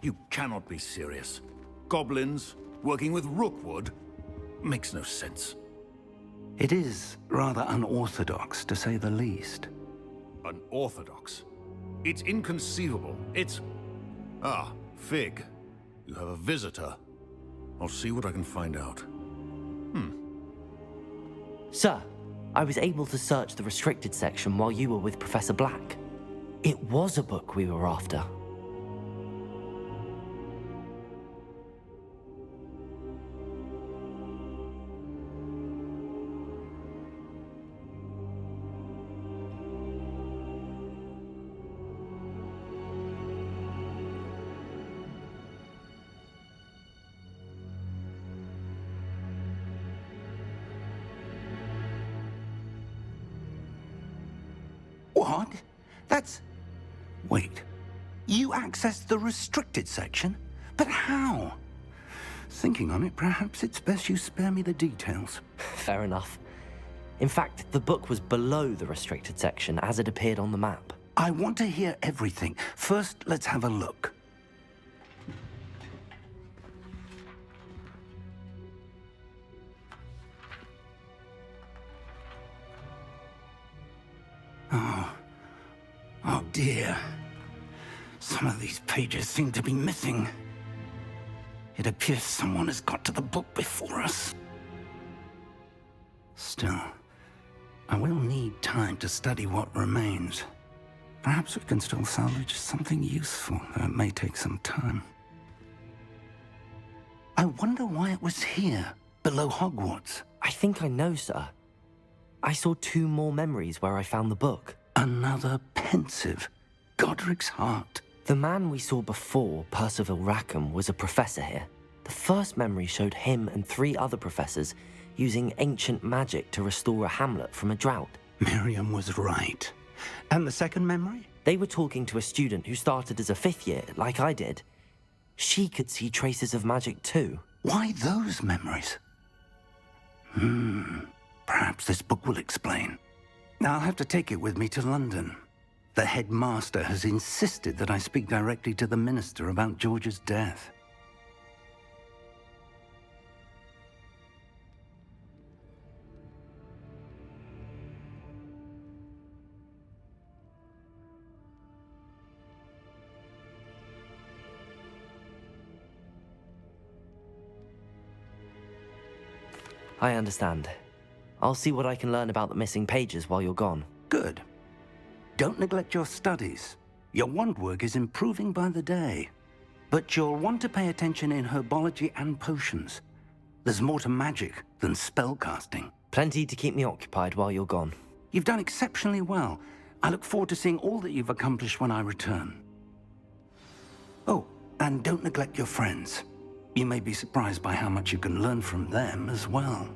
You cannot be serious. Goblins working with Rookwood? Makes no sense. It is rather unorthodox, to say the least. Unorthodox? It's inconceivable. It's... Ah, Fig. You have a visitor. I'll see what I can find out. Sir, I was able to search the restricted section while you were with Professor Black. It was a book we were after. What? That's... Wait. You accessed the restricted section? But how? Thinking on it, perhaps it's best you spare me the details. Fair enough. In fact, the book was below the restricted section as it appeared on the map. I want to hear everything. First, let's have a look. Oh dear. Some of these pages seem to be missing. It appears someone has got to the book before us. Still, I will need time to study what remains. Perhaps we can still salvage something useful, though it may take some time. I wonder why it was here, below Hogwarts. I think I know, sir. I saw 2 more memories where I found the book. Another pensive. Godric's heart. The man we saw before, Percival Rackham, was a professor here. The first memory showed him and 3 other professors using ancient magic to restore a hamlet from a drought. Miriam was right. And the second memory? They were talking to a student who started as a 5th year, like I did. She could see traces of magic too. Why those memories? Perhaps this book will explain. I'll have to take it with me to London. The headmaster has insisted that I speak directly to the minister about George's death. I understand. I'll see what I can learn about the missing pages while you're gone. Good. Don't neglect your studies. Your wand work is improving by the day. But you'll want to pay attention in herbology and potions. There's more to magic than spellcasting. Plenty to keep me occupied while you're gone. You've done exceptionally well. I look forward to seeing all that you've accomplished when I return. Oh, and don't neglect your friends. You may be surprised by how much you can learn from them as well.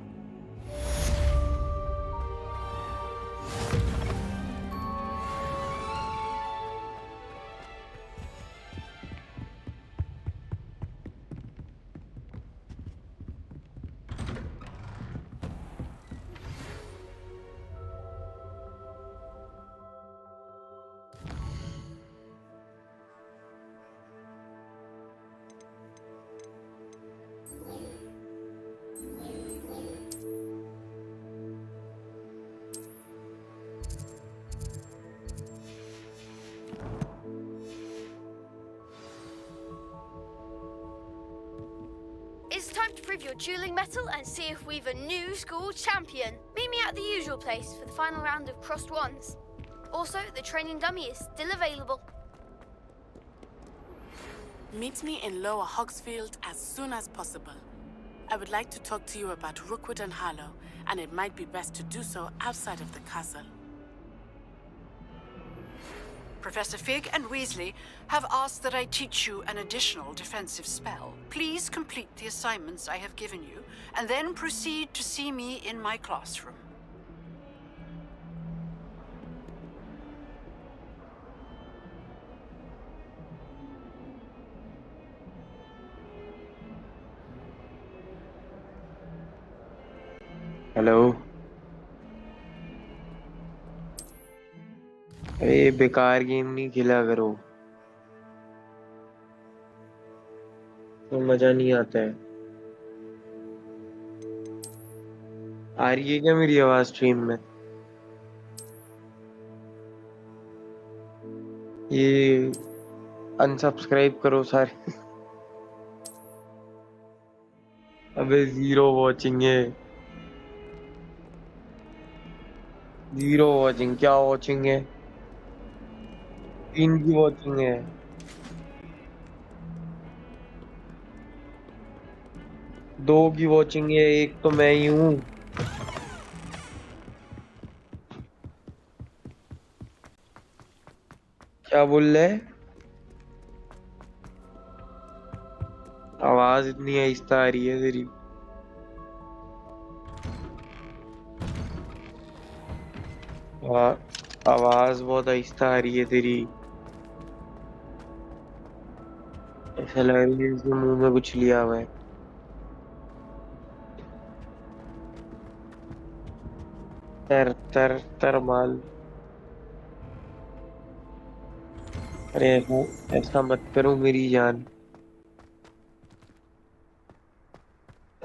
It's time to prove your dueling mettle and see if we've a new school champion. Meet me at the usual place for the final round of crossed wands. Also, the training dummy is still available. Meet me in Lower Hogsfield as soon as possible. I would like to talk to you about Rookwood and Harlow, and it might be best to do so outside of the castle. Professor Fig and Weasley have asked that I teach you an additional defensive spell. Please complete the assignments I have given you, and then proceed to see me in my classroom. Hello ये बेकार game नहीं खेला करो तो मजा नहीं आता है। आ रही है क्या मेरी आवाज स्ट्रीम में? ये अनसब्सक्राइब करो सारे। अबे जीरो वॉचिंग है। जीरो वॉचिंग क्या वॉचिंग है? 3 की वॉचिंग है। 2 की वॉचिंग है, एक तो मैं ही हूँ। क्या बोल रहे? आवाज इतनी आहिस्ता आ रही है तेरी। आवाज बहुत आहिस्ता आ रही है तेरी। ऐसा लग रही है जैसे मुंह में कुछ लिया हुआ है। तर तर तर माल। अरे ऐसा मत करो मेरी जान।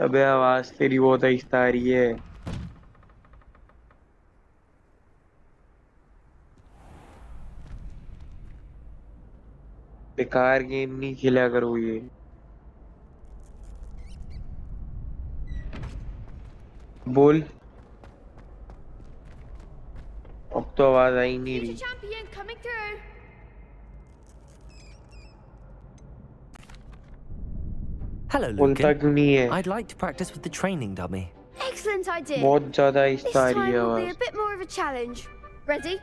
अबे आवाज तेरी बहुत आहिस्ता आ रही है। बेकार गेम नहीं खेला करो ये। बोल। अब तो आवाज आई नहीं Future रही। champion coming through. Hello, बोलता Lucan. क्यों नहीं है? I'd like to practice with the training dummy. Excellent idea. बहुत ज्यादा This आहिस्ता आ रही है time will be a आवाज। bit more of a challenge. Ready?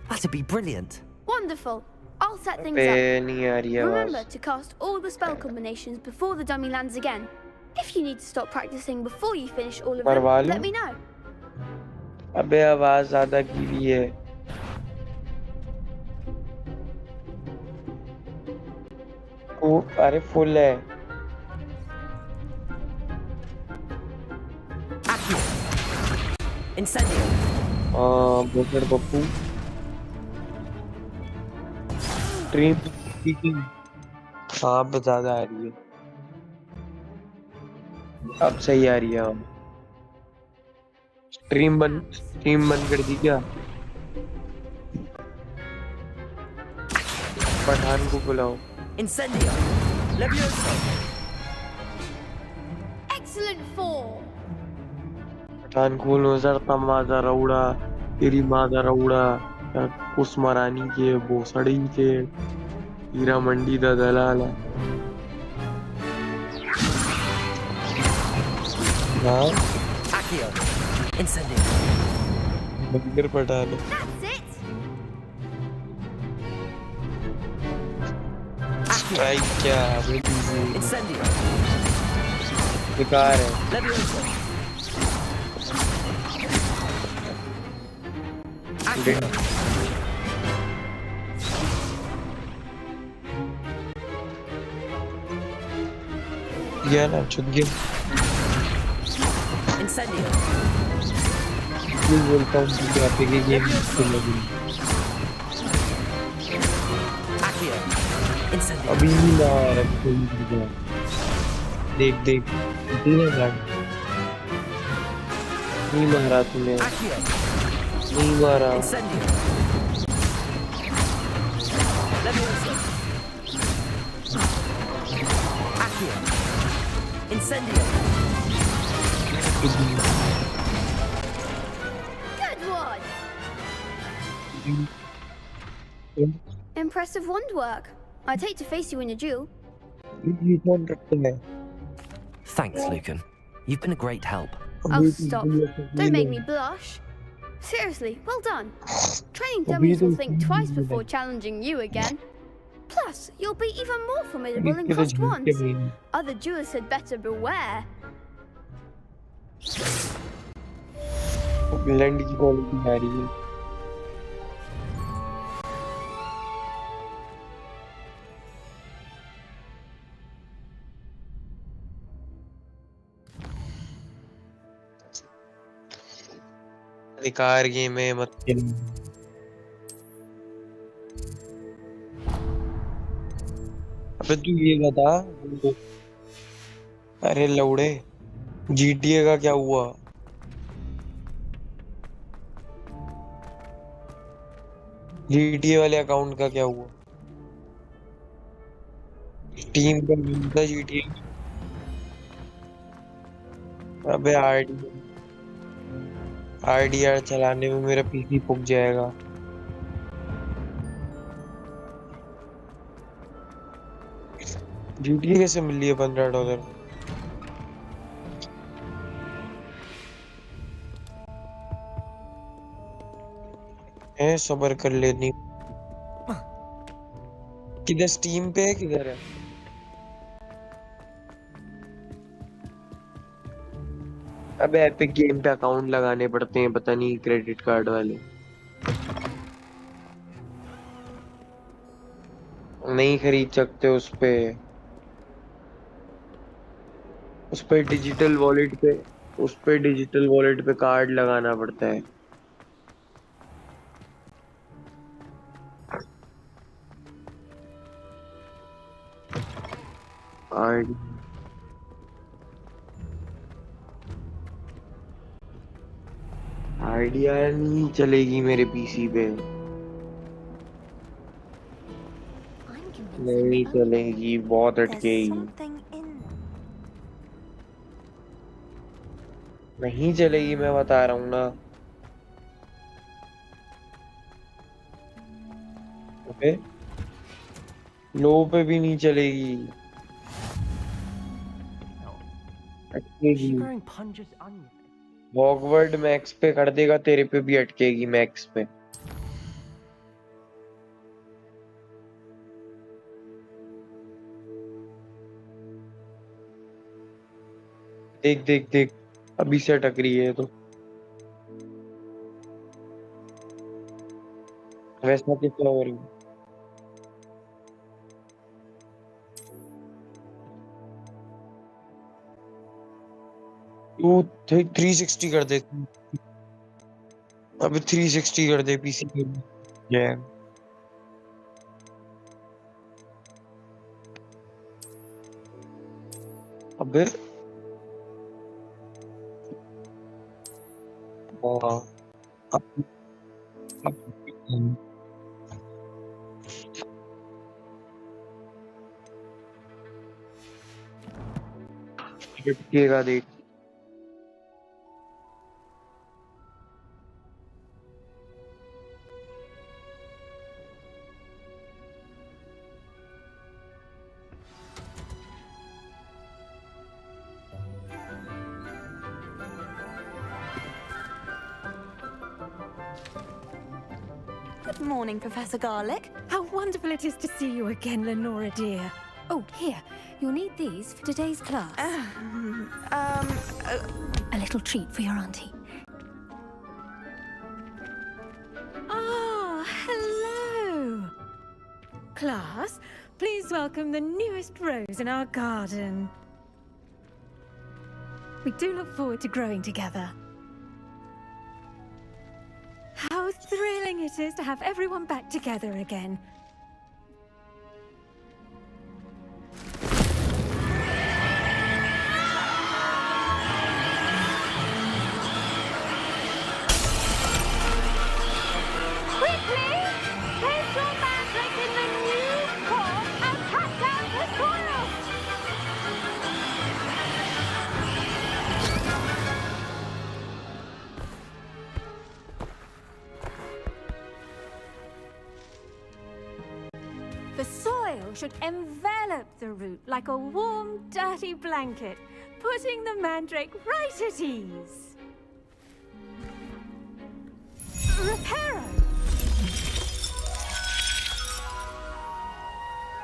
That'd be brilliant. Wonderful. I'll set things पे up. नहीं आ रही है Remember आवाज। to cast all the spell combinations before the dummy lands again. If you need to stop practicing before you finish all of them, मरवा लूं? let me know. अबे आवाज ज्यादा गिरी है। अरे फुल है। Incendio. बोकर पप्पू। Stream speaking. हाँ अब ज्यादा आ रही है। अब सही आ रही है। स्ट्रीम बंद कर दी क्या? पठान को बुलाओ। Incendio. Levioso. Excellent form. Pathan को बोलो सर तमाजा रउड़ा तेरी मादा रउड़ा कुसमरानी के भोसड़ी के हीरा मंडी दा दलाला। हाँ Accio. Incendio. बंदर पठान। That's it. स्ट्राइक क्या Incendio. बेकार है। Levioso. Accio. या ना चुप गया। Incendio. मैं बोलता हूँ कि आप एक गेम खेल लगी। Accio. Incendio. अभी नहीं ला रहा। देख देख नहीं मारा। नहीं मारा तूने। Accio. नहीं मारा। Incendio. Levioso. Accio. Incendio. Good one. Impressive wand work. I'd hate to face you in a duel. ये कौन रखता है? Thanks, Lucan. You've been a great help. Oh, stop. Don't make me blush. Seriously, well done. Training dummies will think twice before challenging you again. Plus, you'll be even more formidable in crossed wands. Other duelists had better beware. Land की quality आ रही है। बेकार game है मत खेलो। अबे तू ये बता, अरे लौड़े, GTA का क्या हुआ? GTA वाले अकाउंट का क्या हुआ? टीम का नाम था GTA। अबे आरडीआर चलाने में मेरा पीसी फूक जाएगा। GTA कैसे मिल रही है $15? है सबर कर लेनी। किधर स्टीम पे है, किधर है? अबे एपिक गेम पे अकाउंट लगाने पड़ते हैं, पता नहीं क्रेडिट कार्ड वाले। नहीं खरीद सकते उस पे डिजिटल वॉलेट पे कार्ड लगाना पड़ता है। आईडी आईडिया नहीं चलेगी मेरे पीसी पे। नहीं चलेगी, बहुत अटकेगी। नहीं चलेगी, मैं बता रहा हूँ ना। ओके, लो पे भी नहीं चलेगी, अटकेगी। हॉगवर्ड मैक्स पे कर देगा, तेरे पे भी अटकेगी मैक्स पे। देख देख देख, अभी से अटक रही है तो। वैसा कितना हो रही है? तू 360 कर दे, अबे 360 कर दे पीसी पे। जय अबे वाह, अब- अब- अटकेगा देख। Good morning, Professor Garlick. How wonderful it is to see you again, Lenora dear. Oh, here. You'll need these for today's class. A little treat for your auntie. Ah, hello. Class, please welcome the newest rose in our garden. We do look forward to growing together. How thrilling it is to have everyone back together again. Quickly! Place your mandrake in the new pot and cut down the soil! The soil should envelop the root like a warm, dirty blanket, putting the mandrake right at ease. Reparo!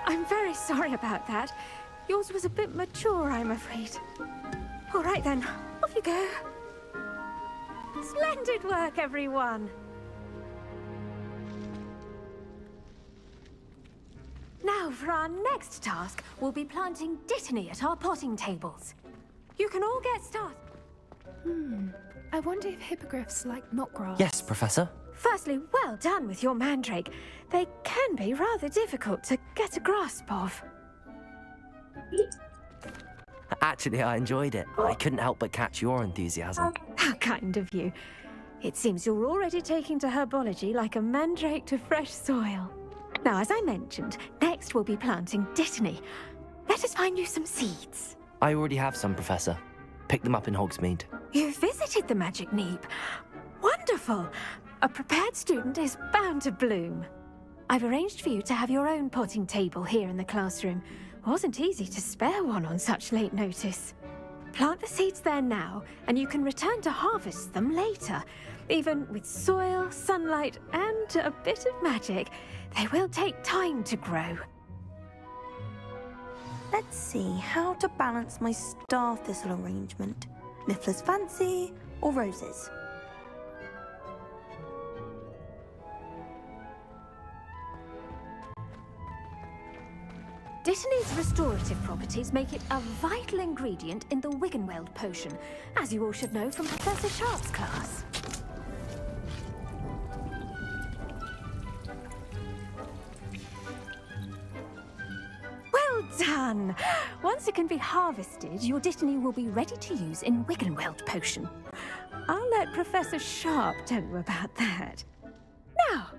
I'm very sorry about that. Yours was a bit mature, I'm afraid. All right then, off you go. Splendid work, everyone. Now, for our next task, we'll be planting dittany at our potting tables. You can all get started. I wonder if hippogriffs like knot grass. Yes, Professor. Firstly, well done with your mandrake. They can be rather difficult to get a grasp of. Actually, I enjoyed it. I couldn't help but catch your enthusiasm. How kind of you. It seems you're already taking to herbology like a mandrake to fresh soil. Now, as I mentioned, next we'll be planting Dittany. Let us find you some seeds. I already have some, Professor. Picked them up in Hogsmeade. You visited the Magic Neep. Wonderful. A prepared student is bound to bloom. I've arranged for you to have your own potting table here in the classroom. Wasn't easy to spare one on such late notice. Plant the seeds there now, and you can return to harvest them later. Even with soil, sunlight, and a bit of magic, they will take time to grow. Let's see how to balance my star thistle arrangement. Niffler's Fancy or roses? Dittany's restorative properties make it a vital ingredient in the Wiggenweld potion, as you all should know from Professor Sharp's class. Well done! Once it can be harvested, your Dittany will be ready to use in Wiggenweld potion. I'll let Professor Sharp tell you about that. Now,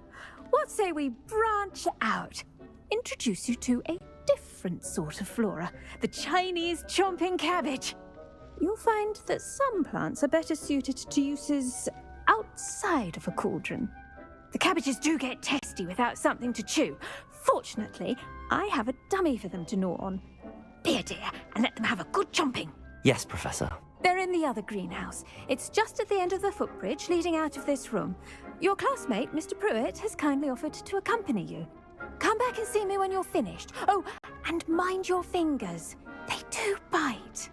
what say we branch out? Introduce you to a different sort of flora, the Chinese chomping cabbage. You'll find that some plants are better suited to uses outside of a cauldron. The cabbages do get testy without something to chew. Fortunately, I have a dummy for them to gnaw on. Be a dear and let them have a good chomping. Yes, Professor. They're in the other greenhouse. It's just at the end of the footbridge leading out of this room. Your classmate, Mr. Pruitt, has kindly offered to accompany you. Come back and see me when you're finished. Oh, and mind your fingers. They do bite.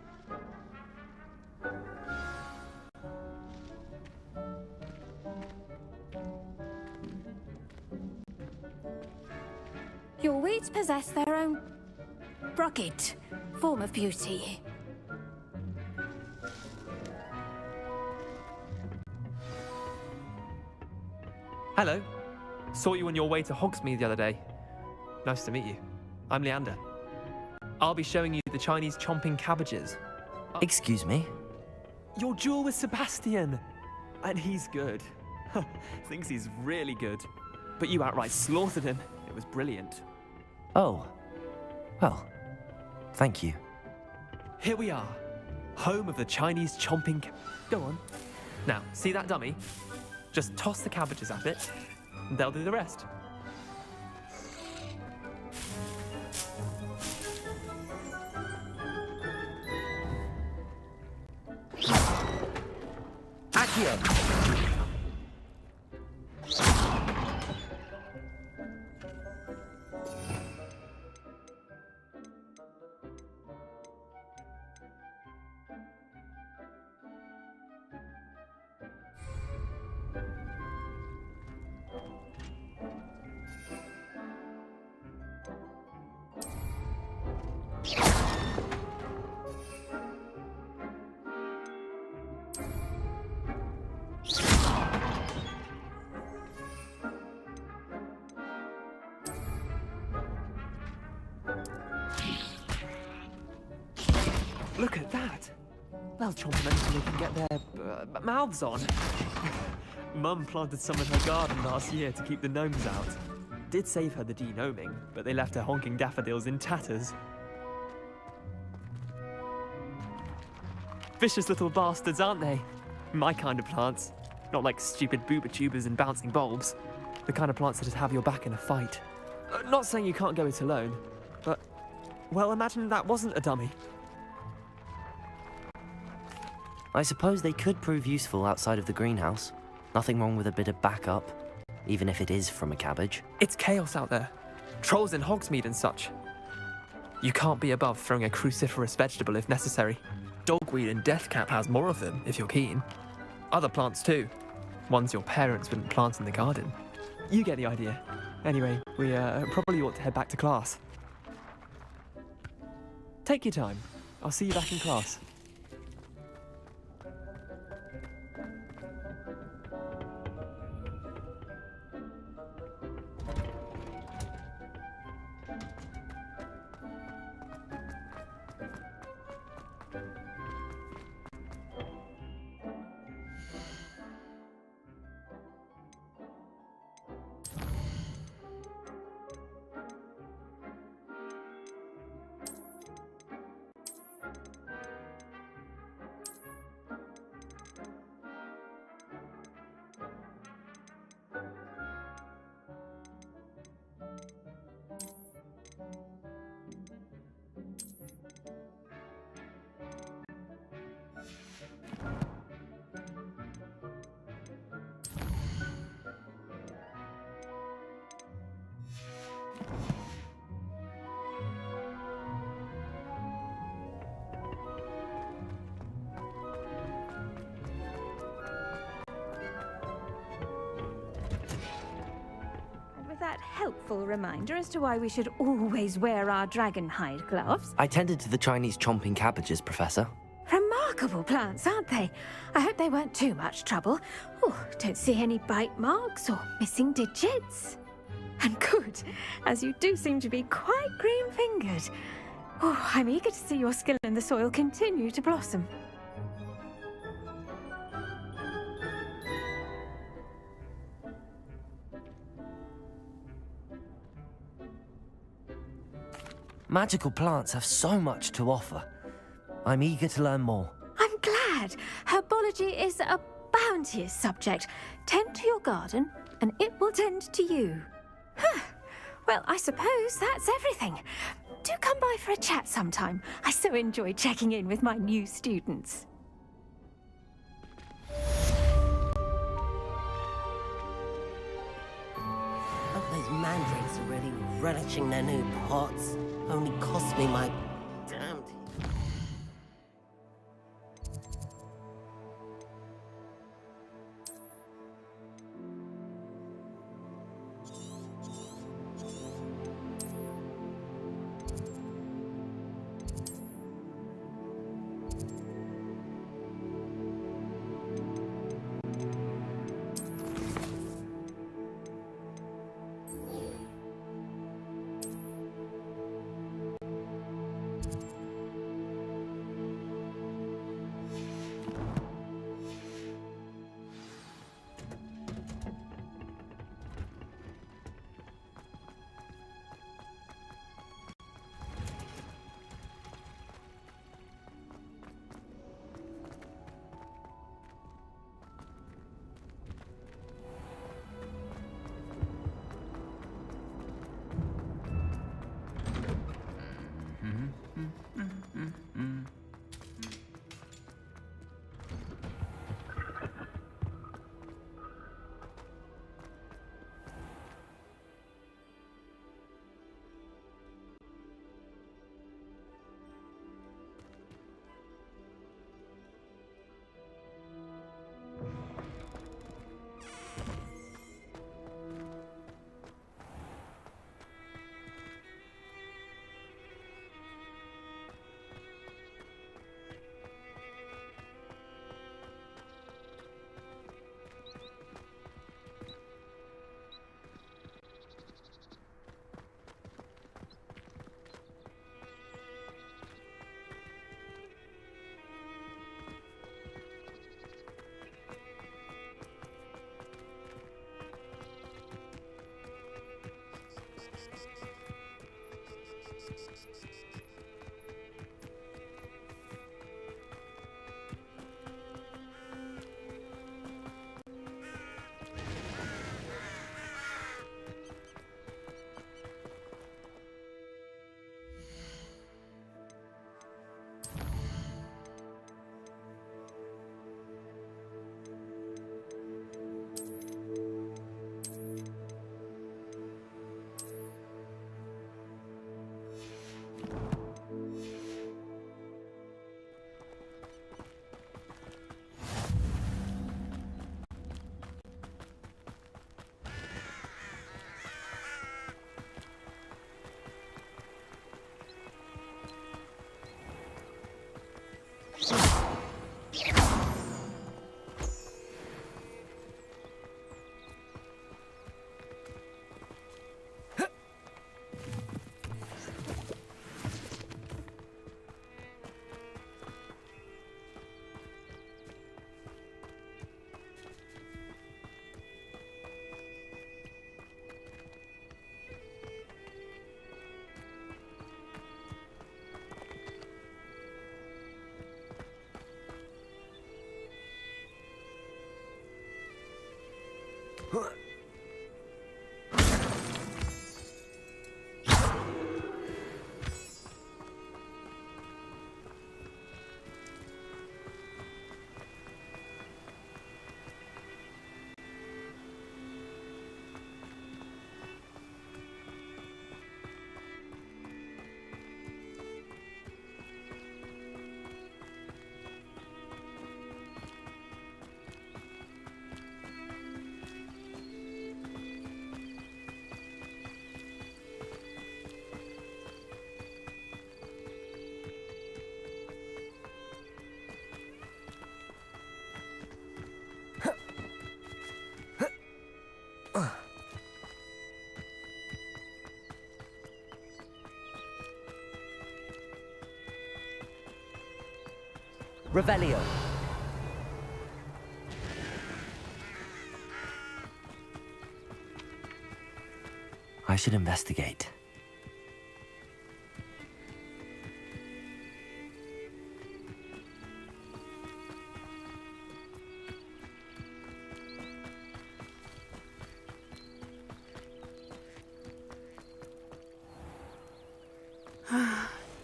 Your weeds possess their own rugged form of beauty. Hello. Saw you on your way to Hogsmeade the other day. Nice to meet you. I'm Leander. I'll be showing you the Chinese chomping cabbages. Excuse me? Your duel with Sebastian! And he's good. Thinks he's really good. But you outright slaughtered him. It was brilliant. Oh. Well, thank you. Here we are. Home of the Chinese chomping Go on. Now, see that dummy? Just toss the cabbages at it, and they'll do the rest. Accio! Look at that! They'll chomp anything they can get their mouths on. Mum planted some in her garden last year to keep the gnomes out. Did save her the de-gnoming, but they left her honking daffodils in tatters. Vicious little bastards, aren't they? My kind of plants. Not like stupid booba tubers and bouncing bulbs. The kind of plants that just have your back in a fight. Not saying you can't go it alone, but... well, imagine that wasn't a dummy. I suppose they could prove useful outside of the greenhouse. Nothing wrong with a bit of backup, even if it is from a cabbage. It's chaos out there. Trolls in Hogsmeade and such. You can't be above throwing a cruciferous vegetable if necessary. Dogweed and deathcap has more of them, if you're keen. Other plants too. Ones your parents wouldn't plant in the garden. You get the idea. Anyway, we probably ought to head back to class. Take your time. I'll see you back in class. helpful reminder as to why we should always wear our dragonhide gloves. I tended to the Chinese chomping cabbages, Professor. Remarkable plants, aren't they? I hope they weren't too much trouble. Oh, don't see any bite marks or missing digits. And good, as you do seem to be quite green-fingered. Oh, I'm eager to see your skill in the soil continue to blossom. Magical plants have so much to offer. I'm eager to learn more. I'm glad. Herbology is a bounteous subject. Tend to your garden, and it will tend to you. Huh. Well, I suppose that's everything. Do come by for a chat sometime. I so enjoy checking in with my new students. Hope those mandrakes are really relishing their new pots. Only cost me my damned... Revelio. I should investigate.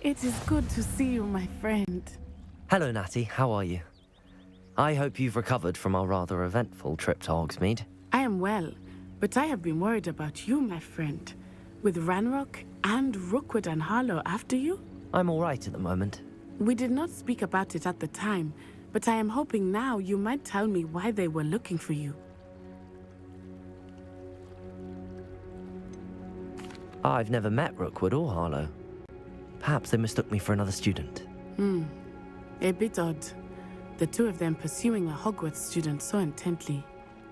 It is good to see you, my friend. Hello, Natty. How are you? I hope you've recovered from our rather eventful trip to Hogsmeade. I am well, but I have been worried about you, my friend. With Ranrock and Rookwood and Harlow after you? I'm all right at the moment. We did not speak about it at the time, but I am hoping now you might tell me why they were looking for you. I've never met Rookwood or Harlow. Perhaps they mistook me for another student. A bit odd. The two of them pursuing a Hogwarts student so intently.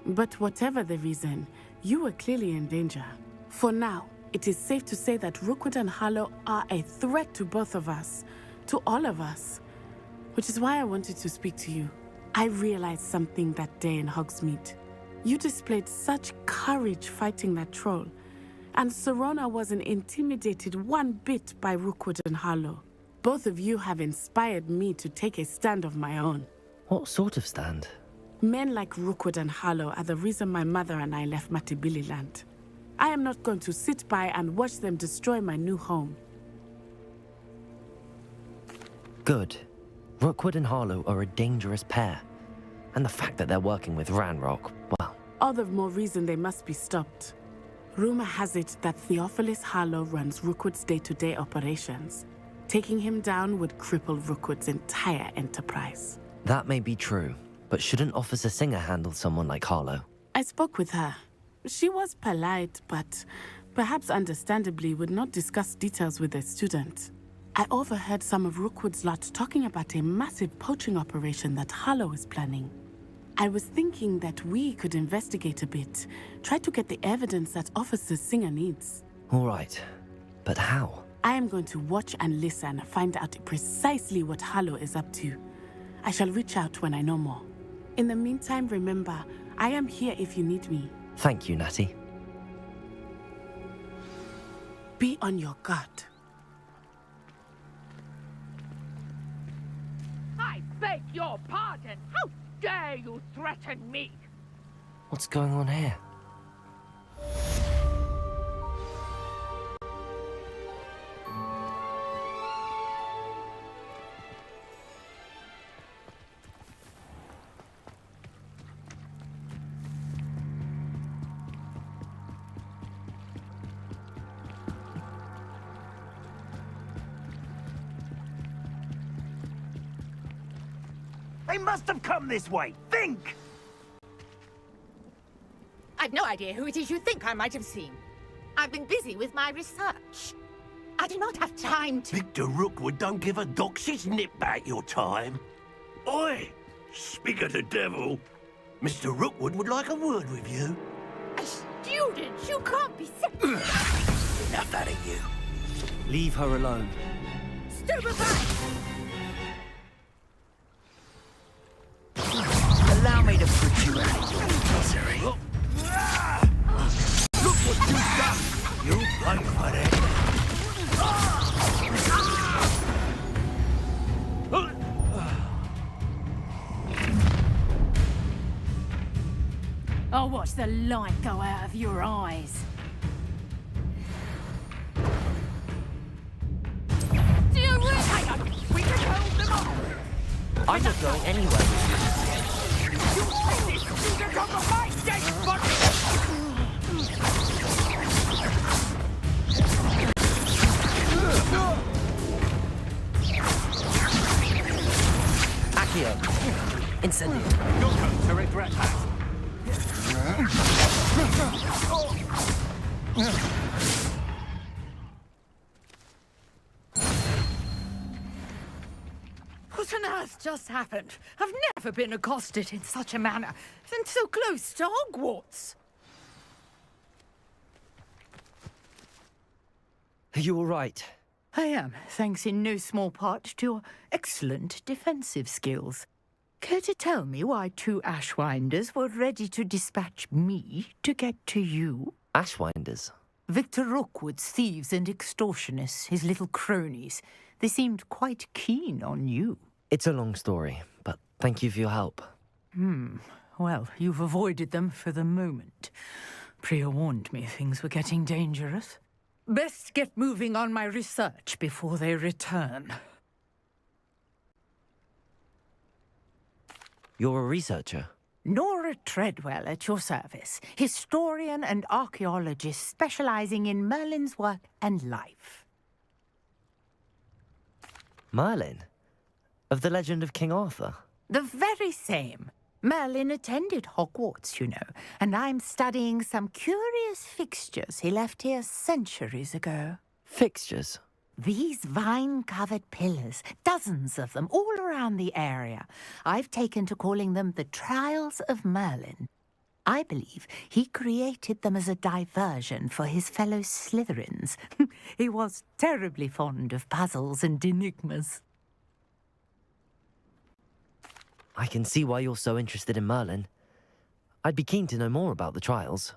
But whatever the reason, you were clearly in danger. For now, it is safe to say that Rookwood and Harlow are a threat to both of us. To all of us. Which is why I wanted to speak to you. I realized something that day in Hogsmeade. You displayed such courage fighting that troll. And Serona wasn't intimidated one bit by Rookwood and Harlow. Both of you have inspired me to take a stand of my own. What sort of stand? Men like Rookwood and Harlow are the reason my mother and I left Matibili Land. I am not going to sit by and watch them destroy my new home. Good. Rookwood and Harlow are a dangerous pair. And the fact that they're working with Ranrock, well... All the more reason they must be stopped. Rumor has it that Theophilus Harlow runs Rookwood's day-to-day operations. Taking him down would cripple Rookwood's entire enterprise. That may be true, but shouldn't Officer Singer handle someone like Harlow? I spoke with her. She was polite, but perhaps understandably would not discuss details with a student. I overheard some of Rookwood's lot talking about a massive poaching operation that Harlow is planning. I was thinking that we could investigate a bit, try to get the evidence that Officer Singer needs. All right, but how? I am going to watch and listen, find out precisely what Harlow is up to. I shall reach out when I know more. In the meantime, remember, I am here if you need me. Thank you, Natty. Be on your guard. I beg your pardon. How dare you threaten me? What's going on here? They must have come this way. Think! I've no idea who it is you think I might have seen. I've been busy with my research. I do not have time to... Victor Rookwood don't give a doxy's nip back your time. Oi! Speak of the devil. Mr. Rookwood would like a word with you. A student? You can't be... Enough out of you. Leave her alone. Stupefy! Allow me to put you out of your misery. Look what you've done! You pay for it. I'll watch the light go out of your eyes. Do you really... Hang on! We can hold them off! I'm not going anywhere with you. You take this student off of my dead body! Accio. Incendio. You're going to regret that. What on earth just happened? I've never been accosted in such a manner, and so close to Hogwarts. Are you all right? I am, thanks in no small part to your excellent defensive skills. Care to tell me why 2 Ashwinders were ready to dispatch me to get to you? Ashwinders? Victor Rookwood's thieves and extortionists, his little cronies. They seemed quite keen on you. It's a long story, but thank you for your help. Well, you've avoided them for the moment. Priya warned me things were getting dangerous. Best get moving on my research before they return. You're a researcher? Nora Treadwell at your service, historian and archaeologist specializing in Merlin's work and life. Merlin? Of the legend of King Arthur? The very same. Merlin attended Hogwarts, you know, and I'm studying some curious fixtures he left here centuries ago. Fixtures? These vine-covered pillars, dozens of them, all around the area. I've taken to calling them the Trials of Merlin. I believe he created them as a diversion for his fellow Slytherins. He was terribly fond of puzzles and enigmas. I can see why you're so interested in Merlin. I'd be keen to know more about the trials.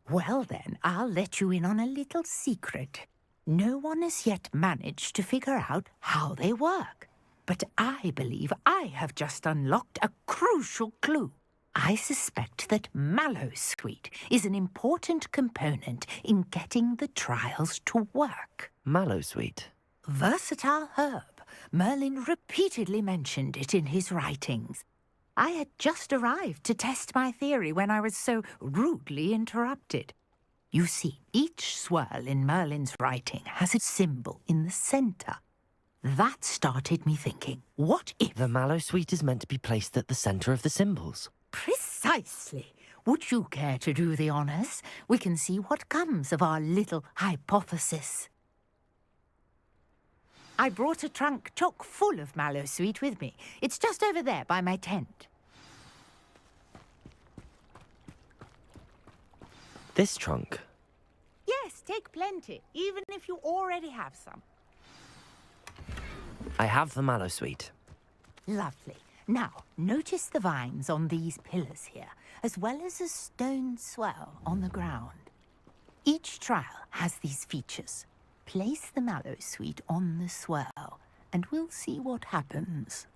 Well then, I'll let you in on a little secret. No one has yet managed to figure out how they work. But I believe I have just unlocked a crucial clue. I suspect that Mallowsweet is an important component in getting the trials to work. Mallowsweet? Versatile herb. Merlin repeatedly mentioned it in his writings. I had just arrived to test my theory when I was so rudely interrupted. You see, each swirl in Merlin's writing has a symbol in the center. That started me thinking, what if... The Mallowsweet is meant to be placed at the center of the symbols. Precisely. Would you care to do the honors? We can see what comes of our little hypothesis. I brought a trunk chock full of Mallowsweet with me. It's just over there by my tent. This trunk? Yes, take plenty, even if you already have some. I have the Mallowsweet. Lovely. Now, notice the vines on these pillars here, as well as a stone swell on the ground. Each trial has these features. Place the Mallowsweet on the swell, and we'll see what happens.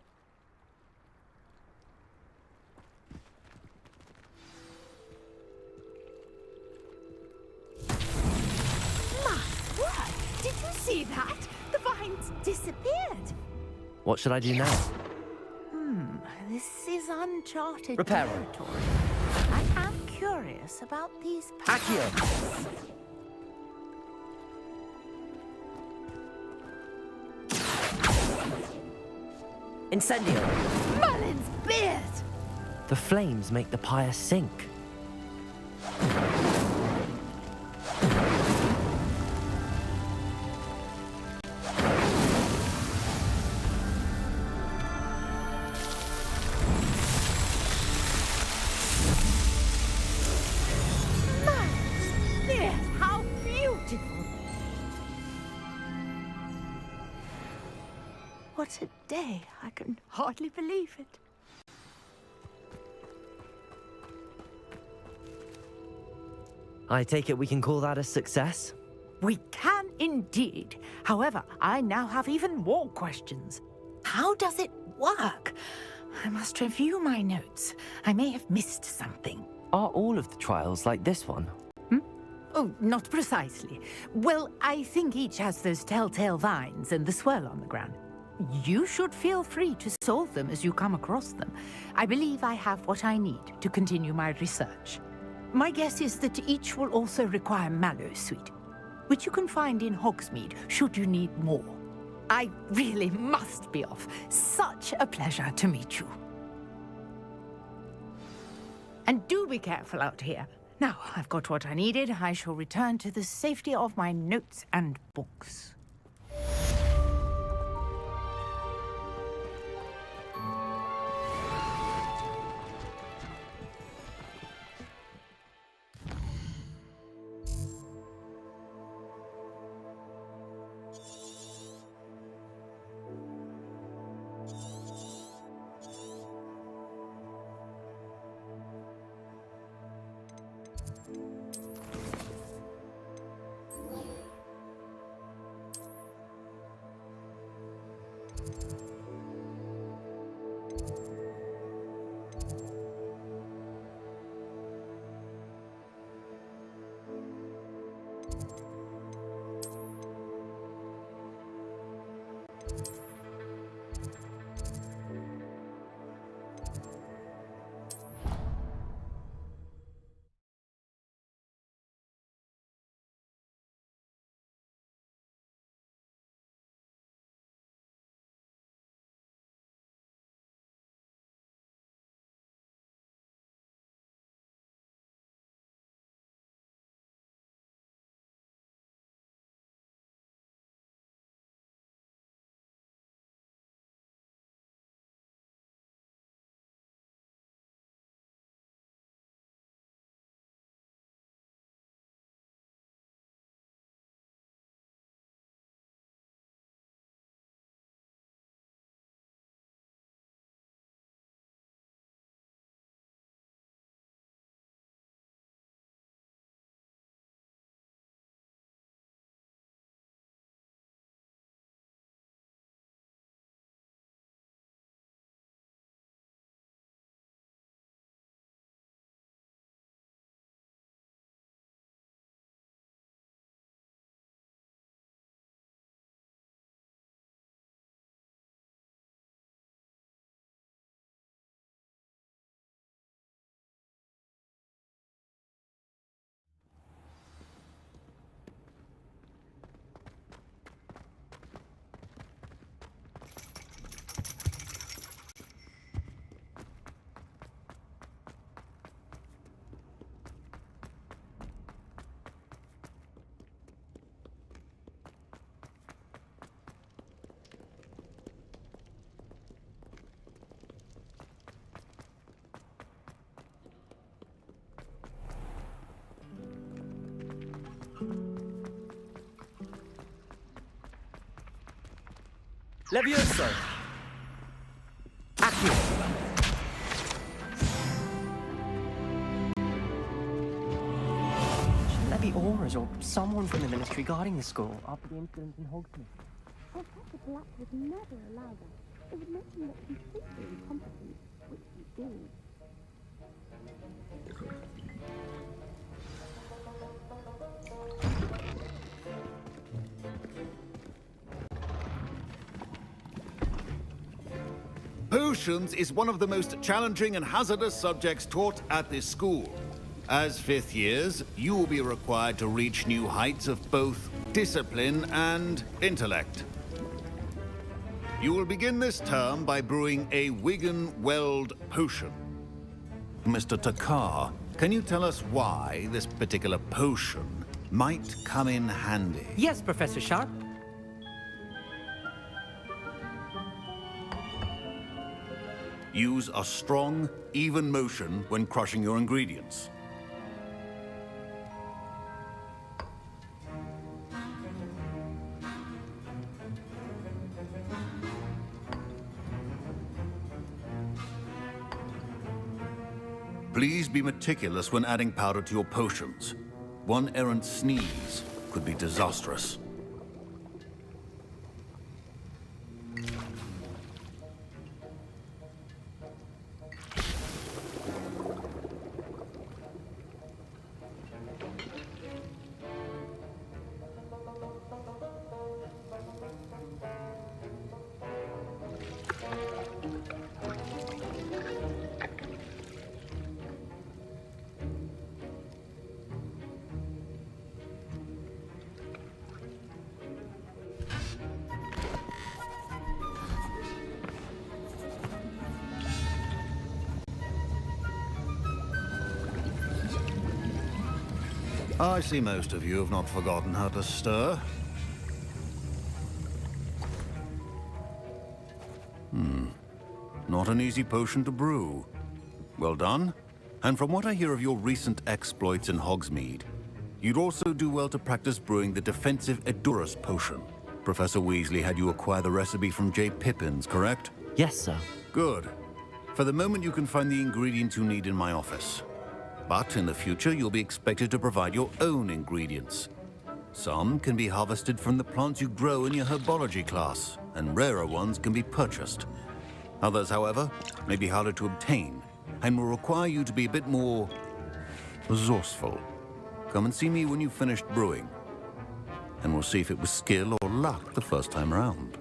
My word! Did you see that? The vines disappeared. What should I do now? This is uncharted Reparo. territory. I am curious about these patterns. Incendio! Merlin's beard! The flames make the pyre sink. Merlin's beard! How beautiful! What a day! I can hardly believe it. I take it we can call that a success? We can indeed. However, I now have even more questions. How does it work? I must review my notes. I may have missed something. Are all of the trials like this one? Oh, not precisely. Well, I think each has those telltale vines and the swirl on the ground. You should feel free to solve them as you come across them. I believe I have what I need to continue my research. My guess is that each will also require Mallowsweet, which you can find in Hogsmeade should you need more. I really must be off. Such a pleasure to meet you. And do be careful out here. Now, I've got what I needed. I shall return to the safety of my notes and books. Levioso! Accio! Shouldn't there be auras or someone from the ministry guarding the school after the incident in Hogsmeade? Professor Black would never allow that. It would make him look completely incompetent, which he is. Potions is one of the most challenging and hazardous subjects taught at this school. As fifth years, you will be required to reach new heights of both discipline and intellect. You will begin this term by brewing a Wiggenweld potion. Mr. Takar, can you tell us why this particular potion might come in handy? Yes, Professor Sharp. Use a strong, even motion when crushing your ingredients. Please be meticulous when adding powder to your potions. One errant sneeze could be disastrous. I see most of you have not forgotten how to stir. Not an easy potion to brew. Well done. And from what I hear of your recent exploits in Hogsmeade, you'd also do well to practice brewing the defensive Edurus potion. Professor Weasley had you acquire the recipe from J. Pippins, correct? Yes, sir. Good. For the moment, you can find the ingredients you need in my office. But in the future, you'll be expected to provide your own ingredients. Some can be harvested from the plants you grow in your herbology class, and rarer ones can be purchased. Others, however, may be harder to obtain, and will require you to be a bit more resourceful. Come and see me when you've finished brewing, and we'll see if it was skill or luck the first time around.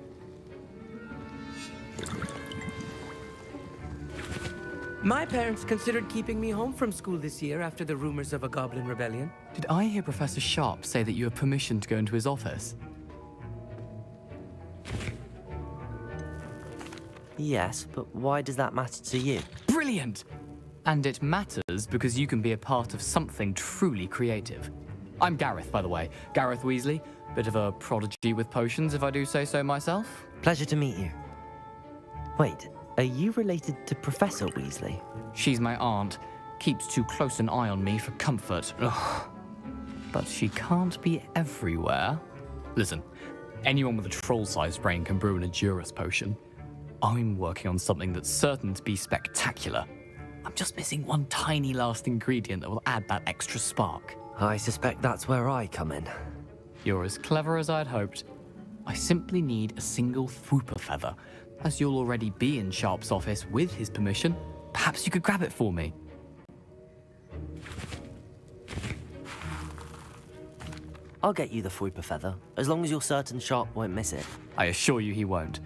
My parents considered keeping me home from school this year after the rumors of a goblin rebellion. Did I hear Professor Sharp say that you have permission to go into his office? Yes, but why does that matter to you? Brilliant! And it matters because you can be a part of something truly creative. I'm Gareth, by the way. Gareth Weasley. Bit of a prodigy with potions, if I do say so myself. Pleasure to meet you. Wait, are you related to Professor Weasley? She's my aunt. Keeps too close an eye on me for comfort. Ugh. But she can't be everywhere. Listen, anyone with a troll-sized brain can brew an Edurus potion. I'm working on something that's certain to be spectacular. I'm just missing one tiny last ingredient that will add that extra spark. I suspect that's where I come in. You're as clever as I'd hoped. I simply need a single Fwooper feather. As you'll already be in Sharp's office with his permission, perhaps you could grab it for me. I'll get you the Fwooper feather, as long as you're certain Sharp won't miss it. I assure you he won't.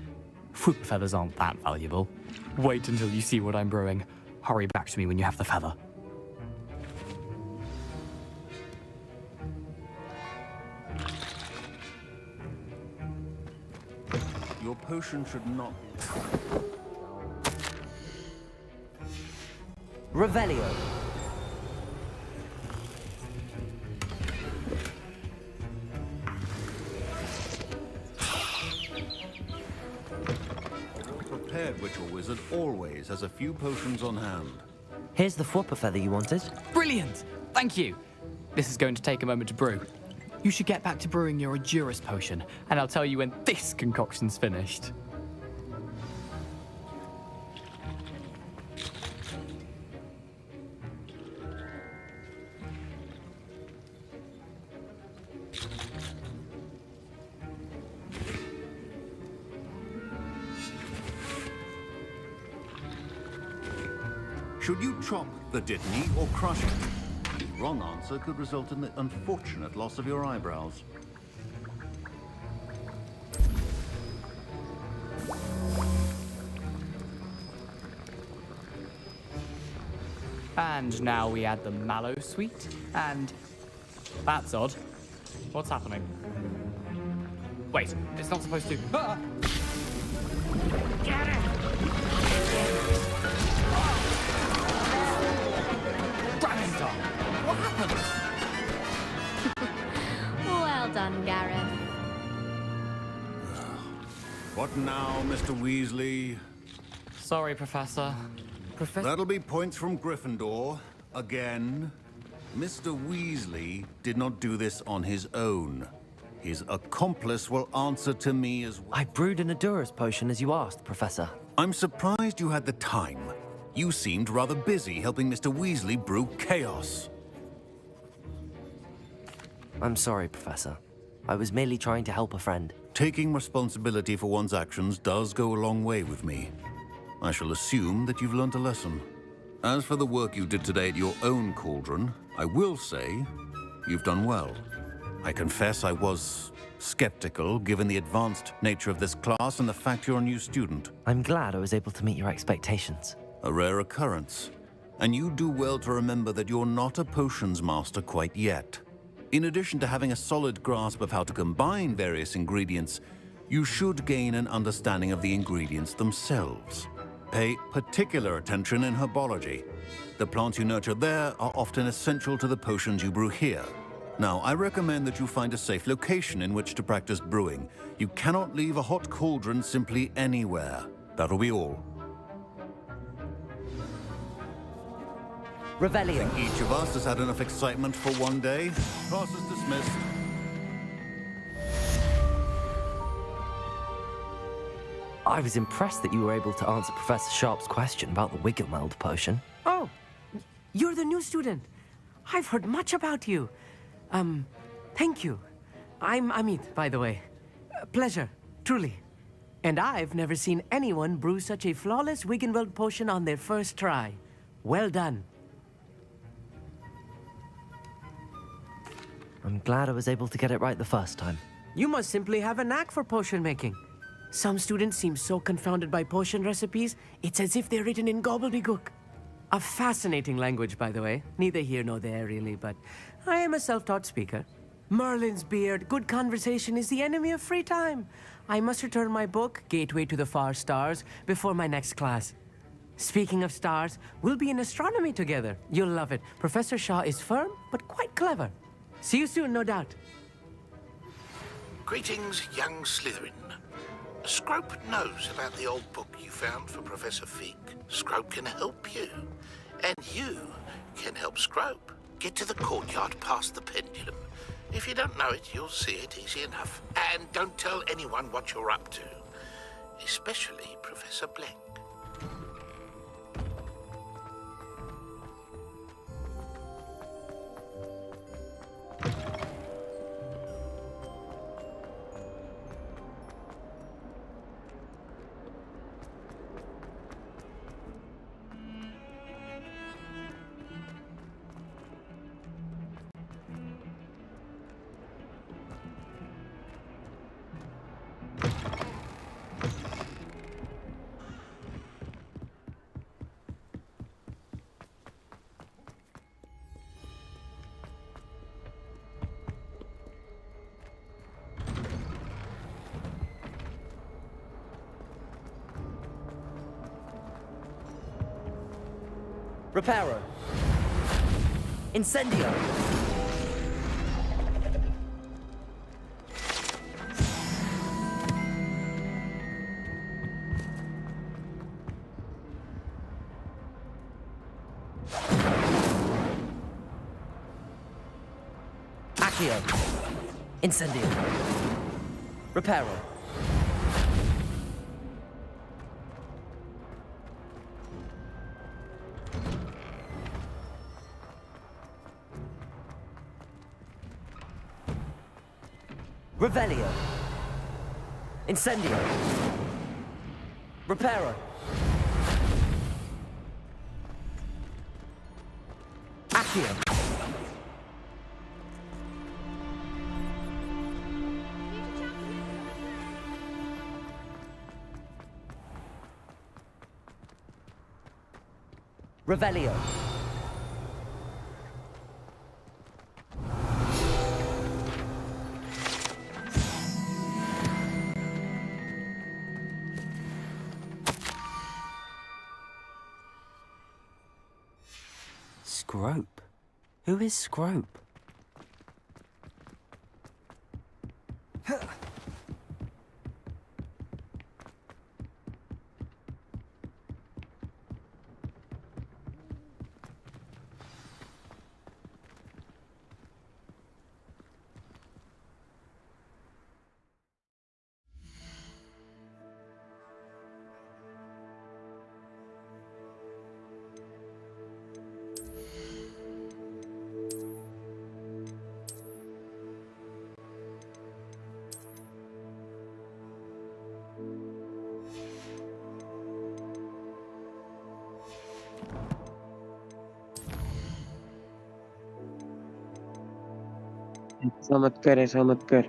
Fwooper feathers aren't that valuable. Wait until you see what I'm brewing. Hurry back to me when you have the feather. Your potion should not... Revelio. Prepared Witcher Wizard always has a few potions on hand. Here's the Fwooper feather you wanted. Brilliant! Thank you! This is going to take a moment to brew. You should get back to brewing your Edurus potion, and I'll tell you when this concoction's finished. Should you chop the Dittany or crush it? The wrong answer could result in the unfortunate loss of your eyebrows. And now we add the mallow sweet, and that's odd. What's happening? Wait, it's not supposed to. Ah! Get it! Dragon's what happened? Well done, Gareth. What now, Mr. Weasley? Sorry, Professor. That'll be points from Gryffindor. Again. Mr. Weasley did not do this on his own. His accomplice will answer to me as well. I brewed an Adurus potion as you asked, Professor. I'm surprised you had the time. You seemed rather busy helping Mr. Weasley brew chaos. I'm sorry, Professor. I was merely trying to help a friend. Taking responsibility for one's actions does go a long way with me. I shall assume that you've learnt a lesson. As for the work you did today at your own cauldron, I will say you've done well. I confess I was skeptical, given the advanced nature of this class and the fact you're a new student. I'm glad I was able to meet your expectations. A rare occurrence. And you do well to remember that you're not a potions master quite yet. In addition to having a solid grasp of how to combine various ingredients, you should gain an understanding of the ingredients themselves. Pay particular attention in herbology. The plants you nurture there are often essential to the potions you brew here. Now, I recommend that you find a safe location in which to practice brewing. You cannot leave a hot cauldron simply anywhere. That'll be all. Revelio. I think each of us has had enough excitement for one day. Class is dismissed. I was impressed that you were able to answer Professor Sharp's question about the Wiggenweld potion. Oh, you're the new student. I've heard much about you. Thank you. I'm Amit, by the way. Pleasure, truly. And I've never seen anyone brew such a flawless Wiggenweld potion on their first try. Well done. I'm glad I was able to get it right the first time. You must simply have a knack for potion making. Some students seem so confounded by potion recipes, it's as if they're written in gobbledygook. A fascinating language, by the way. Neither here nor there, really, but I am a self-taught speaker. Merlin's beard, good conversation is the enemy of free time. I must return my book, Gateway to the Far Stars, before my next class. Speaking of stars, we'll be in astronomy together. You'll love it. Professor Shaw is firm, but quite clever. See you soon, no doubt. Greetings, young Slytherin. Scrope knows about the old book you found for Professor Fig. Scrope can help you. And you can help Scrope. Get to the courtyard past the pendulum. If you don't know it, you'll see it easy enough. And don't tell anyone what you're up to. Especially Professor Blank. Reparo. Incendio. Accio. Incendio. Reparo. Revelio. Incendio. Reparo. Accio. Revelio. Scrope? Who is Scrope? ऐसा मत कर, ऐसा मत कर।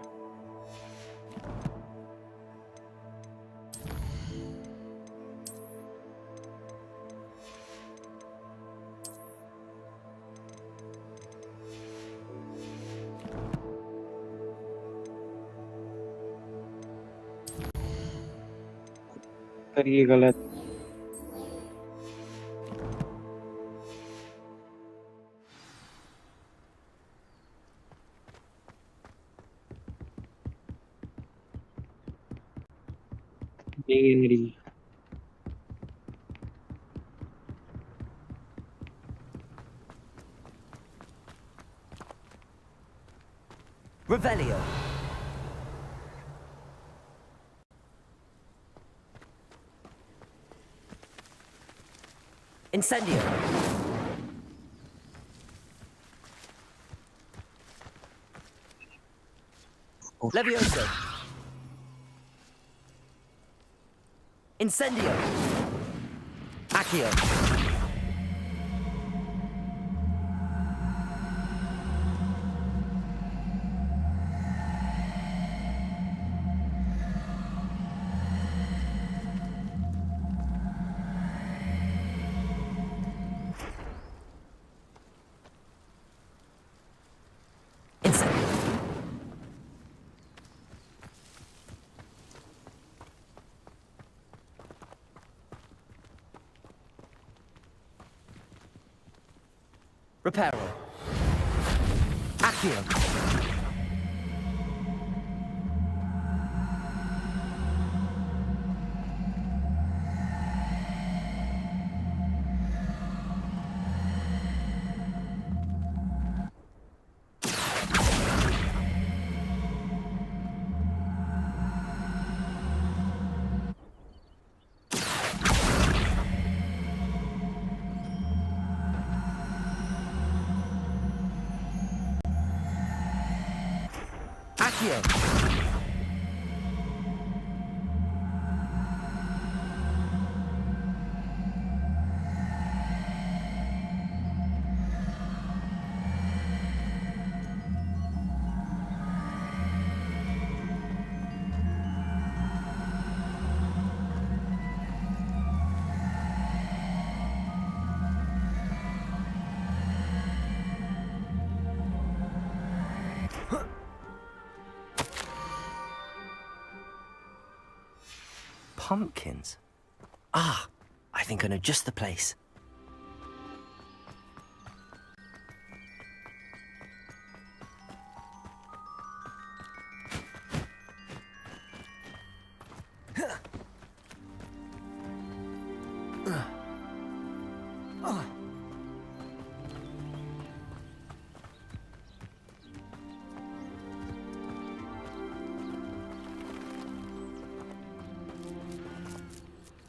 कर ये गलत। मेरी Revelio. Incendio. Levioso. Incendio. Accio. Reparo. Accio. Accio. Pumpkins? Ah, I think I know just the place.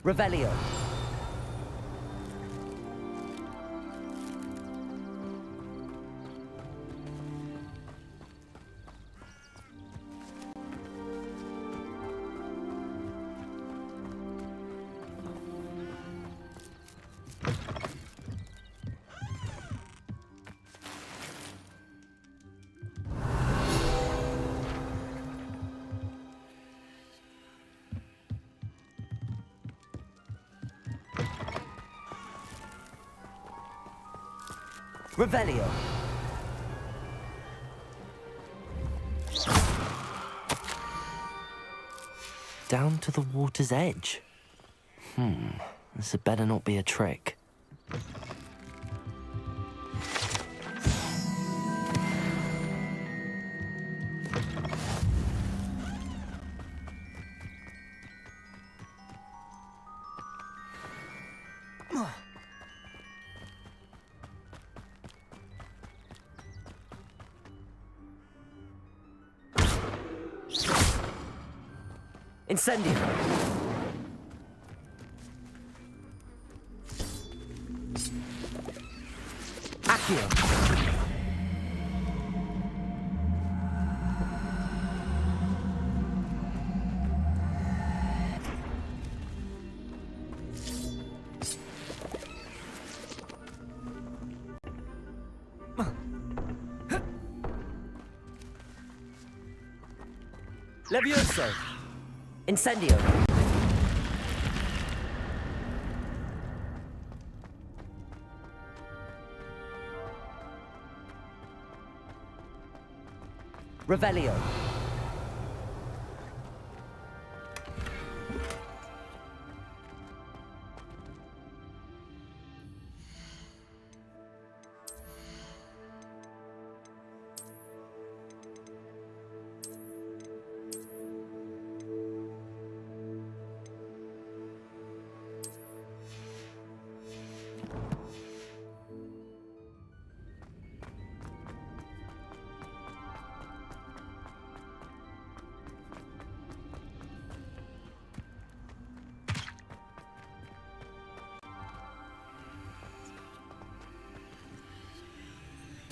Revelio. Revelio. Down to the water's edge. This had better not be a trick. Incendio. Accio. Levioso. Incendio. Revelio.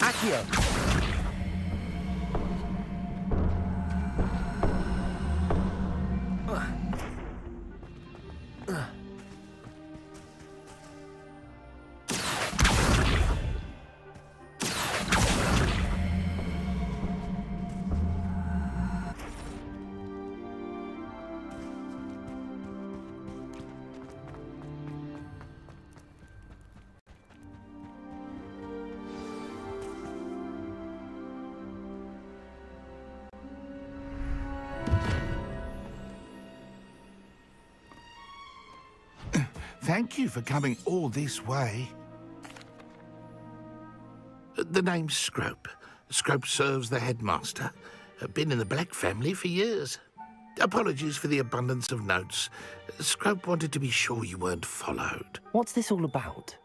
Accio. Thank you for coming all this way. The name's Scrope. Scrope serves the headmaster. Been in the Black family for years. Apologies for the abundance of notes. Scrope wanted to be sure you weren't followed. What's this all about?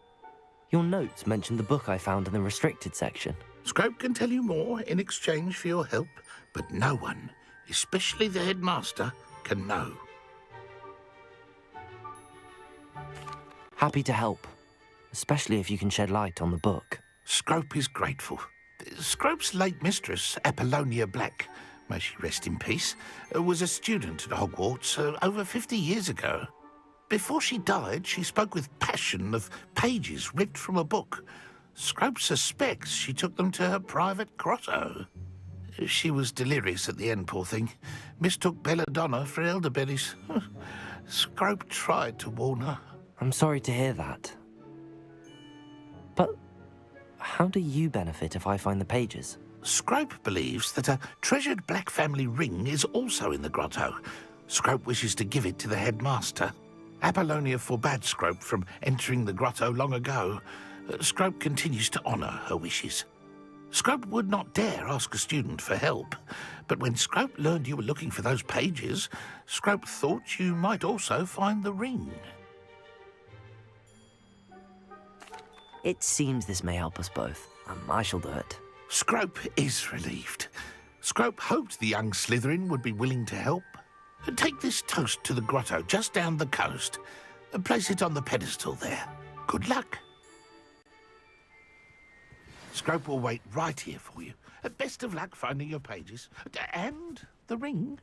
Your notes mentioned the book I found in the restricted section. Scrope can tell you more in exchange for your help, but no one, especially the headmaster, can know. Happy to help, especially if you can shed light on the book. Scrope is grateful. Scrope's late mistress, Apollonia Black, may she rest in peace, was a student at Hogwarts over 50 years ago. Before she died, she spoke with passion of pages ripped from a book. Scrope suspects she took them to her private grotto. She was delirious at the end, poor thing. Mistook belladonna for elderberries. Scrope tried to warn her. I'm sorry to hear that. But how do you benefit if I find the pages? Scrope believes that a treasured Black family ring is also in the grotto. Scrope wishes to give it to the headmaster. Apollonia forbade Scrope from entering the grotto long ago. Scrope continues to honour her wishes. Scrope would not dare ask a student for help, but when Scrope learned you were looking for those pages, Scrope thought you might also find the ring. It seems this may help us both. I shall do it. Scrope is relieved. Scrope hoped the young Slytherin would be willing to help. Take this toast to the grotto just down the coast and place it on the pedestal there. Good luck. Scrope will wait right here for you. Best of luck finding your pages. And the ring.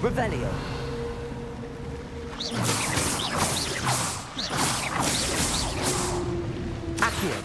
Revelio. Accio.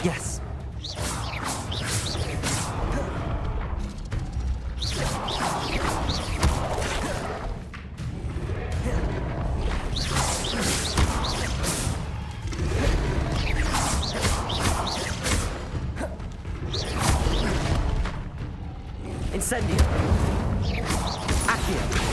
Yes. Incendio. Accio.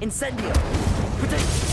Incendio! Protect!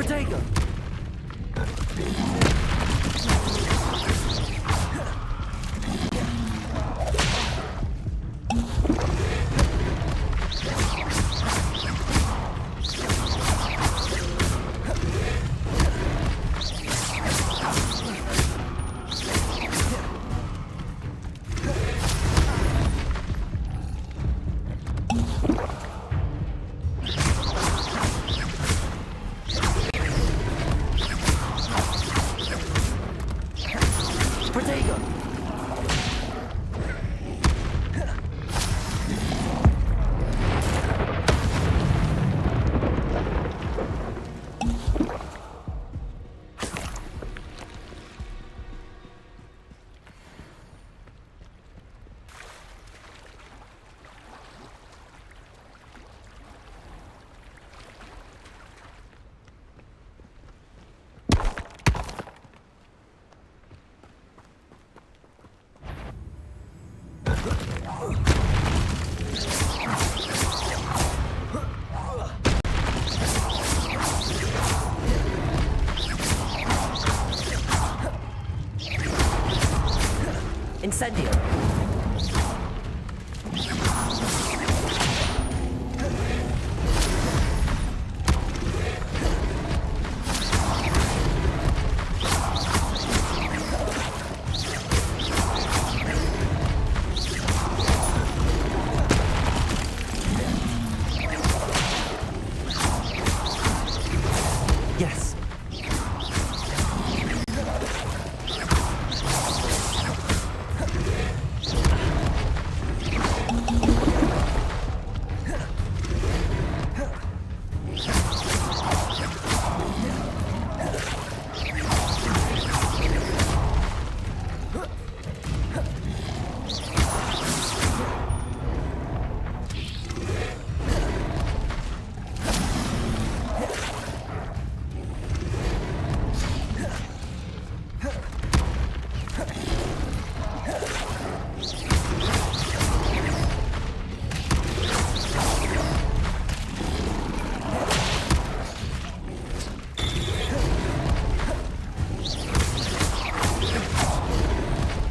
Protego! Incendio! Yes.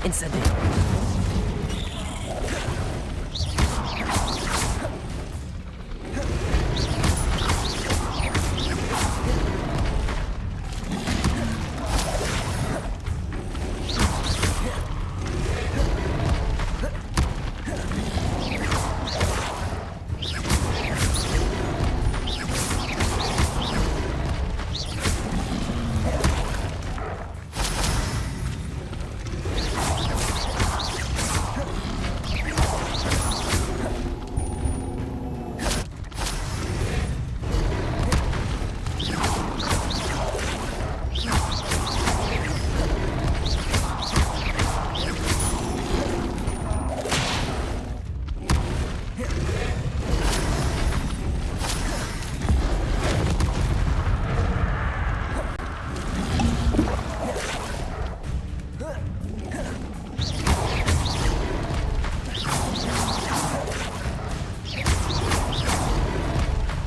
Incendio.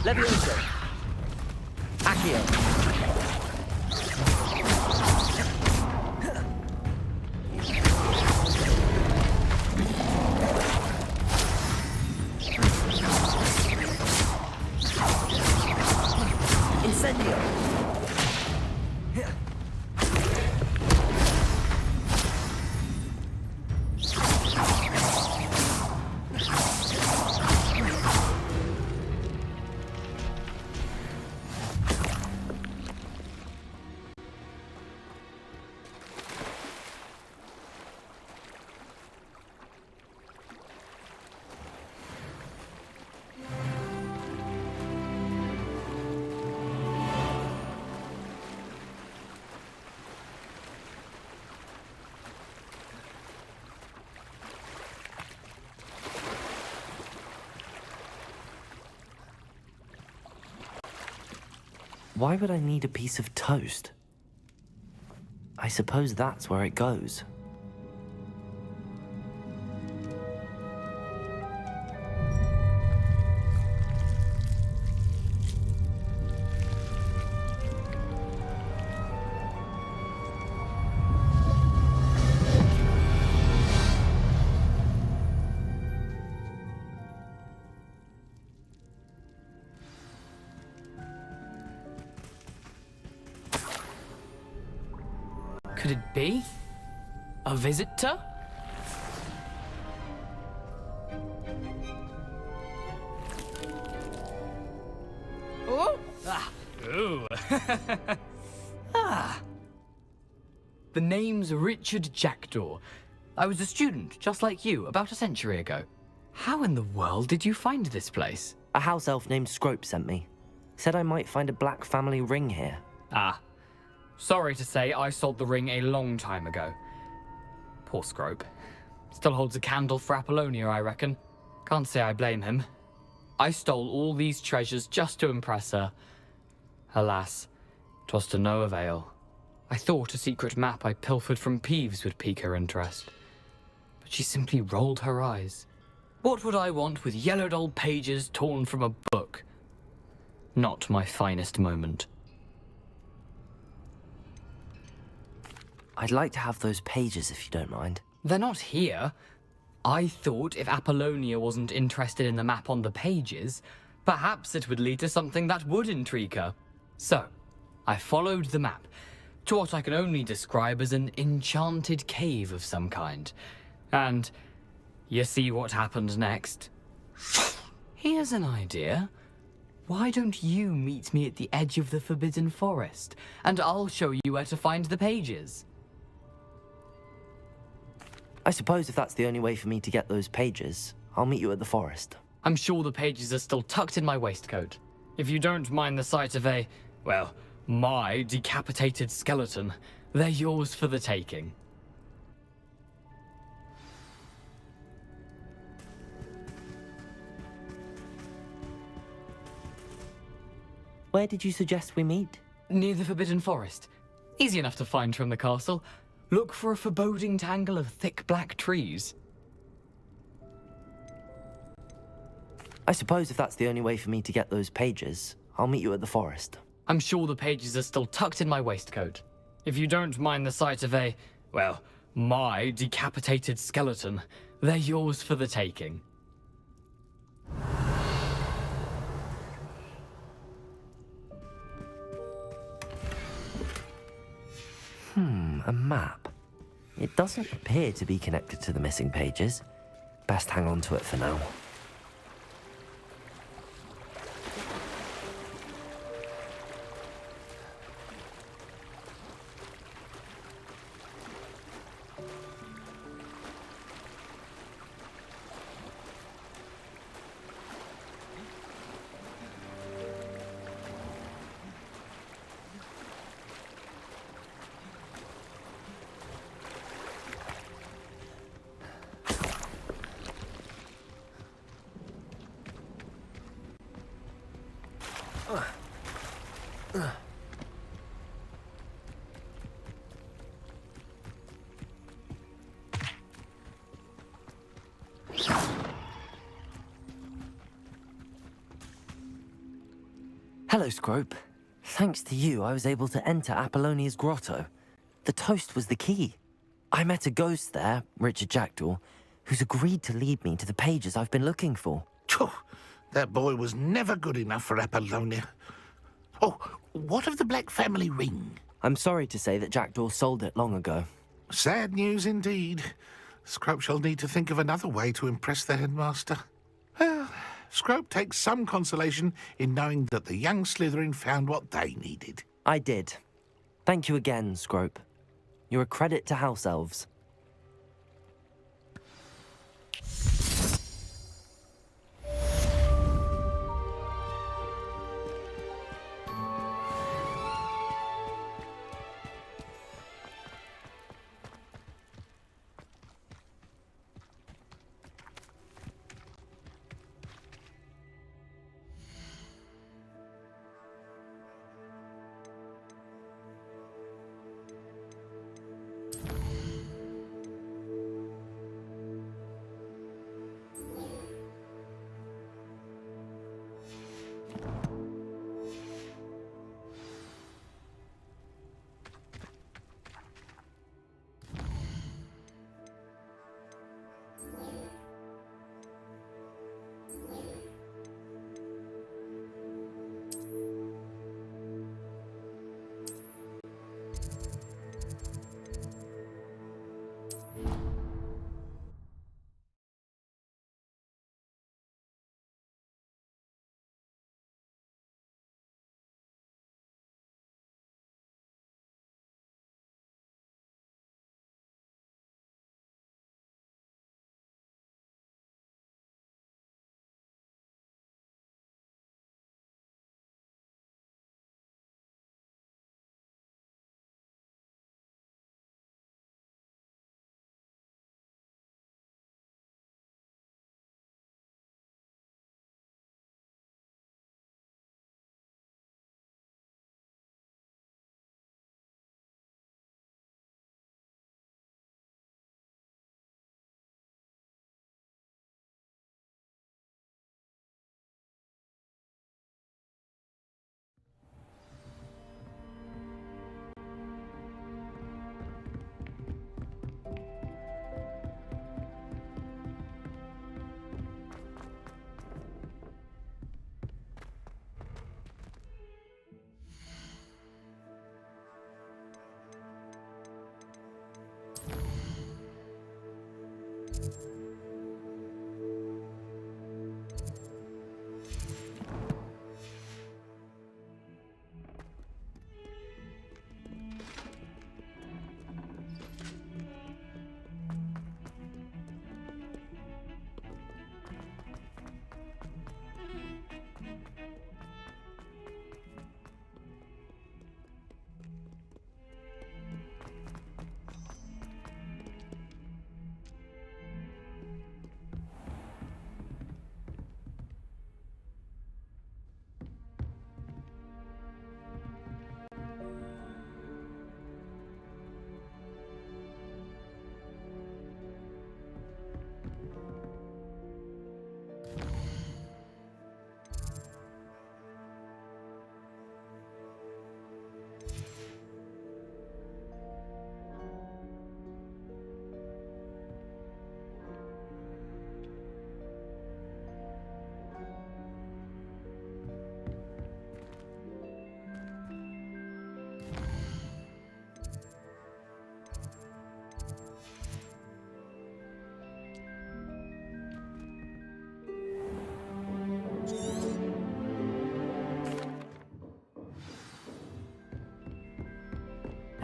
Levioso. Accio. Incendio. Why would I need a piece of toast? I suppose that's where it goes. Could it be? A visitor? Oh! Ah! Ooh! Ah! The name's Richard Jackdaw. I was a student, just like you, about a century ago. How in the world did you find this place? A house elf named Scrope sent me. Said I might find a black family ring here. Ah. Sorry to say, I sold the ring a long time ago. Poor Scrope. Still holds a candle for Apollonia, I reckon. Can't say I blame him. I stole all these treasures just to impress her. Alas, 'twas to no avail. I thought a secret map I pilfered from Peeves would pique her interest. But she simply rolled her eyes. What would I want with yellowed old pages torn from a book? Not my finest moment. I'd like to have those pages if you don't mind. They're not here. I thought if Apollonia wasn't interested in the map on the pages, perhaps it would lead to something that would intrigue her. So, I followed the map to what I can only describe as an enchanted cave of some kind. And you see what happened next? Here's an idea. Why don't you meet me at the edge of the Forbidden Forest, and I'll show you where to find the pages? I suppose if that's the only way for me to get those pages, I'll meet you at the forest. I'm sure the pages are still tucked in my waistcoat. If you don't mind the sight of a, well, my decapitated skeleton, they're yours for the taking. Where did you suggest we meet? Near the Forbidden Forest. Easy enough to find from the castle. Look for a foreboding tangle of thick black trees. I suppose if that's the only way for me to get those pages, I'll meet you at the forest. I'm sure the pages are still tucked in my waistcoat. If you don't mind the sight of a, well, My decapitated skeleton. They're yours for the taking. A map. It doesn't appear to be connected to the missing pages. Best hang on to it for now. Hello, Scrope. Thanks to you, I was able to enter Apollonia's grotto. The toast was the key. I met a ghost there, Richard Jackdaw, who's agreed to lead me to the pages I've been looking for. That boy was never good enough for Apollonia. Oh, what of the Black family ring? I'm sorry to say that Jackdaw sold it long ago. Sad news indeed. Scrope shall need to think of another way to impress the headmaster. Well, Scrope takes some consolation in knowing that the young Slytherin found what they needed. I did. Thank you again, Scrope. You're a credit to House Elves.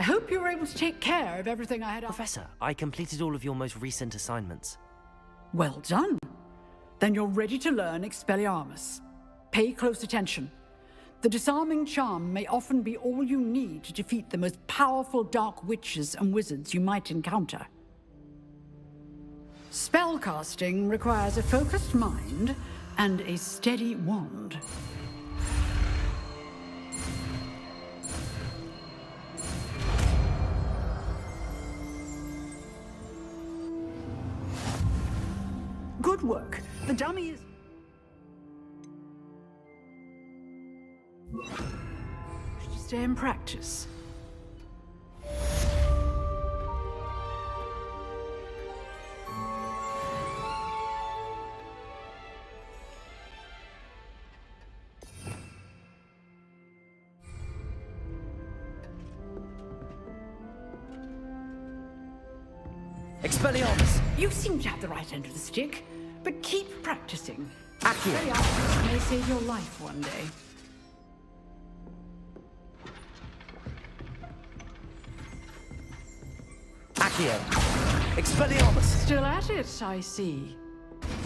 I hope you were able to take care of everything I had. Professor, I completed all of your most recent assignments. Well done. Then you're ready to learn Expelliarmus. Pay close attention. The disarming charm may often be all you need to defeat the most powerful dark witches and wizards you might encounter. Spellcasting requires a focused mind and a steady wand. Good work. The dummy is... Stay in practice. Expelliarmus! You seem to have the right end of the stick, but keep practicing. Accio! Expelliarmus may save your life one day. Accio! Expelliarmus! Still at it, I see.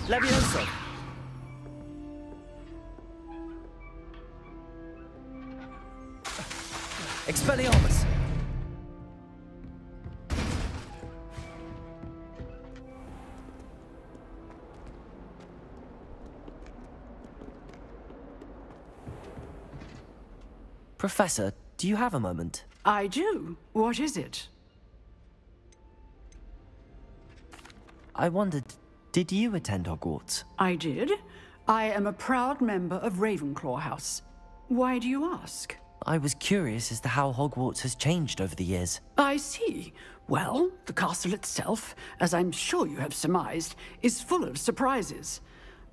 Levioso! Expelliarmus! Professor, do you have a moment? I do. What is it? I wondered, did you attend Hogwarts? I did. I am a proud member of Ravenclaw House. Why do you ask? I was curious as to how Hogwarts has changed over the years. I see. Well, the castle itself, as I'm sure you have surmised, is full of surprises.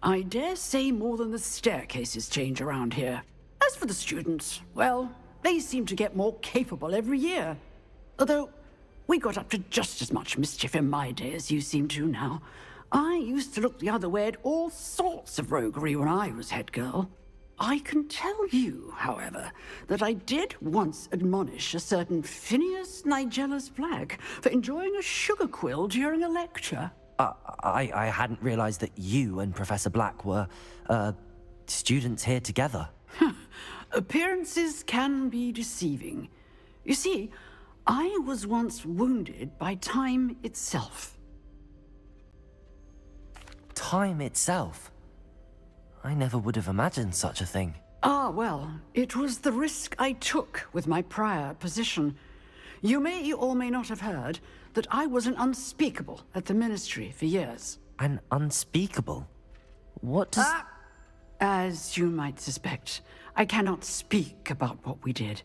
I dare say more than the staircases change around here. As for the students, well, they seem to get more capable every year. Although, we got up to just as much mischief in my day as you seem to now. I used to look the other way at all sorts of roguery when I was head girl. I can tell you, however, that I did once admonish a certain Phineas Nigellus Black for enjoying a sugar quill during a lecture. I hadn't realized that you and Professor Black were, students here together. Appearances can be deceiving. You see, I was once wounded by time itself. Time itself? I never would have imagined such a thing. Ah, well, it was the risk I took with my prior position. You may or may not have heard that I was an unspeakable at the Ministry for years. An unspeakable? What does... As you might suspect, I cannot speak about what we did.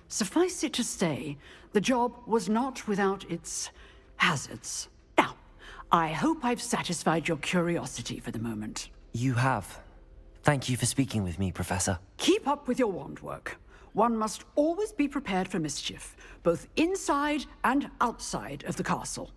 Suffice it to say, the job was not without its hazards. Now, I hope I've satisfied your curiosity for the moment. You have. Thank you for speaking with me, Professor. Keep up with your wand work. One must always be prepared for mischief, both inside and outside of the castle.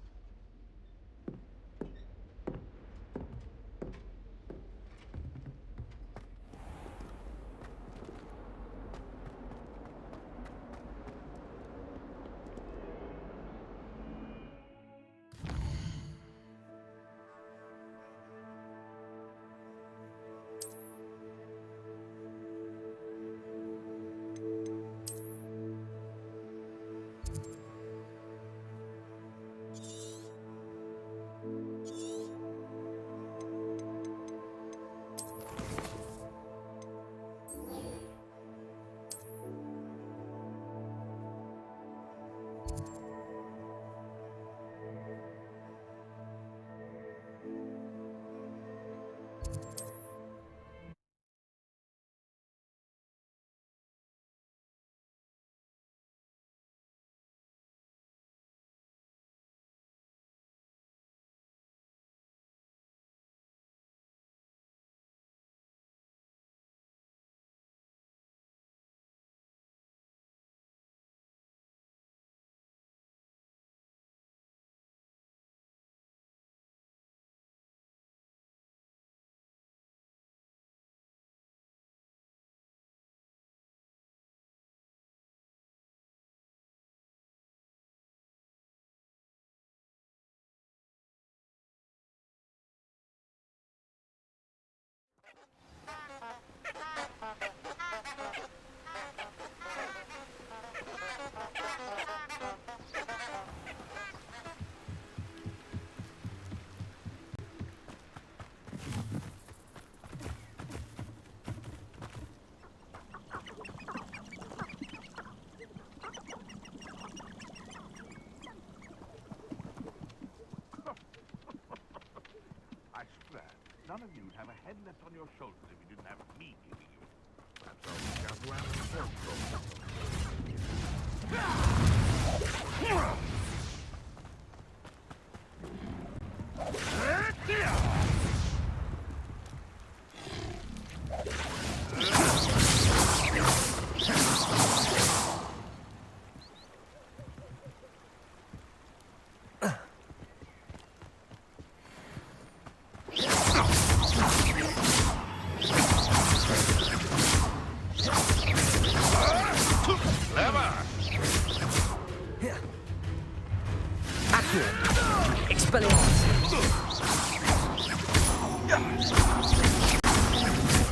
none of you'd have a head left on your shoulders if you didn't have me giving you. Perhaps I'll scout around myself for a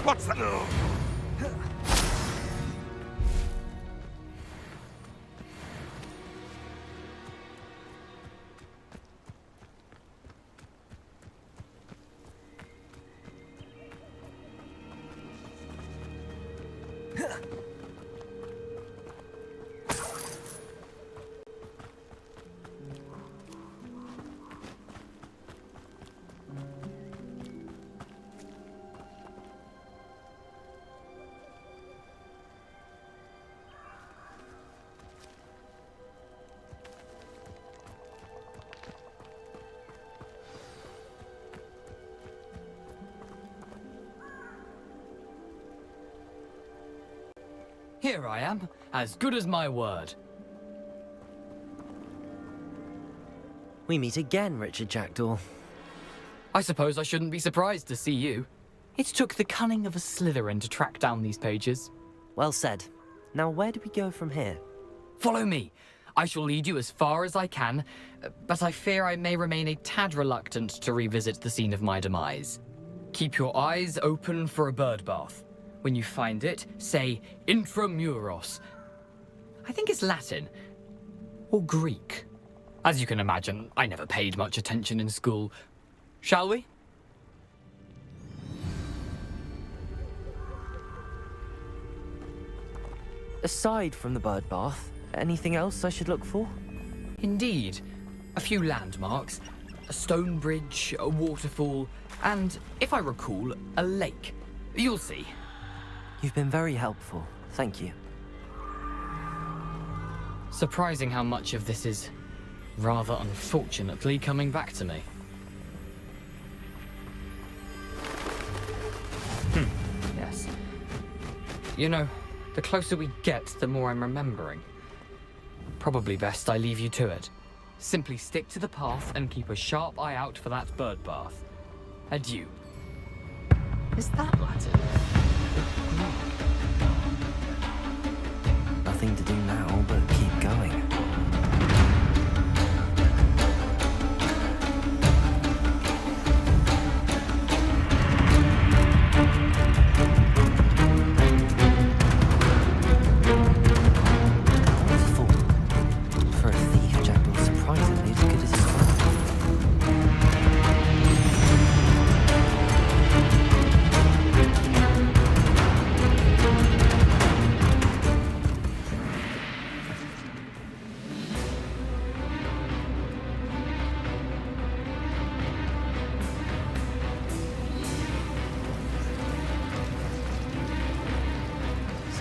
What's that? Here I am, as good as my word. We meet again, Richard Jackdaw. I suppose I shouldn't be surprised to see you. It took the cunning of a Slytherin to track down these pages. Well said. Now where do we go from here? Follow me. I shall lead you as far as I can, but I fear I may remain a tad reluctant to revisit the scene of my demise. Keep your eyes open for a bird bath. When you find it, say intramuros. I think it's Latin. Or Greek. As you can imagine, I never paid much attention in school. Shall we? Aside from the bird bath, anything else I should look for? Indeed. A few landmarks, a stone bridge, a waterfall, and, if I recall, a lake. You'll see. You've been very helpful. Thank you. Surprising how much of this is, rather unfortunately, coming back to me. Yes. You know, the closer we get, the more I'm remembering. Probably best I leave you to it. Simply stick to the path and keep a sharp eye out for that bird bath. Adieu. Is that Latin? Nothing to do now but keep going. Wonderful. For a thief, Jackdaw's surprisingly as good as his father.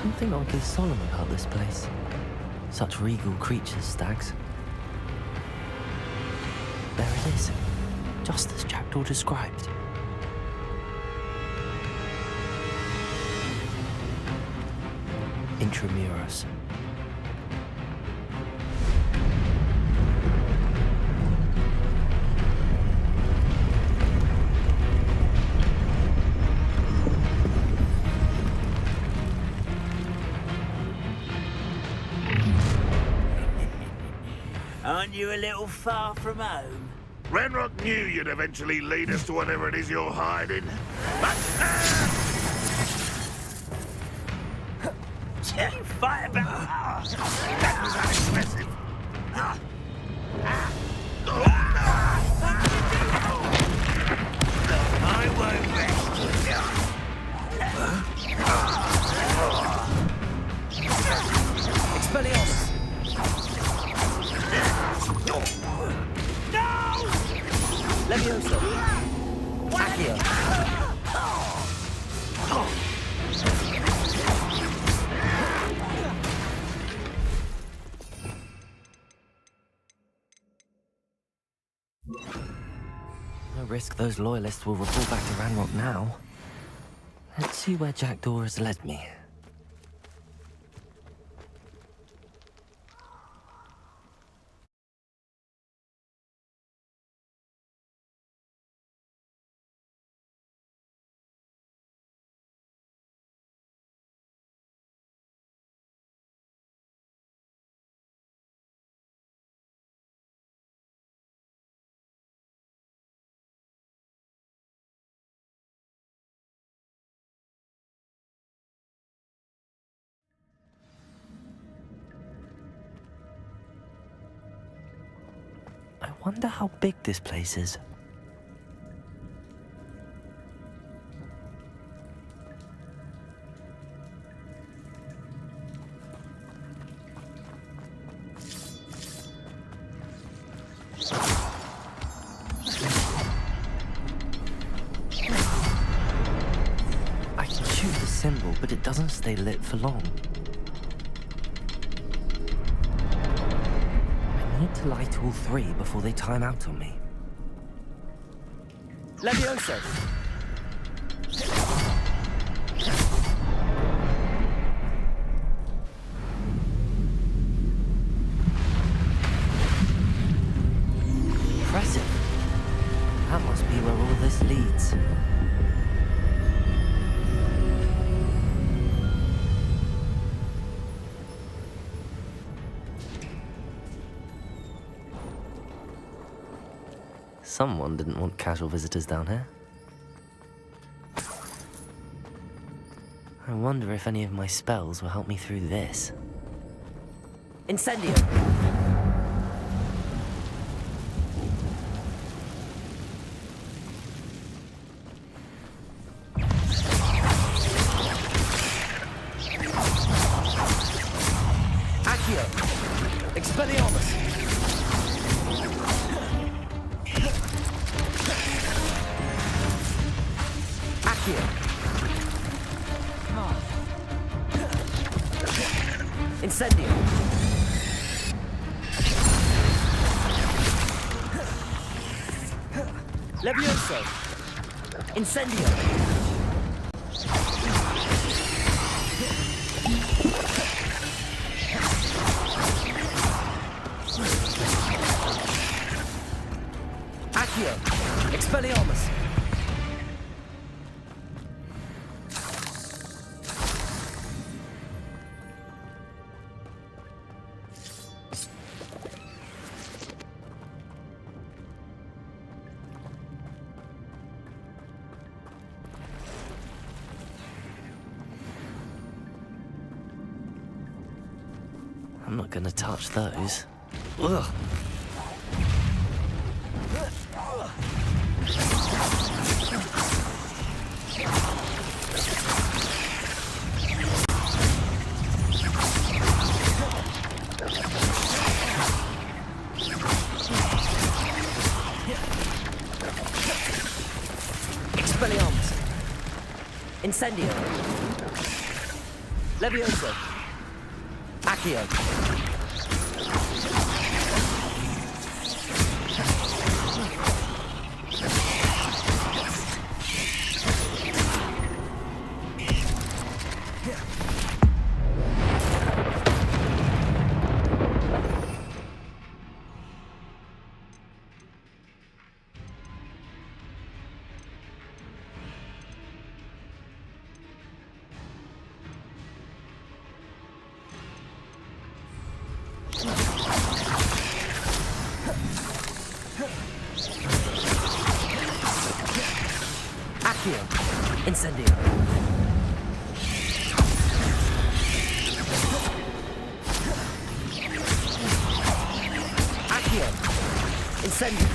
Something oddly solemn about this place. Such regal creatures, stags. There it is, just as Jackdaw described. Intramuros. Aren't you a little far from home? Renrock knew you'd eventually lead us to whatever it is you're hiding. You fight about... That was unexpressive. I won't rest. Expelliarmus! No! Levioso! Accio. No risk those loyalists will report back to Ranrock now. Let's see where Jackdaw has led me. I wonder how big this place is. I can shoot the symbol, but it doesn't stay lit for long. I need to light all three before they time out on me. Levioso. Impressive. That must be where all this leads. Someone didn't want casual visitors down here. I wonder if any of my spells will help me through this. Incendio. Accio. Expelliarmus. Accio. Incendio. Levioso. Incendio. Accio. Expelliarmus. I'm not gonna touch those. Ugh. Expelliarmus. Incendio. Levioso. Accio. Accio. Incendio. Accio. Incendio.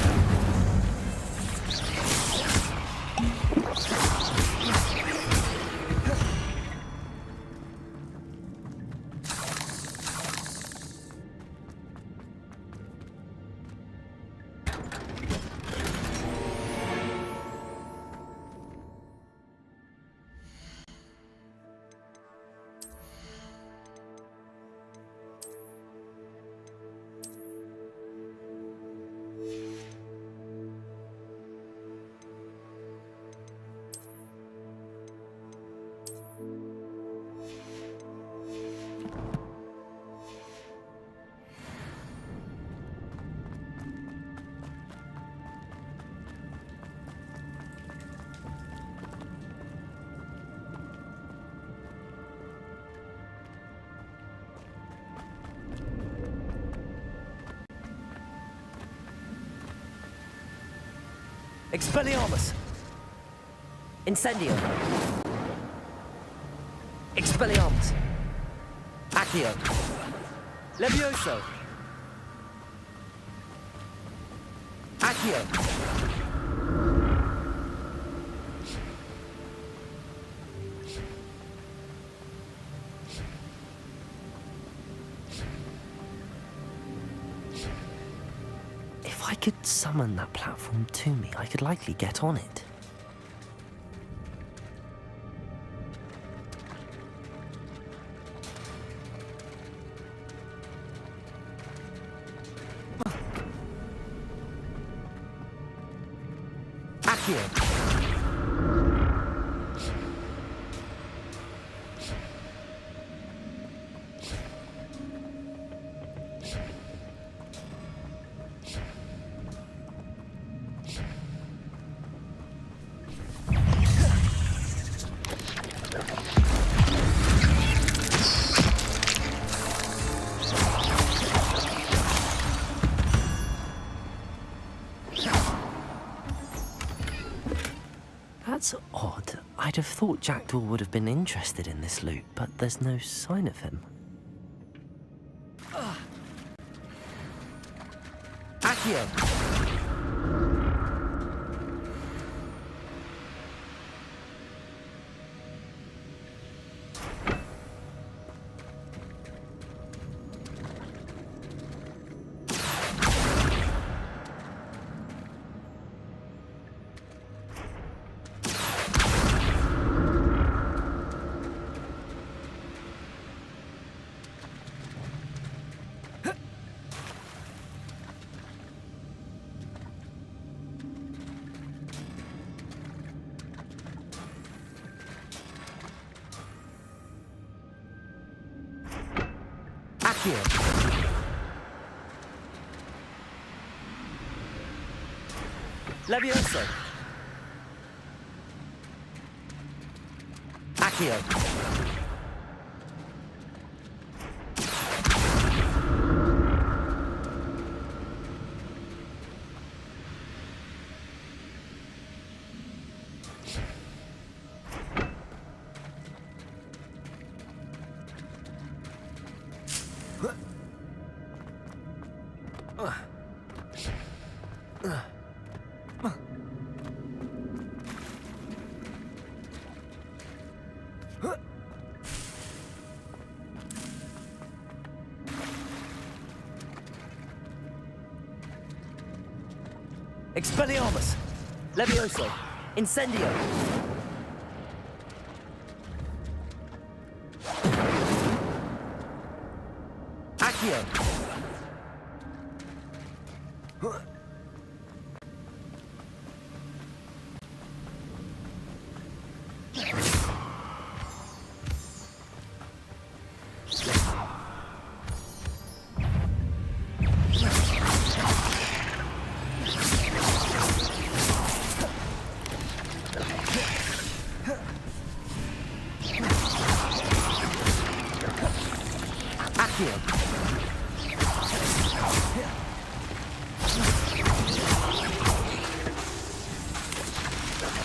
Expelliarmus! Incendio! Expelliarmus! Accio! Levioso! Accio! If I could summon that platform to me, I could likely get on it. Accio! That's odd. I'd have thought Jackdaw would have been interested in this loot, but there's no sign of him. Accio! Levioso! Accio! Expelliarmus! Levioso! Incendio! Accio!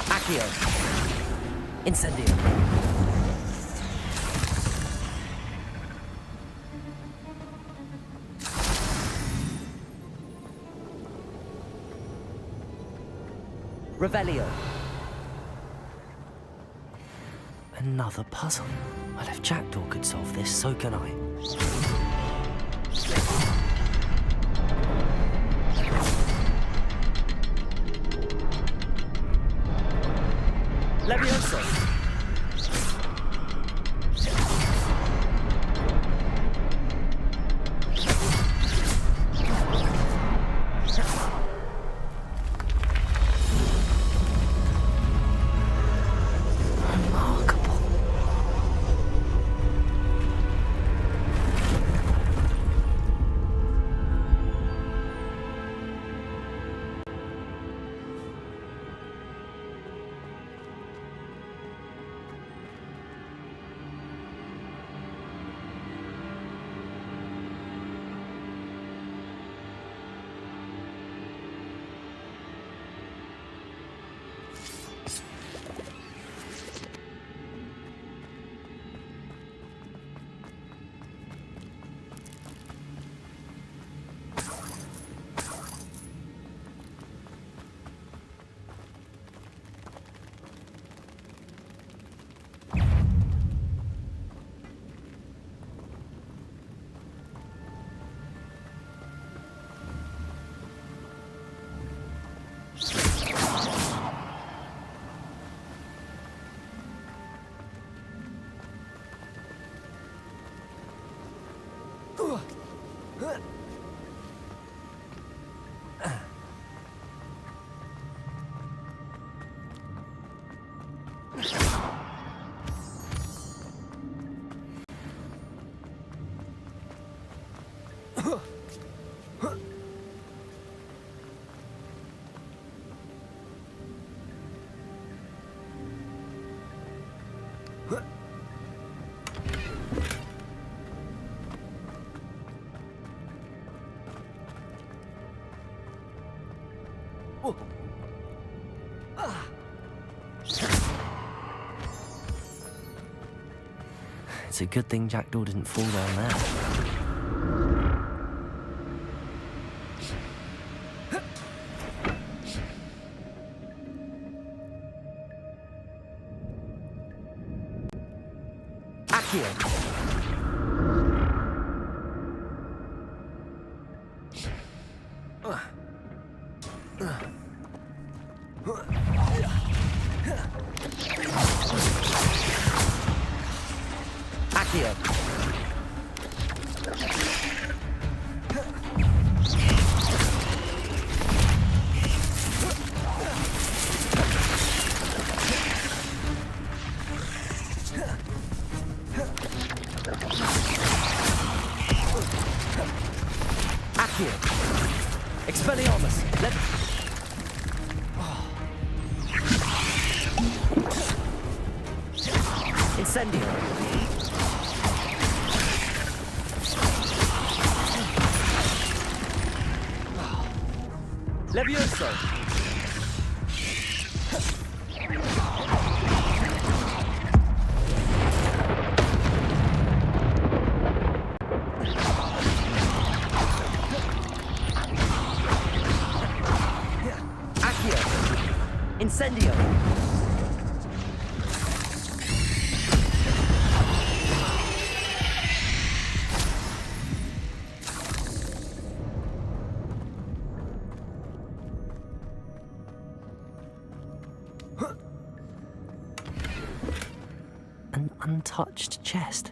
Accio! Incendio! Revelio! Another puzzle. Well, if Jackdaw could solve this, so can I. Levioso! It's a good thing Jackdaw didn't fall down there. Expelliarmus! Let... Incendio! Levioso! Incendio! An untouched chest.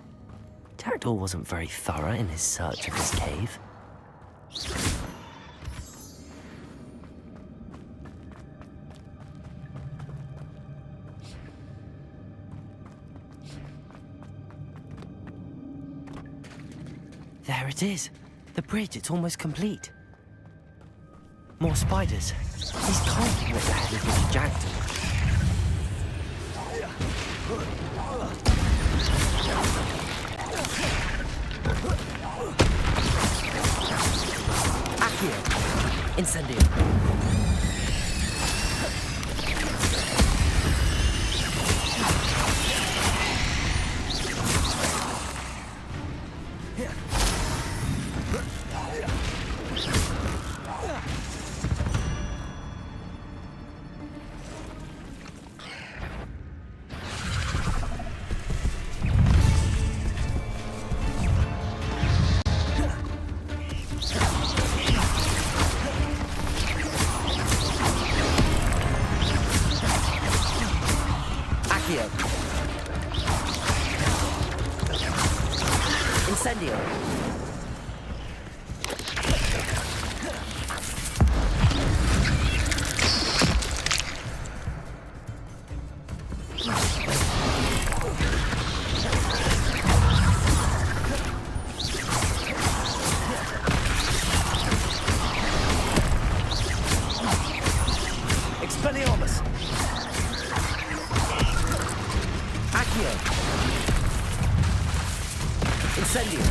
Jackdaw wasn't very thorough in his search of his cave. There it is. The bridge, it's almost complete. More spiders. These can't be what the head of Richard Jackdaw. Accio. Incendio. Incendio. Expelliarmus. Accio. Incendio.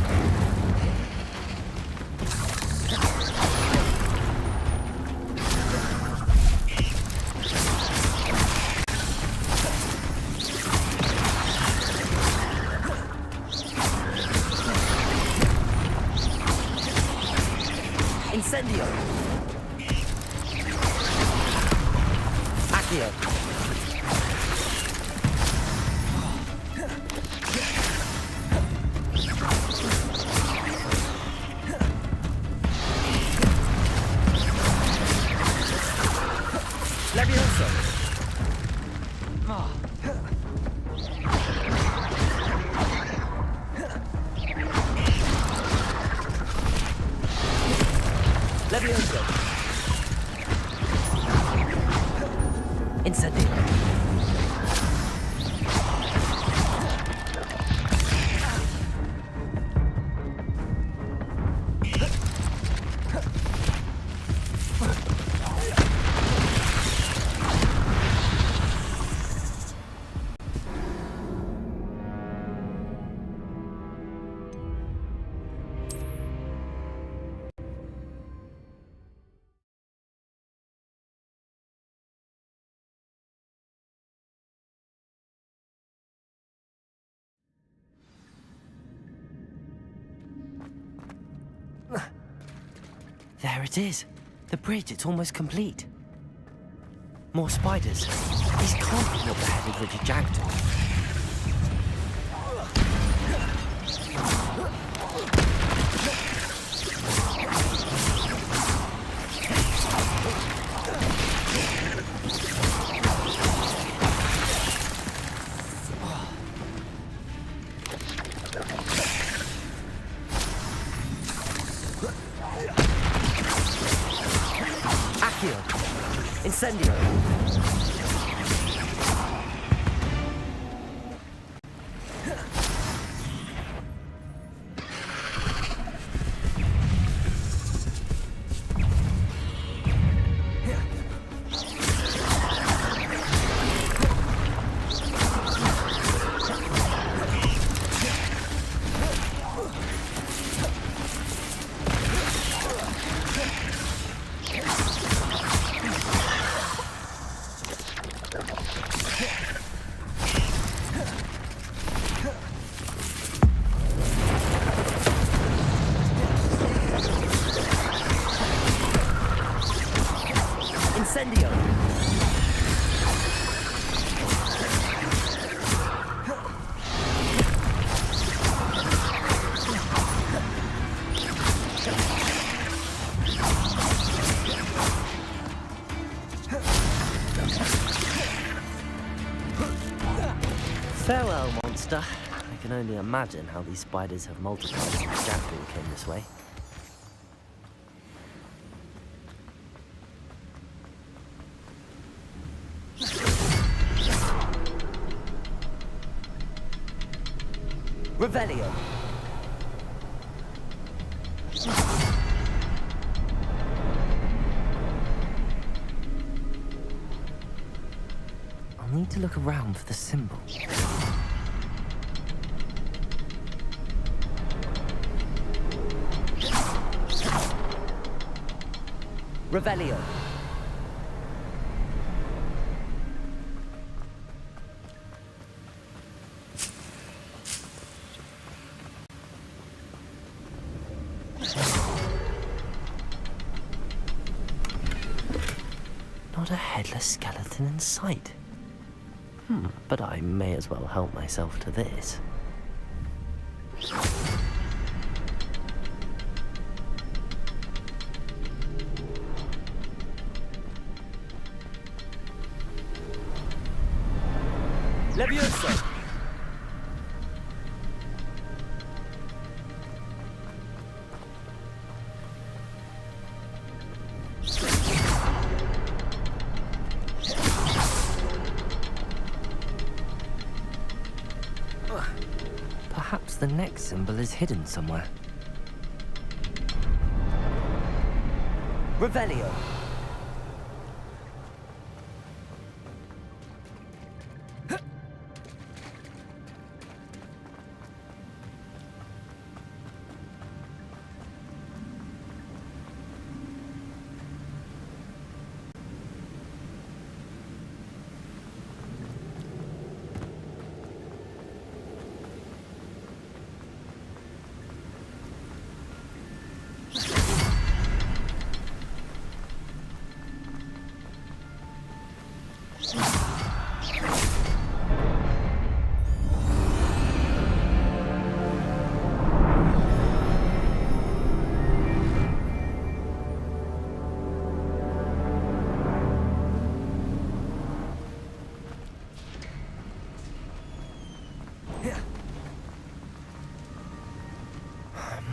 Incendio. Accio. Levioso. Levioso. Incendio. There it is. The bridge, it's almost complete. More spiders. These can't be what beheaded Richard Jackdaw. Incendio! Farewell, monster. I can only imagine how these spiders have multiplied since Jackdaw came this way. Revelio. I'll need to look around for the symbol. Revelio. Not a headless skeleton in sight. But I may as well help myself to this. Levioso! Perhaps the next symbol is hidden somewhere. Revelio.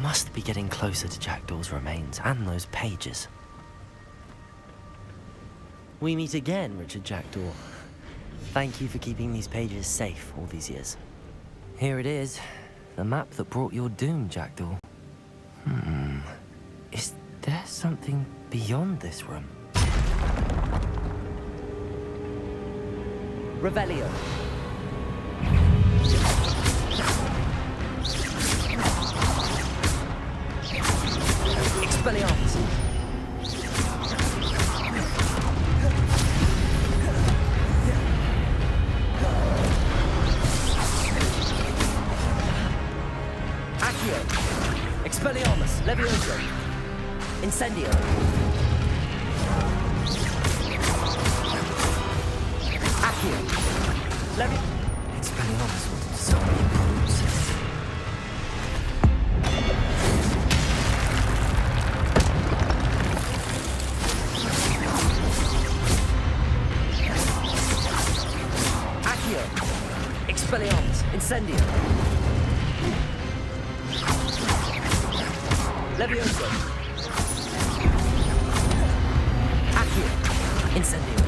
Must be getting closer to Jackdaw's remains and those pages. We meet again, Richard Jackdaw. Thank you for keeping these pages safe all these years. Here it is, the map that brought your doom, Jackdaw. Is there something beyond this room? Revelio. Expelliarmus. Accio. Expelliarmus. Levioso. Incendio. Accio. Levi. Expelliarmus wanted to solve me brutes. Accio. Expelliarmus. Incendio. Levioso. Accio. Incendio.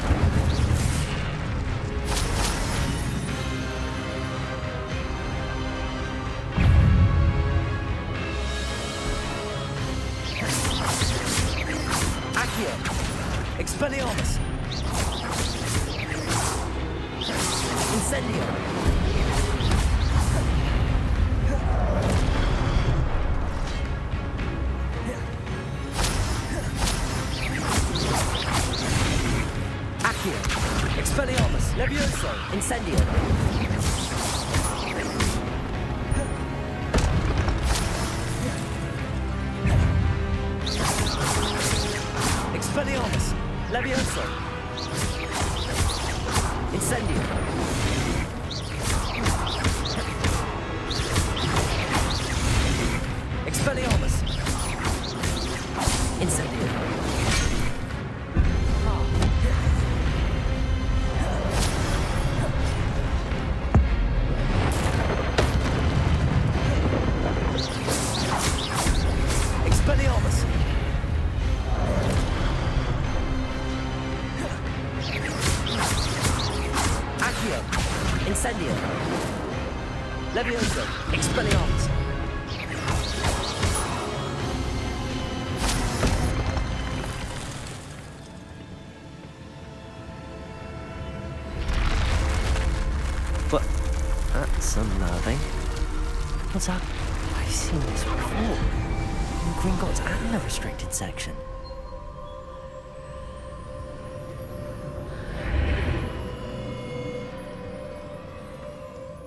Accio. Expelliarmus. Incendio. Accio. Expelliarmus. Levioso. Incendio. Expelliarmus. Levioso. Incendio. Expelliarmus. Incendio. Expelliarmus. Accio. Incendio. Levioso. Expelliarmus. But that's unnerving. What's up? I've seen this before. In Gringotts and the restricted section.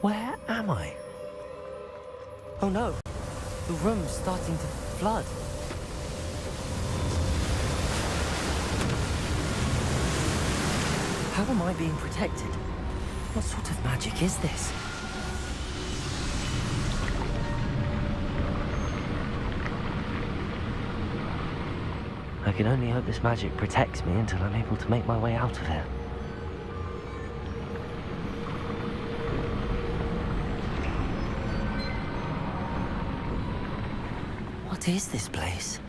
Where am I? Oh no, the room's starting to flood. How am I being protected? What sort of magic is this? I can only hope this magic protects me until I'm able to make my way out of here. What is this place?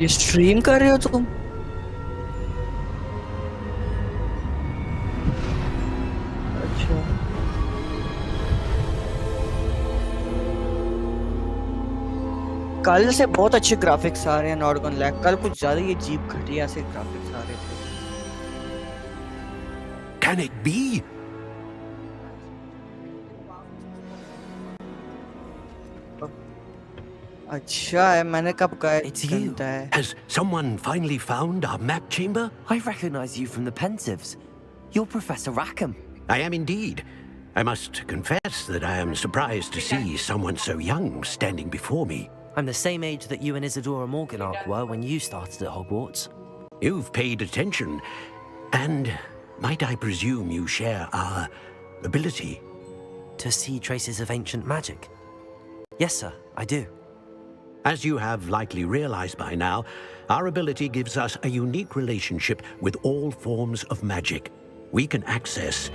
ये stream कर रहे हो तुम? अच्छा। कल से बहुत अच्छे ग्राफिक्स आ रहे हैं नॉट गोना लाई, कल कुछ ज्यादा ही अजीब घटिया से ग्राफिक्स आ रहे थे। Can it be? अच्छा है, मैंने कब कहा It's you. Has someone finally found our map chamber? I recognize you from the Pensives. You're Professor Rackham. I am indeed. I must confess that I am surprised to see someone so young standing before me. I'm the same age that you and Isadora Morganach were when you started at Hogwarts. You've paid attention, and might I presume you share our ability? To see traces of ancient magic? Yes, sir, I do. As you have likely realized by now, our ability gives us a unique relationship with all forms of magic. We can access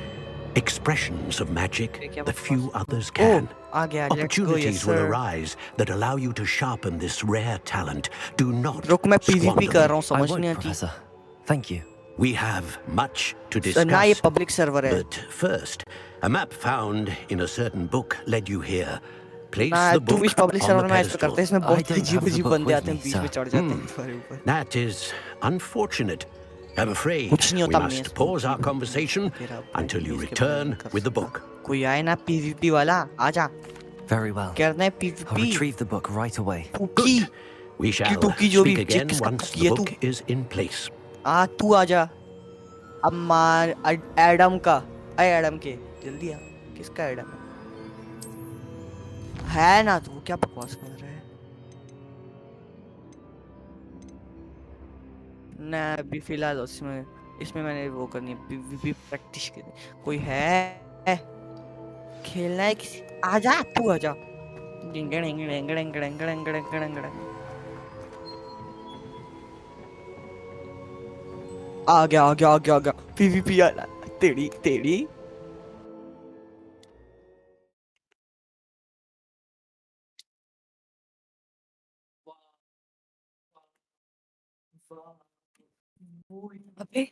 expressions of magic that few others can. Opportunities will arise that allow you to sharpen this rare talent. Do not PvP कर रहा हूँ, समझ I won't, नहीं आती। Professor. Thank you. We have much to discuss. ना ये public server है। But first, a map found in a certain book led you here. Place ना the तू book भी public on server the में ऐसा pedestal. करते हैं, इसमें बहुत अजीब-अजीब बंदे आते हैं, बीच में चढ़ जाते हैं तुम्हारे ऊपर। That is unfortunate. I'm afraid कुछ नहीं we होता must pause our conversation until you return with the book. कोई आए ना PvP वाला, आजा। Very well. करना है I'll PvP। retrieve the book right away. Good. We shall speak again once the book is in place. तू आजा। अब मार एडम का। एडम के जल्दी आ। किसका एडम है ना? तू क्या बकवास कर रहा है? ना अभी फिलहाल इसमें मैंने वो करनी है, पीवीपी प्रैक्टिस करनी। कोई है खेलना है किसी? आजा तू आजा। आ गया आ गया आ गया आ गया। पीवीपी आला तेरी तेरी। अबे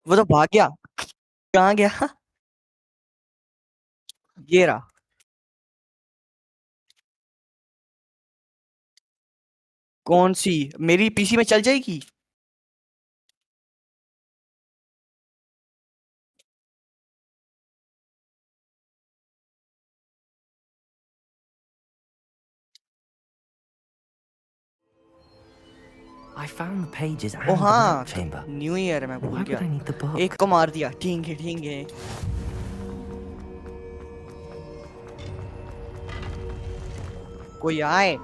वो तो भाग गया। कहाँ गया? ये रहा। कौन सी? मेरी पीसी में चल जाएगी? I found the pages and oh the हाँ map chamber. न्यू ईयर है, मैं भूल Why would गया। I need the book? एक को मार दिया। ठीक है ठीक है। कोई आए।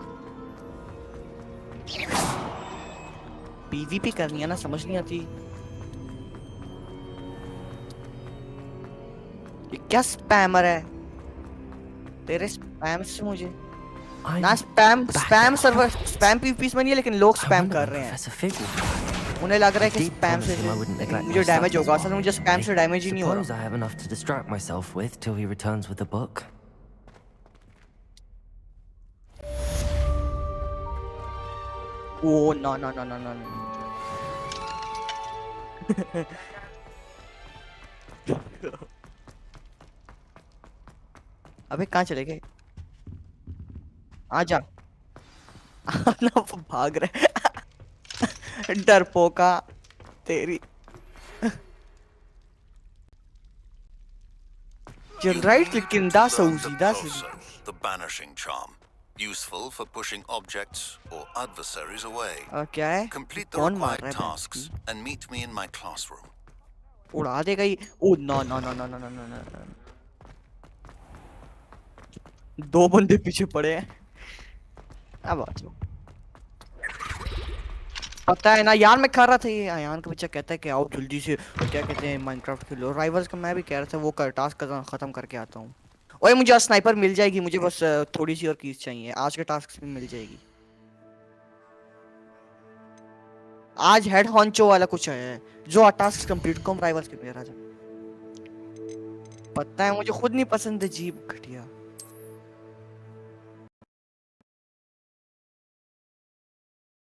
पीवीपी करनी है ना, समझ नहीं आती। ये क्या स्पैमर है? तेरे स्पैम से मुझे ना स्पैम सर्वर स्पैम पीवीपी में नहीं है, लेकिन लोग स्पैम कर रहे हैं। उन्हें लग रहा है कि स्पैम से मुझे डैमेज होगा। असल में मुझे स्पैम से डैमेज ही नहीं हो Suppose रहा। I have enough to distract myself with till he returns with the book. ओ ना ना ना ना ना ना। अबे कहाँ चले गए? आजा। ना वो भाग रहे। डरपोका तेरी। You're right, लेकिन that's so easy. That's the banishing charm, useful for pushing objects or adversaries away. Okay. Complete the required tasks and meet me in my classroom. उड़ा देगा ही। ओ ना ना ना ना ना ना ना ना। दो बंदे पीछे पड़े हैं। अब आ जाओ। पता है ना यार, मैं कर रहा था ये आयान का बच्चा कहता है कि आओ जल्दी से क्या कहते हैं माइनक्राफ्ट खेलो। राइवल्स का मैं भी कह रहा था वो कर टास्क खत्म करके आता हूँ। ओए मुझे आज स्नाइपर मिल जाएगी, मुझे बस थोड़ी सी और कीज चाहिए। आज के टास्क में मिल जाएगी। आज हेड हॉन्चो वाला कुछ है जो टास्क कंप्लीट कम राइवल्स के मेरा जा। पता है मुझे खुद नहीं पसंद है जीप घटिया।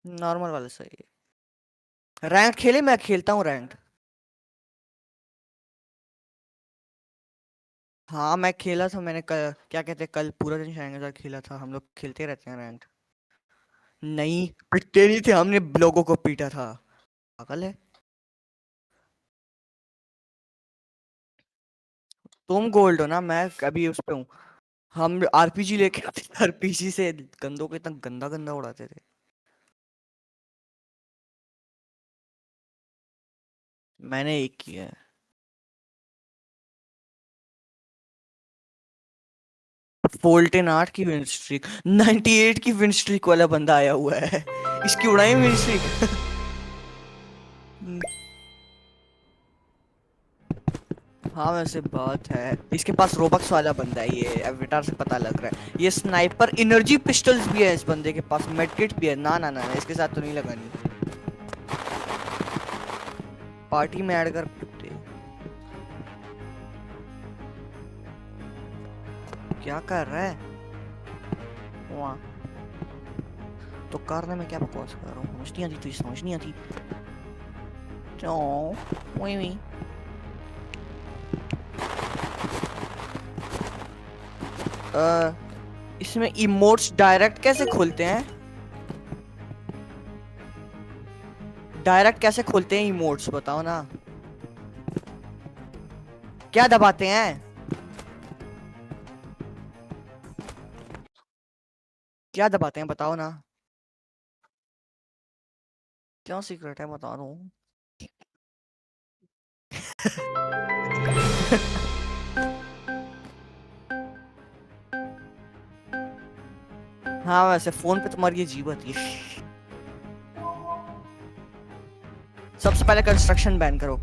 नॉर्मल वाला सही है। रैंक खेले? मैं खेलता हूँ रैंक। हाँ मैं खेला था, मैंने कल क्या कहते हैं कल पूरा दिन शायद के साथ खेला था। हम लोग खेलते रहते हैं रैंक। नहीं पिटते नहीं थे, हमने लोगों को पीटा था। पागल है तुम। गोल्ड हो ना, मैं अभी उस पे हूँ। हम आरपीजी लेके आते थे, आरपीजी से गंदों को इतना गंदा गंदा उड़ाते थे। मैंने एक किया है। फोल्टेन 8 की विन स्ट्रीक, 98 की विन स्ट्रीक वाला बंदा आया हुआ है। इसकी उड़ाई विन स्ट्रीक। हाँ वैसे बात है, इसके पास रोबक्स वाला बंदा है ये, एविटार से पता लग रहा है। ये स्नाइपर एनर्जी पिस्टल्स भी है इस बंदे के पास, मेडकिट भी है। ना ना ना इसके साथ तो नहीं लगानी। पार्टी में ऐड कर कुत्ते। क्या कर रहा है वहाँ? तो करने में क्या बकवास कर रहा हूँ? समझ नहीं आती तुझे, समझ नहीं आती। वही इसमें इमोट्स डायरेक्ट कैसे खोलते हैं? डायरेक्ट कैसे खोलते हैं इमोट्स बताओ ना। क्या दबाते हैं? क्या दबाते हैं बताओ ना, क्या सीक्रेट है बता दो। हाँ वैसे फोन पे तुम्हारी ये जीव आती है। सबसे पहले कंस्ट्रक्शन बैन करो।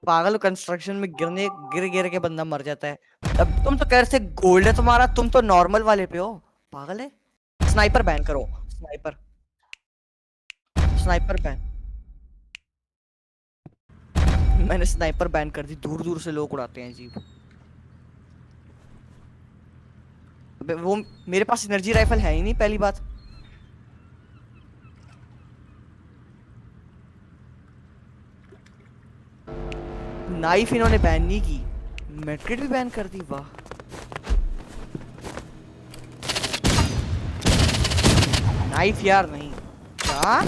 पागल, कंस्ट्रक्शन में गिर गिर के बंदा मर जाता है। अब तुम तो कह रहे थे गोल्ड है तुम्हारा, तुम तो नॉर्मल वाले पे हो। पागल है। स्नाइपर बैन करो, स्नाइपर, स्नाइपर बैन। मैंने स्नाइपर बैन कर दी, दूर दूर से लोग उड़ाते हैं जीप। अबे वो मेरे पास एनर्जी राइफल है ही नहीं पहली बात। नाइफ इन्होंने बैन नहीं की, मेट्रिड भी बैन कर दी, वाह। नाइफ यार नहीं, क्या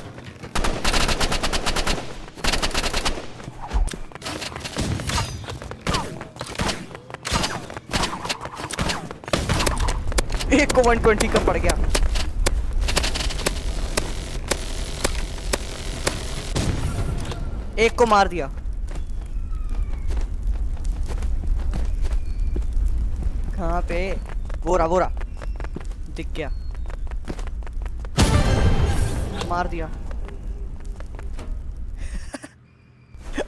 एक को 120 का पड़ गया। एक को मार दिया। कहाँ पे? वो रहा दिख गया, मार दिया।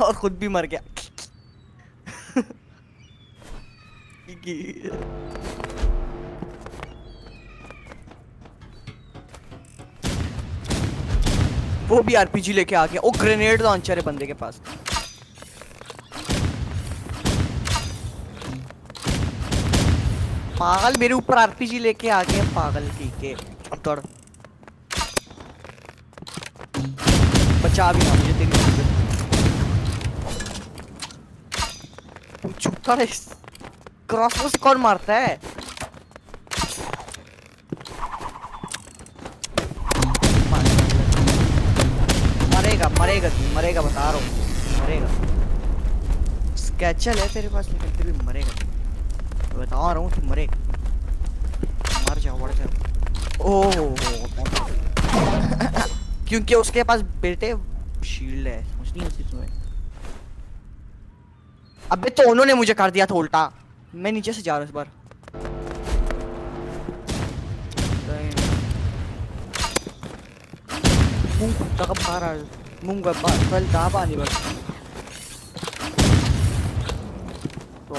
और खुद भी मर गया। वो भी आरपीजी लेके आ गया। ओ ग्रेनेड लॉन्चर है बंदे के पास। पागल, मेरे ऊपर आरपीजी लेके आ गया पागल। ठीक है दौड़, बचा भी ना मुझे तेरी छुट्टा। क्रॉसबो से कौन मारता है? मरेगा मरेगा मरेगा, बता रहा हूँ मरेगा। स्केचल है तेरे पास लेकिन फिर भी मरेगा, बता रहा हूँ तू मरेगा। मर जाओ, बढ़ जाओ। ओह क्योंकि उसके पास बेटे शील्ड है, समझ नहीं होती तुम्हें। अबे तो उन्होंने मुझे कर दिया था उल्टा। मैं नीचे से जा रहा हूँ इस बार। मुंह कल दाबा नहीं बस। तो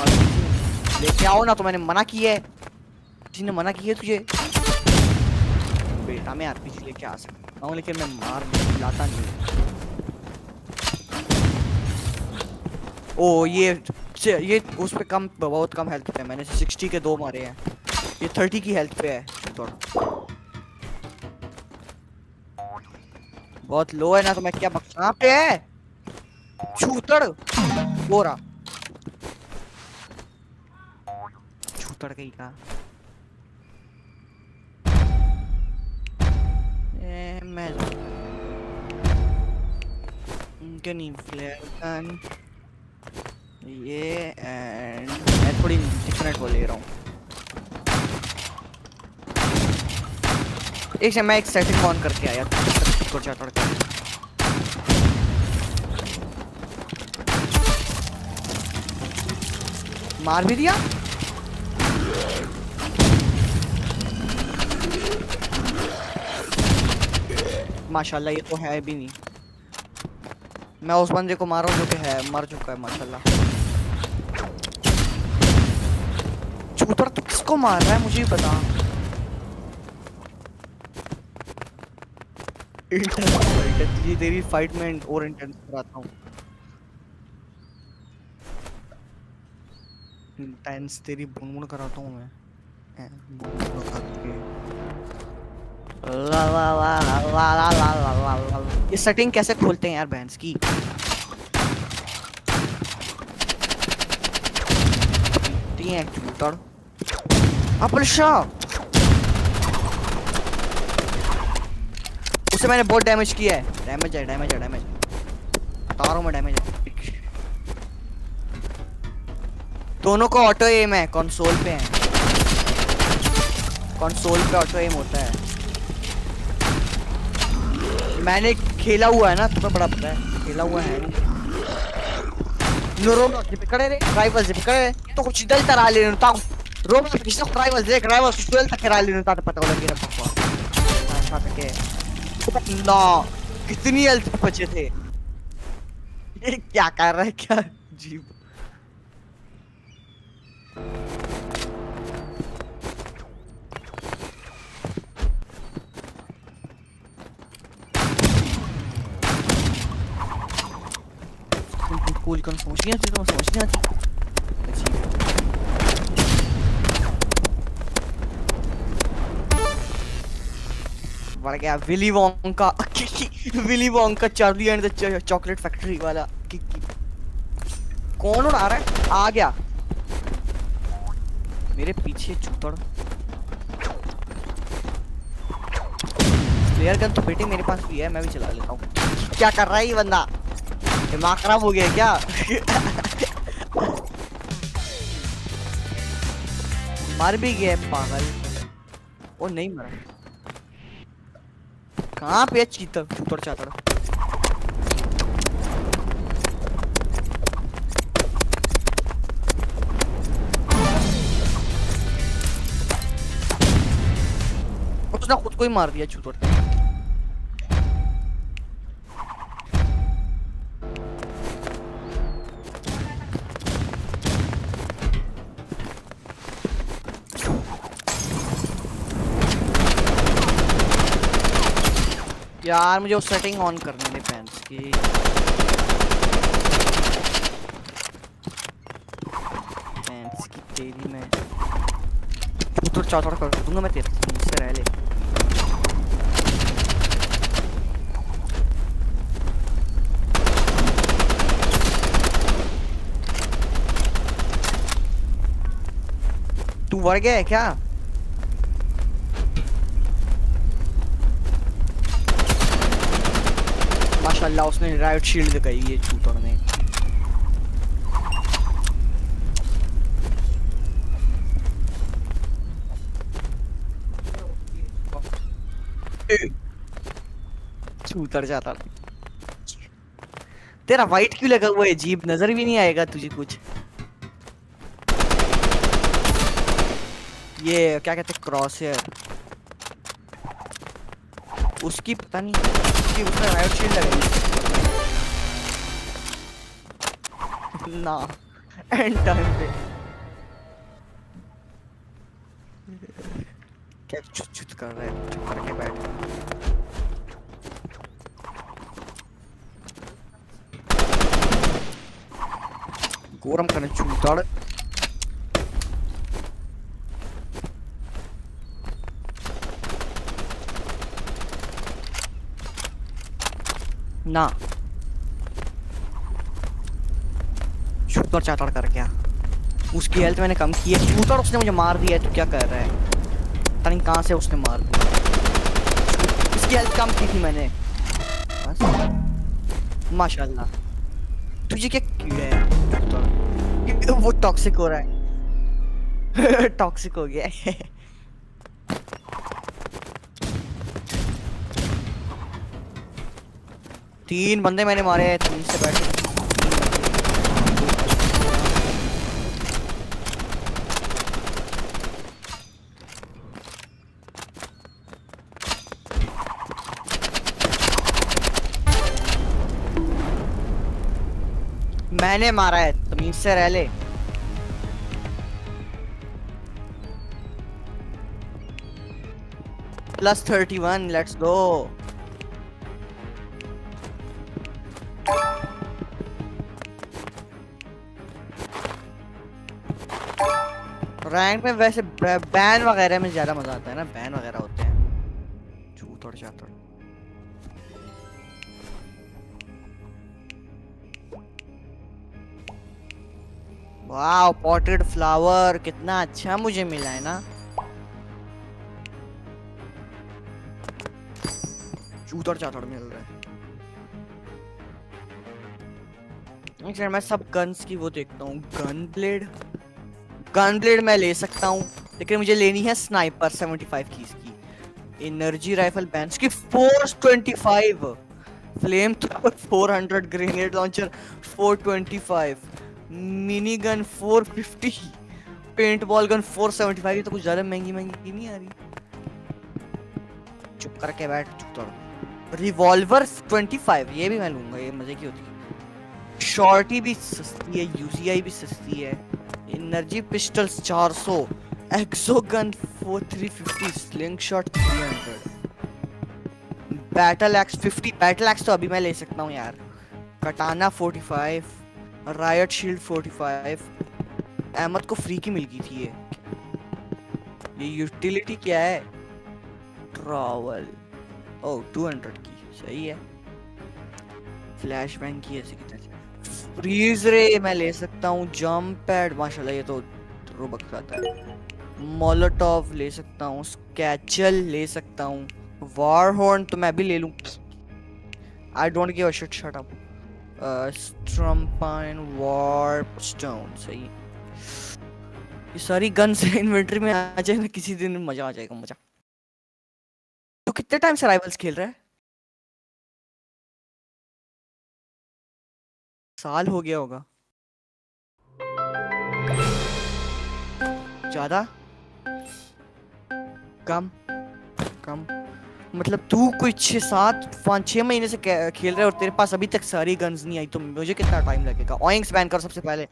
लेके आओ ना, तो मैंने मना की है, किसी ने मना की है तुझे? बेटा मैं आरपीजी लेके आ सकता हूँ लेकिन मैं मार लाता नहीं। ओ ये उस पे कम, बहुत कम हेल्थ पे है। मैंने 60 के 2 मारे हैं, ये 30 की हेल्थ पे है। बहुत लो है ना, तो मैं क्या कहाँ पे है? छूतड़ बोरा, छूतड़ कहीं का। मैं नहीं फ्लेयर गन ये, एंड मैं थोड़ी डिफरेंट वो ले रहा हूँ। एक से मैं एक सेटिंग ऑन करके आया कुछ तड़का। मार भी दिया। माशाल्लाह, ये तो है भी नहीं। मैं उस बंदे को मारा जो कि है मर चुका है माशाल्लाह। छूतर तो किसको मार रहा है मुझे भी बता। ये तेरी फाइट में और इंटेंस कराता हूँ। इंटेंस तेरी बुनबुन कराता हूँ मैं। ला ला ला ला ला ला ला ला ला। ये सेटिंग कैसे खोलते हैं यार बैंड्स की? उसे मैंने बहुत डैमेज किया है। डैमेज है, डैमेज है, डैमेज बता रहा हूँ मैं, डैमेज है। दोनों को ऑटो एम है, कंसोल पे है। कंसोल पे ऑटो एम होता है। मैंने खेला हुआ है ना, तुम्हें बड़ा पता है, खेला हुआ है। Robot picare rivals picare to ci del tarali non ta Robot che sto rivals su del tarali non ta पता लगे ना पापा अच्छा के ना कितनी हेल्थ बचे थे ये क्या कर रहा है क्या जीव cool con समझ नहीं आती बढ़ गया Willy Wonka Charlie and the chocolate factory वाला कौन उड़ा रहा है आ गया मेरे पीछे चूतड़ फ्लेयर गन तो बेटे मेरे पास भी है मैं भी चला लेता हूँ क्या कर रहा है ये बंदा दिमाग खराब हो गया क्या मर भी गया पागल वो नहीं मरा कहाँ पे चीता चूतर चातर उसने खुद को ही मार दिया चूतर यार मुझे वो सेटिंग ऑन करने दे पैंट्स की तेरी मैं चौथड़ चौथड़ कर दूंगा मैं तेरे से रह ले तू मर गया है क्या माशाल्लाह उसने राइट शील्ड लगाई है चूतड़ ने चूतड़ जाता तेरा वाइट क्यों लगा हुआ है अजीब नजर भी नहीं आएगा तुझे कुछ ये क्या कहते हैं क्रॉस हेयर उसकी पता नहीं कि उसने राइट शील्ड लगाई ना एंड टाइम पे क्या चुत कर रहा है चुप करके बैठ गोरम करने चूताड़ ना शूटर चाटर कर क्या उसकी हेल्थ मैंने कम की है शूटर उसने मुझे मार दिया है तो क्या कर रहा है पता नहीं कहां से उसने मार दिया उसकी हेल्थ कम की थी मैंने बस माशाल्लाह तुझे क्या किया है वो टॉक्सिक हो रहा है टॉक्सिक हो गया है तीन बंदे मैंने मारे हैं तीन से बैठे मैंने मारा है तमीज से रह ले +31 लेट्स गो रैंक में वैसे बैन वगैरह में ज्यादा मजा आता है ना बैन वगैरह होते हैं चूतड़ चातड़ वाओ पॉटेड फ्लावर कितना अच्छा मुझे मिला है ना चूतड़ चातड़ मिल रहा है मैं सब गन्स की वो देखता हूँ गन ब्लेड मैं ले सकता हूँ लेकिन मुझे लेनी है स्नाइपर 75 की इसकी। एनर्जी राइफल बैंड्स की 425, flamethrower 400, grenade launcher 425, mini gun 450, paintball gun 475। ये तो कुछ ज्यादा महंगी नहीं आ रही। चुप करके बैठ चुप। रिवॉल्वर 25, ये भी मैं लूंगा, ये मजे की होती है। शॉर्टी भी सस्ती है, यूसीआई भी सस्ती है। Energy pistols 400, exo gun 350, slingshot 300, battle axe 50। Battle axe तो अभी मैं ले सकता हूँ यार। कटाना 45, रायट शील्ड 45। अहमद को फ्री की मिल गई थी ये यूटिलिटी क्या है? ट्रैवल, ओह 200 की, सही है। फ्लैश बैंग की ऐसे कितने? फ्रीज रे मैं ले सकता हूँ। जंप पैड माशाल्लाह ये तो रोबक खाता है। मोलोटोव ले सकता हूँ, स्कैचल ले सकता हूँ, वार हॉर्न तो मैं भी ले लूँ। I don't give a shit, shut up. स्ट्रम्पाइन वार्प स्टोन, सही। ये सारी गन्स इन्वेंटरी में आ जाए ना, किसी दिन मजा आ जाएगा, मजा। तो कितने टाइम से राइवल्स खेल रहा है? साल हो गया होगा। ज्यादा कम मतलब तू कोई 6 महीने से खेल रहा है और तेरे पास अभी तक सारी गन्स नहीं आई, तो मुझे कितना टाइम लगेगा? ऑइंग्स बैन कर सबसे पहले।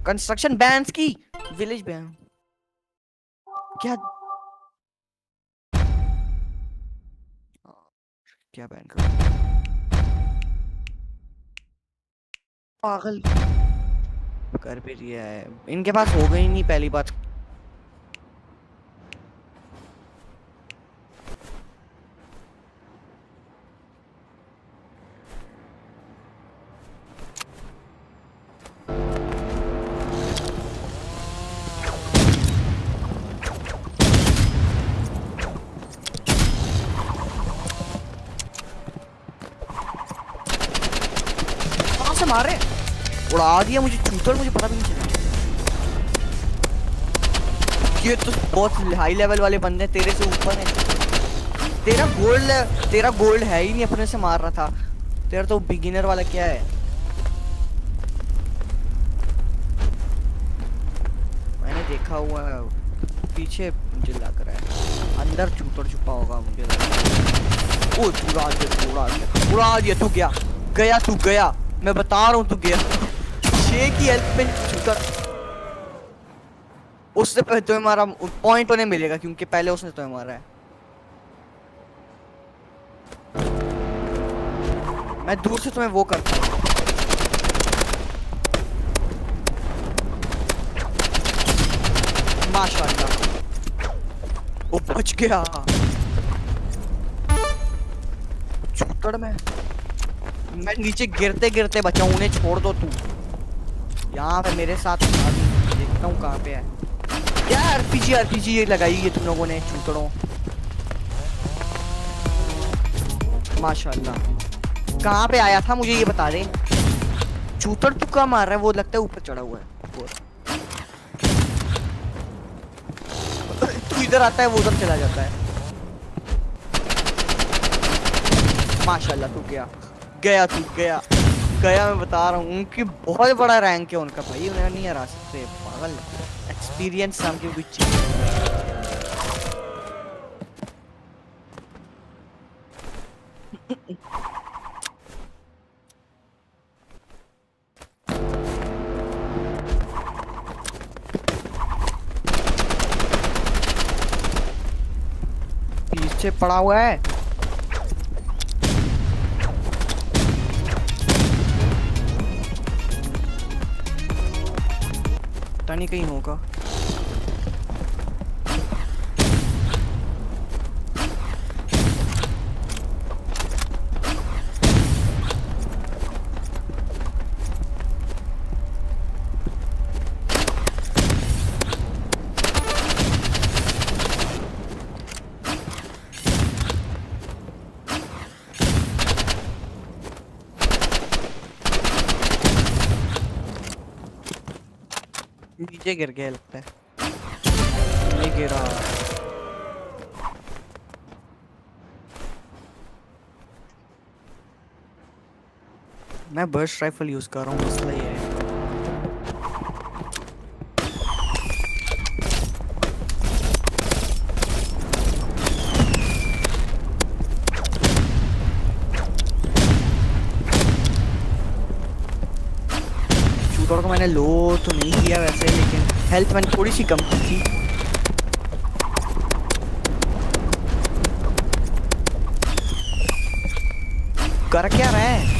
कंस्ट्रक्शन बैन्स की, विलेज बैन क्या बैन कर? पागल कर भी दिया है, इनके पास हो गई नहीं पहली बात। मारे उड़ा दिया मुझे चूतर, मुझे पता भी नहीं चला। ये तो बहुत हाई लेवल वाले बंदे तेरे से ऊपर है। तेरा गोल्ड है ही नहीं, अपने से मार रहा था। तेरा तो बिगिनर वाला क्या है? मैंने देखा हुआ है पीछे, मुझे लग रहा है अंदर चूतर छुपा होगा मुझे लग रहा है। ओ उड़ा दिया तू, गया तू गया, मैं बता रहा हूँ तू गया। 6 की हेल्प में चूतर। उससे पहले तुम्हें मारा, पॉइंट उन्हें मिलेगा क्योंकि पहले उसने तुम्हें मारा है। मैं दूर से तुम्हें वो करता हूँ। माशाल्लाह वो बच गया। चूतर मैं नीचे गिरते गिरते बचा हूँ, उन्हें छोड़ दो तू। यहाँ पे मेरे साथ देखता हूँ कहाँ पे है। क्या आरपीजी ये लगाई है तुम लोगों ने चूतड़ों? माशाल्लाह। कहाँ पे आया था मुझे ये बता दे। चूतड़ तू कहाँ मार रहा है? वो लगता है ऊपर चढ़ा हुआ है। तू इधर आता है, वो उधर चला जाता है। माशाल्लाह तू गया तू गया, मैं बता रहा हूँ। उनकी बहुत बड़ा रैंक है उनका भाई, उन्हें नहीं हरा सकते। पागल, एक्सपीरियंस नाम की कुछ चीज। पीछे पड़ा हुआ है। नहीं कहीं होगा। नीचे गिर गया लगता है। गिरा। मैं बर्स्ट राइफल यूज कर रहा हूँ, मसला ये है। शूटर को मैंने लो तो नहीं किया वैसे, लेकिन हेल्थ मैंने थोड़ी सी कम की थी। कर क्या रहा है?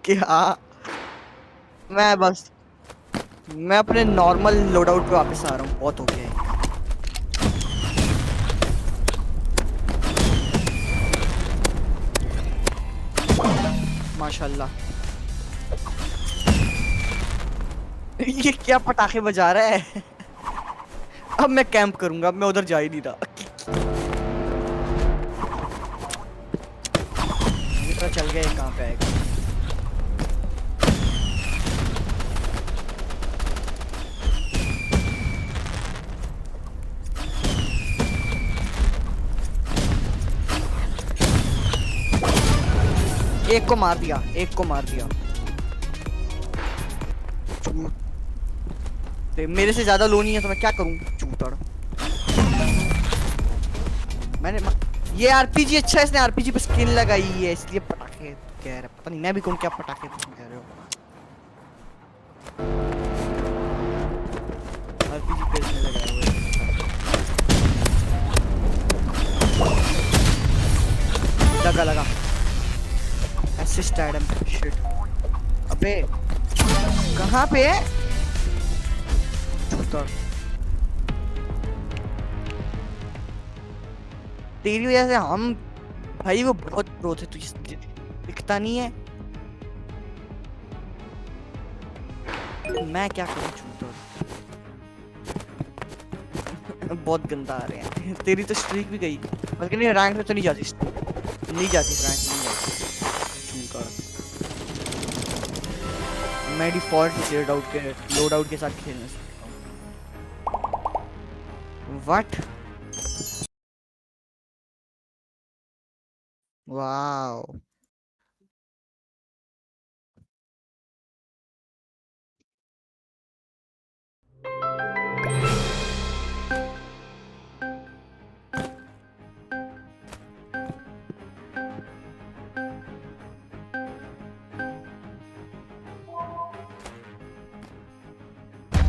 क्या? मैं अपने नॉर्मल लोड आउट पे वापस आ रहा हूँ, बहुत हो गया है। माशाल्लाह। ये क्या पटाखे बजा रहा है? अब मैं कैंप करूंगा, अब मैं उधर जा ही नहीं रहा। पता चल गया कहाँ पे आएगा। एक को मार दिया, एक को मार दिया। मेरे से ज्यादा लो नहीं है तो मैं क्या करूं? चूतड़। मैंने ये आरपीजी अच्छा है, इसने आरपीजी पे स्किन लगाई है इसलिए पटाखे कह रहा है। पता नहीं मैं भी कौन क्या पटाखे कह रहे हो। आरपीजी पे इसने लगाया हुआ है। लगा असिस्ट एडम। शिट। अबे कहाँ पे है? तेरी वजह से हम भाई वो बहुत प्रो थे, तुझे दिखता नहीं है। मैं क्या करूं चूतर। बहुत गंदा आ रहे हैं। तेरी तो स्ट्रीक भी गई, बल्कि नहीं रैंक में तो नहीं जाती, रैंक में नहीं जाती चूतर। मैं डिफॉल्ट लोड आउट के साथ खेलना सकता हूँ। व्हाट? वाओ।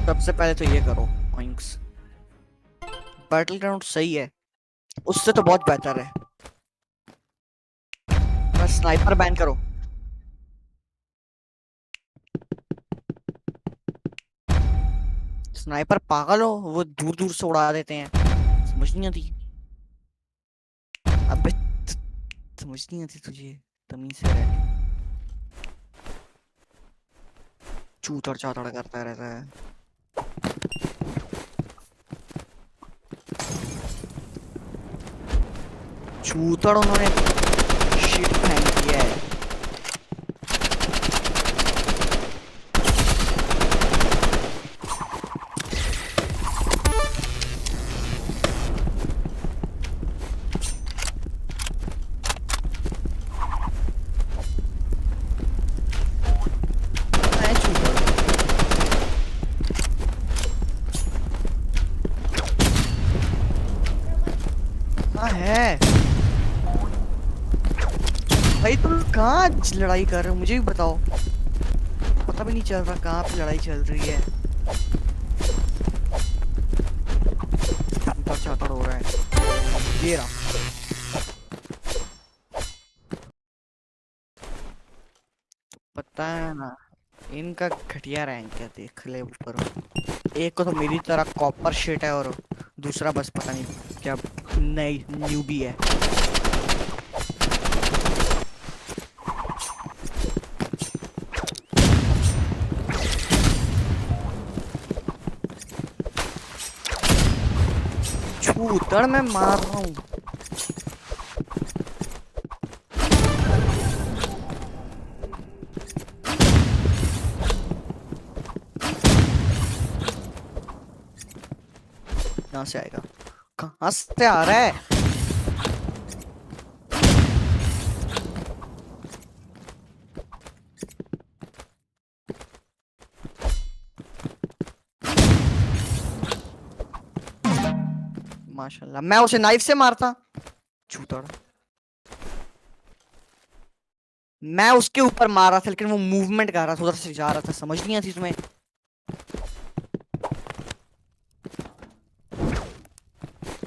सबसे पहले तो ये करो ऑइंक्स। बैटल ग्राउंड सही है, उससे तो बहुत बेहतर है। बस स्नाइपर बैन करो। स्नाइपर पागल हो, वो दूर दूर से उड़ा देते हैं, समझ नहीं आती। अबे समझ नहीं आती तुझे, तमीज से रह। चूतड़ चातड़ करता रहता है। चूतड़ उन्होंने शिट फेंक दिया है। भाई तुम कहाँ लड़ाई कर रहे हो, मुझे भी बताओ। पता भी नहीं चल रहा कहाँ पे लड़ाई चल रही है। चातर हो रहा है ये रहा। पता है ना इनका घटिया रैंक है, देख ले ऊपर। एक को तो मेरी तरह कॉपर शीट है और दूसरा बस पता नहीं क्या नई न्यूबी है। छूतड़ मैं मार रहा हूँ। कहाँ से आएगा? कहाँ से आ रहा है? माशाल्लाह, मैं उसे नाइफ से मारता। चूतड़। मैं उसके ऊपर मार रहा था लेकिन वो मूवमेंट कर रहा था, उधर से जा रहा था, समझ नहीं आती तुम्हें?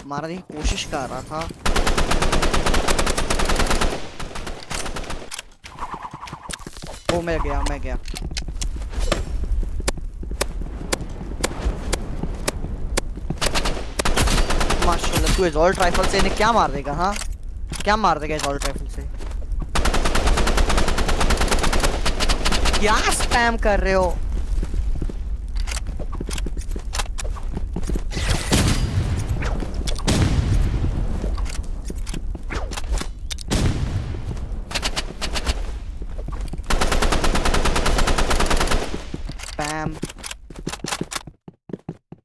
मारने की कोशिश कर रहा था। ओ मैं गया। माशाल्लाह, तू एजॉल्ट राइफल से इन्हें क्या मार देगा? हाँ, क्या मार देगा एजॉल्ट राइफल से? क्या स्पैम कर रहे हो?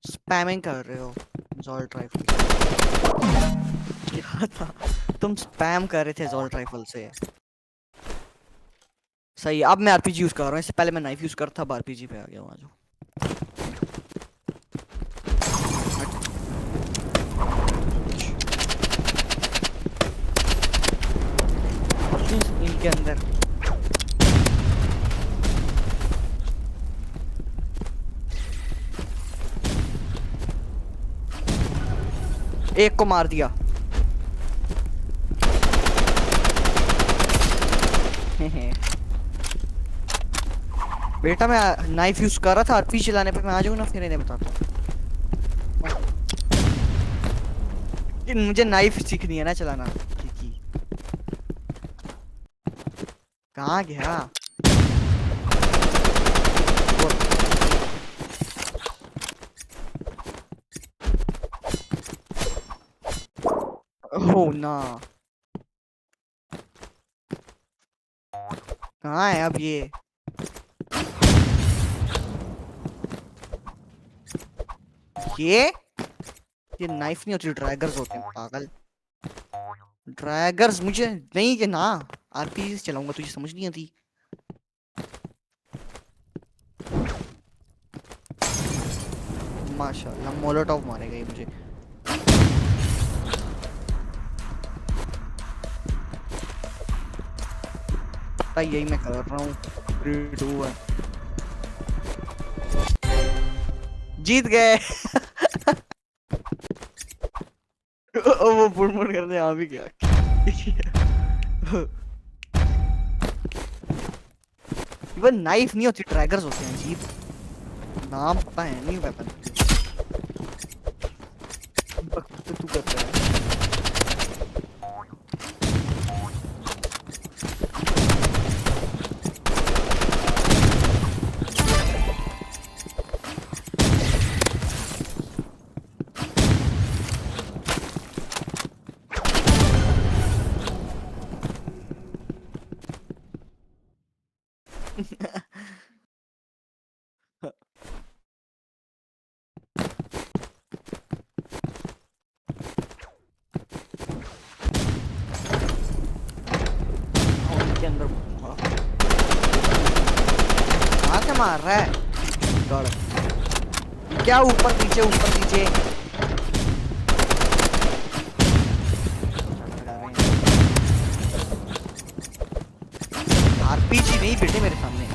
स्पैमिंग कर रहे हो एजॉल्ट राइफल। क्या था? तुम स्पैम कर रहे थे एजॉल्ट राइफल से। सही, अब मैं आरपीजी यूज कर रहा हूँ, इससे पहले मैं नाइफ यूज करता था, अब आरपीजी पे आ गया हूँ। आज इनके अंदर एक को मार दिया। बेटा मैं नाइफ यूज कर रहा था, आरपीजी चलाने पे मैं आ जाऊँ ना, फिर इन्हें बताता हूँ। मुझे नाइफ सीखनी है ना चलाना। कहाँ गया? ओह ना, कहाँ है अब ये? ये नाइफ नहीं होती, ड्रैगर्स होते हैं पागल। ड्रैगर्स मुझे नहीं के ना, आरपीजी चलाऊंगा, तुझे समझ नहीं आती? माशाल्लाह, मोलोटॉव मारेगा ये मुझे। यही मैं कर रहा हूँ। 3, 2, 1 जीत गए। वो बुड़मुड़ करने आ भी गया। इवन नाइफ नहीं होती, ट्रैगर्स होते हैं। जीत नाम पता है नहीं वेपन। तू करता है। मार रहा है क्या? ऊपर नीचे ऊपर नीचे। आरपीजी नहीं बेटे मेरे सामने।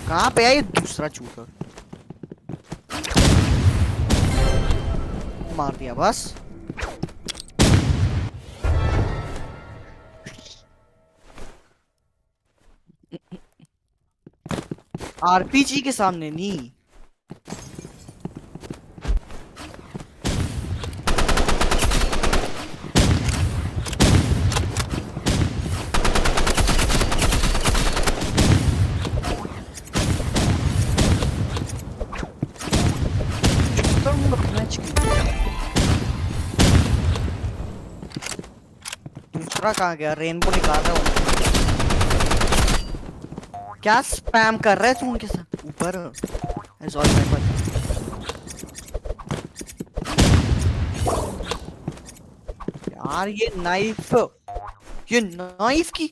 कहाँ पे है ये दूसरा चूतर? मार दिया बस। आरपीजी के सामने नहीं। दूसरा कहाँ गया? रेनबो निकाल रहा हूँ। क्या स्पैम कर रहा है तू उनके साथ? ऊपर यार ये नाइफ की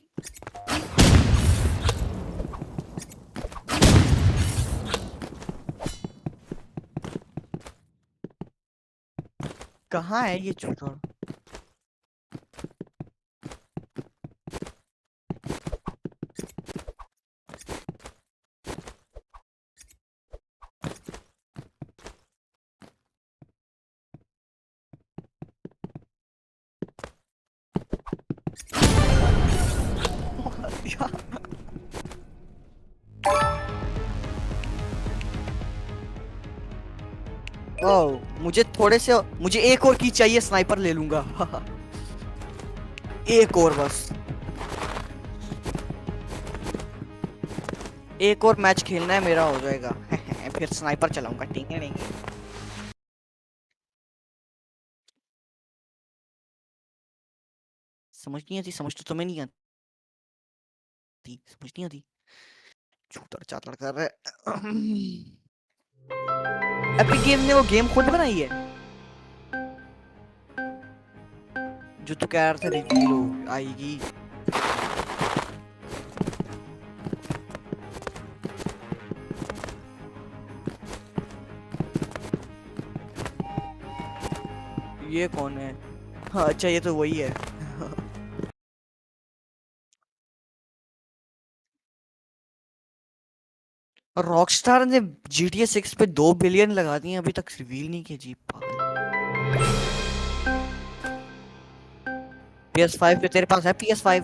कहाँ है ये चूतर? ओह, मुझे एक और की चाहिए, स्नाइपर ले लूंगा। एक और बस, एक और मैच खेलना है मेरा, हो जाएगा। फिर स्नाइपर चलाऊंगा। ठीक है नहीं? समझ नहीं आती, समझ तो तुम्हें नहीं आती, समझ नहीं आती। चूतर चातर कर रहे। एपिक गेम ने वो गेम खुद बनाई है जो तू कह रहा था रिवील आएगी। ये कौन है? हाँ अच्छा, ये तो वही है। रॉकस्टार ने GTA 6 पे 2 बिलियन लगा दिए, अभी तक रिवील नहीं किया। जी पागल। PS5 पे तेरे पास है PS5?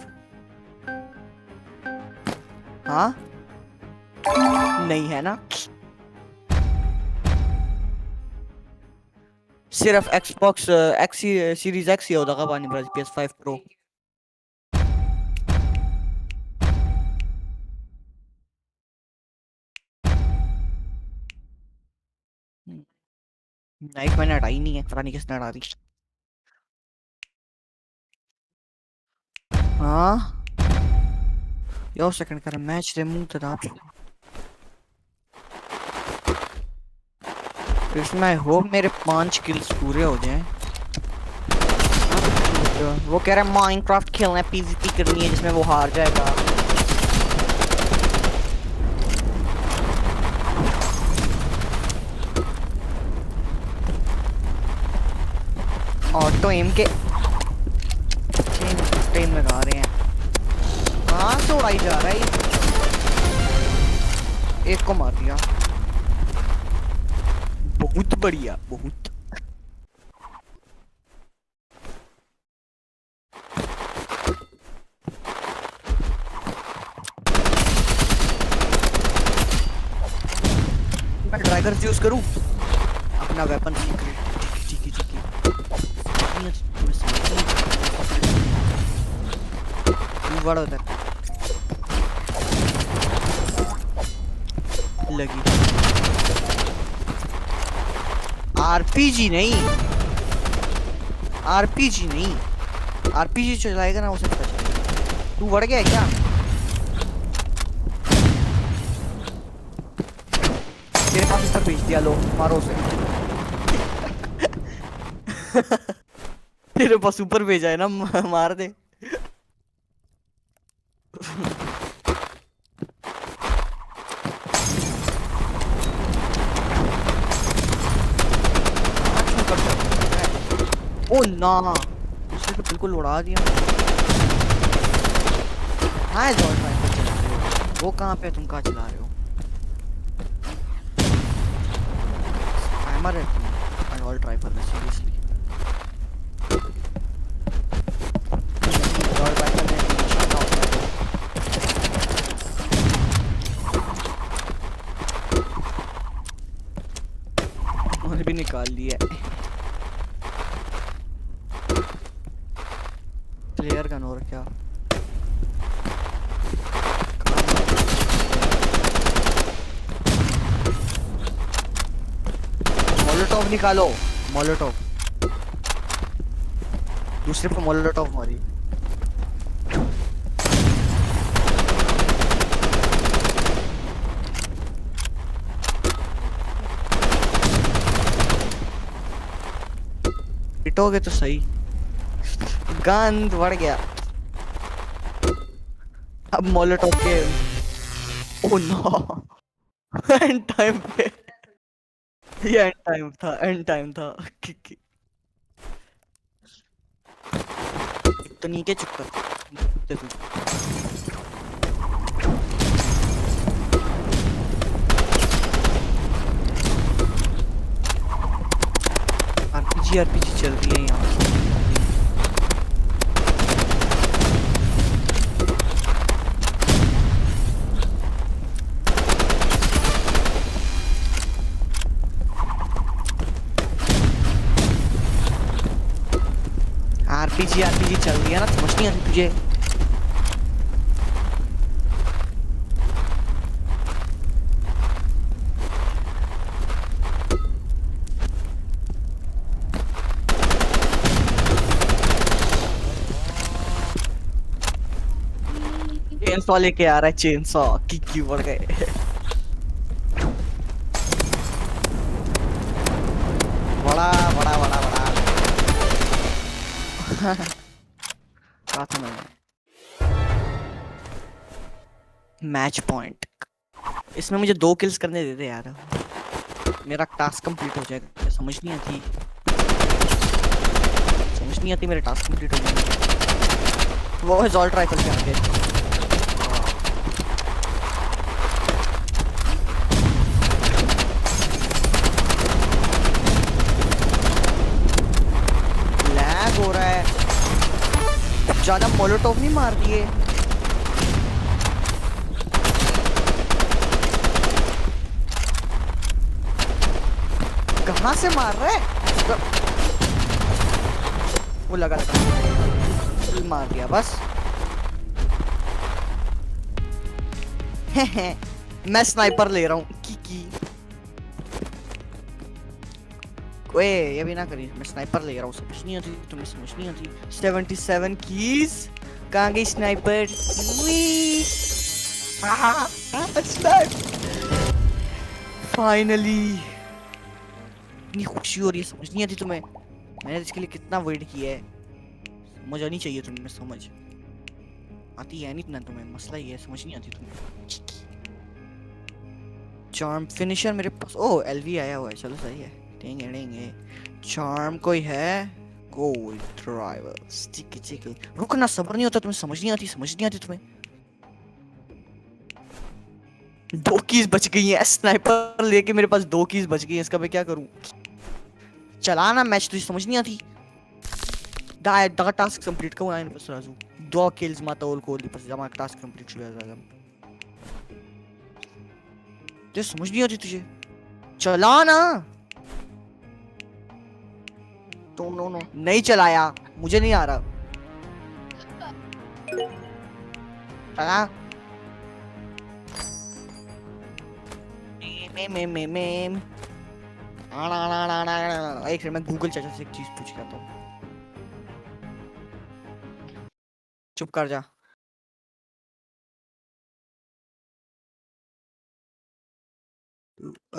हाँ नहीं है ना? सिर्फ Xbox X सीरीज X ही होगा पानी पर PS5 Pro। नाइफ मैंने हटाई नहीं है, पता नहीं किसने हटा दी। हाँ यो सेकंड कर मैच रिमूव तदाप इसमें। आई होप मेरे 5 किल्स पूरे हो जाएं। वो कह रहा है माइनक्राफ्ट खेलना है, PvP करनी है जिसमें वो हार जाएगा। ऑटो एम के चेन लगा रहे हैं। हाँ से उड़ाई जा रहा है। एक को मार दिया, बहुत बढ़िया, बहुत। मैं ड्रैगर्स यूज करूं अपना वेपन। बड़ा उधर लगी। आरपीजी नहीं, आरपीजी चलाएगा ना उसे पता चलेगा। तू बढ़ गया क्या? तेरे पास ऊपर भेज दिया, लो मारो उसे। तेरे पास ऊपर भेजा है ना, मार दे। ओ ना, उसने तो बिल्कुल उड़ा दिया। हाँ जॉल राइफल चला रहे हो, वो कहाँ पे, तुम कहाँ चला रहे हो? स्पैमर है तुम जॉल राइफल में, सीरियसली। जॉल राइफल में उन्हें भी निकाल लिया। प्लेयर गन और क्या? मोलोटोव निकालो, मोलोटोव। दूसरे पे मोलोटोव मारी। हिट हो गए तो सही। गंद बढ़ गया। अब मोलोटोव के ओह नो एंड टाइम पे ये एंड टाइम था तो नीचे चुप कर आरपीजी चल रही है यहाँ से। आरपीजी चल रही है ना, समझ नहीं आती तुझे? चेनसॉ लेके आ रहा है, चेनसॉ की बढ़ गए। बड़ा बड़ा बड़ा बड़ा कहा था मैंने? Match point. इसमें मुझे 2 किल्स करने देते यार, मेरा टास्क कंप्लीट हो जाएगा। समझ नहीं आती मेरे टास्क कंप्लीट हो जाएंगे। वो है जॉल्ट राइफल के आगे। लैग हो रहा है, ज्यादा मोलोटोव नहीं मार दिए। कहां से मार रहे? वो लगा मार दिया बस। मैं स्नाइपर ले रहा हूँ की कोई ये भी ना करिए, मैं स्नाइपर ले रहा हूँ। समझ नहीं आती तुम्हें, समझ नहीं आती। 77 कीज कहाँ गई स्नाइपर? फाइनली इतनी खुशी हो रही है, समझ नहीं आती तुम्हें। मैंने इसके लिए कितना वेट किया है, समझ आनी चाहिए तुम्हें। समझ आती है नहीं इतना तुम्हें, मसला ही है, समझ नहीं आती तुम्हें। चार्म फिनिशर मेरे पास, ओह एलवी आया हुआ है, चलो सही है। टेंगे चार्म कोई है? गोल्ड ड्राइवर स्टिकी रुकना, सब्र नहीं होता तुम्हें, समझ नहीं आती तुम्हें। 2 कीज बच गई है, स्नाइपर लेके मेरे पास 2 कीज बच गई है। इसका मैं क्या करूं? चलाना मैच, तुझे समझ नहीं आती। दा टास्क कंप्लीट करूं आइन बस राजू 2 किल्स माता ओल को बस जमा टास्क कंप्लीट हो जाएगा। तुझे समझ नहीं आती तुझे, चलाना। तो नो नहीं चलाया, मुझे नहीं आ रहा। चला एक मैं गूगल चाचा से एक चीज पूछ रहा था। चुप कर जा।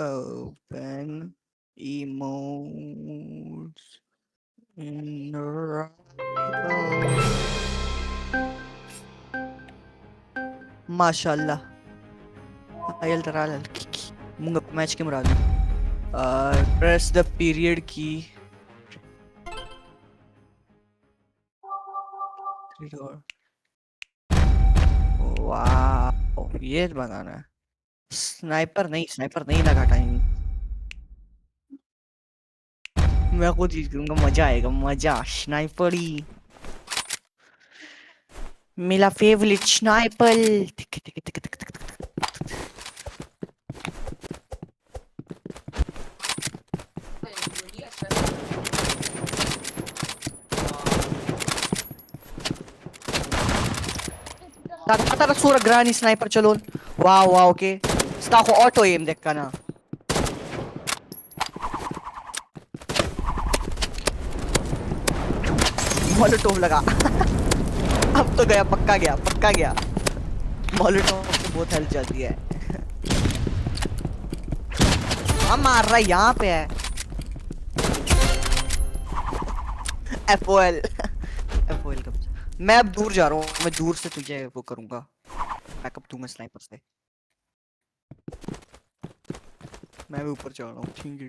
Open emotes in माशाल्लाह आयल तराल मुंगा मैच के मुराद प्रेस द पीरियड की वाह ये बनाना है। स्नाइपर नहीं लगा टाइम। मैं खुद चीज करूंगा, मजा आएगा, मजा। स्नाइपर ही मेरा favourite sniper. Tara sura granny sniper chalon. Wow, okay. Sta ko auto aim देख का ना। मोलोटोव लगा। अब तो गया, पक्का गया। मोलोटोव से बहुत हेल्प जाती है। हम मार रहा है, यहाँ पे है। FOL मैं अब दूर जा रहा हूँ, मैं दूर से तुझे वो करूंगा, बैकअप दूंगा स्नाइपर से। मैं भी ऊपर चढ़ रहा हूँ, ठीक है।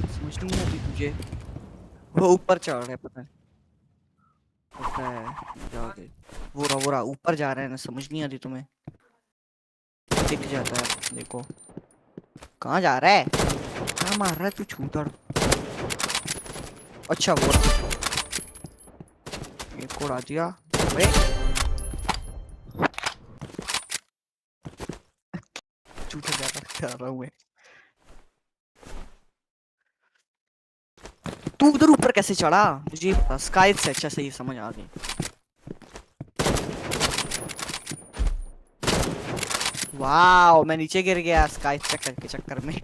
समझ नहीं आती तुझे, वो ऊपर चढ़ रहा है, पता है जाओगे, वो रहा ऊपर जा रहा है ना, समझ नहीं आती तुम्हें, दिख जाता है। देखो कहाँ जा रहा है, कहाँ मार रहा है तू छूतर। अच्छा वो एक को उड़ा दिया। अरे छूतर जा रहा हूँ मैं। तू उधर ऊपर कैसे चढ़ा, मुझे पता, स्काई से अच्छा सही समझ आ गई। वाओ मैं नीचे गिर गया स्काई चक्कर के चक्कर में।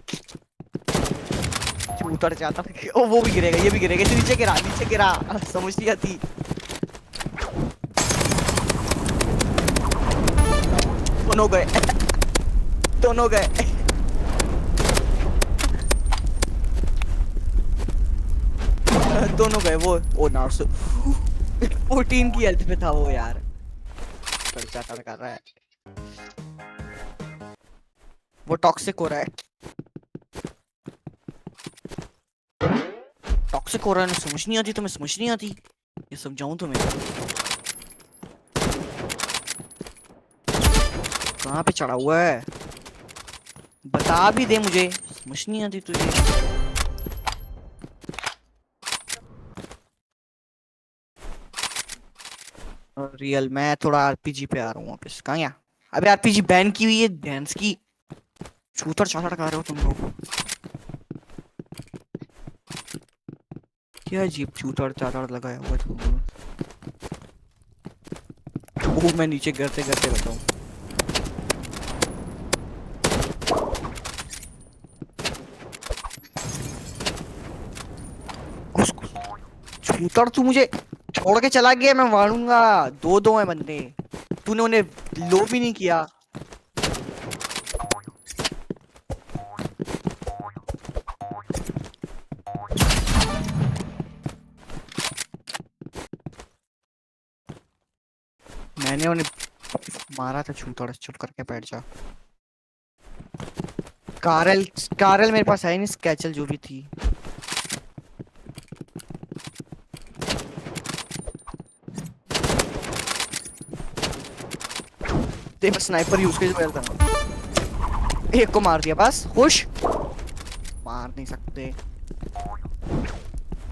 उतर जाता, ओ वो भी गिरेगा, ये भी गिरेगा, नीचे गिरा, समझ नहीं आती। दोनों गए दोनों गए। वो ओ नार्सो 14 की हेल्थ पे था वो यार, खर्चा कर रहा है, वो टॉक्सिक हो रहा है, टॉक्सिक हो रहा है ना, समझ नहीं आती तुम्हें, समझ नहीं आती, ये समझाऊं तुम्हें। कहाँ पे चढ़ा हुआ है, बता भी दे मुझे, समझ नहीं आती तुझे। रियल मैं थोड़ा आरपीजी पे आ रहा हूँ वापस। कहाँ गया, अबे आरपीजी बैन की हुई है, डांस की छूतर चातर कर रहे हो तुम लोग, क्या अजीब छूतर चातर लगाया हुआ तुम लोग। वो मैं नीचे गिरते गिरते बताऊं, छूतर तू मुझे छोड़ के चला गया, मैं मारूंगा। दो हैं बंदे, तूने उन्हें लो भी नहीं किया। मैंने उन्हें मारा था, छूतर चुप करके बैठ जा। कारल मेरे पास है नहीं, स्केचल जो भी थी। देख स्नाइपर यूज कर, एक को मार दिया बस, खुश। मार नहीं सकते,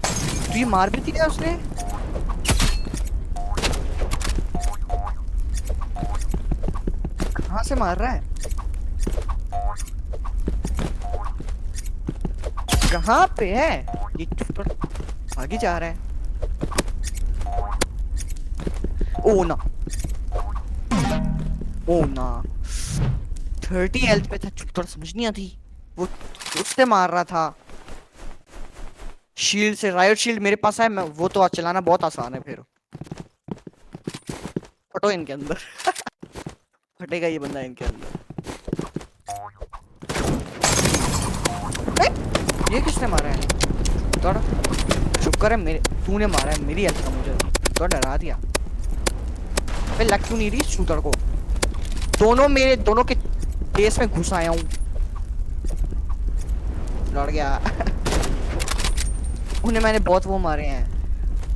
तू ये मार भी दिया उसने। कहाँ से मार रहा है, कहाँ पे है ये, आगे जा रहा है। ओ ना 30 हेल्थ पे था, चुतर समझ नहीं आती। वो उससे मार रहा था शील्ड से, राइट शील्ड मेरे पास है, मैं वो तो चलाना बहुत आसान है। फिर फटो इनके अंदर फटेगा ये बंदा इनके अंदर। ये किसने मारा है, थोड़ा चुप कर, मेरे तूने मारा है, मेरी हेल्थ का मुझे तो डरा दिया। मैं लग क्यों नहीं रही शूटर को, दोनों के केस में घुस आया हूँ, लड़ गया उन्हें मैंने बहुत वो मारे हैं,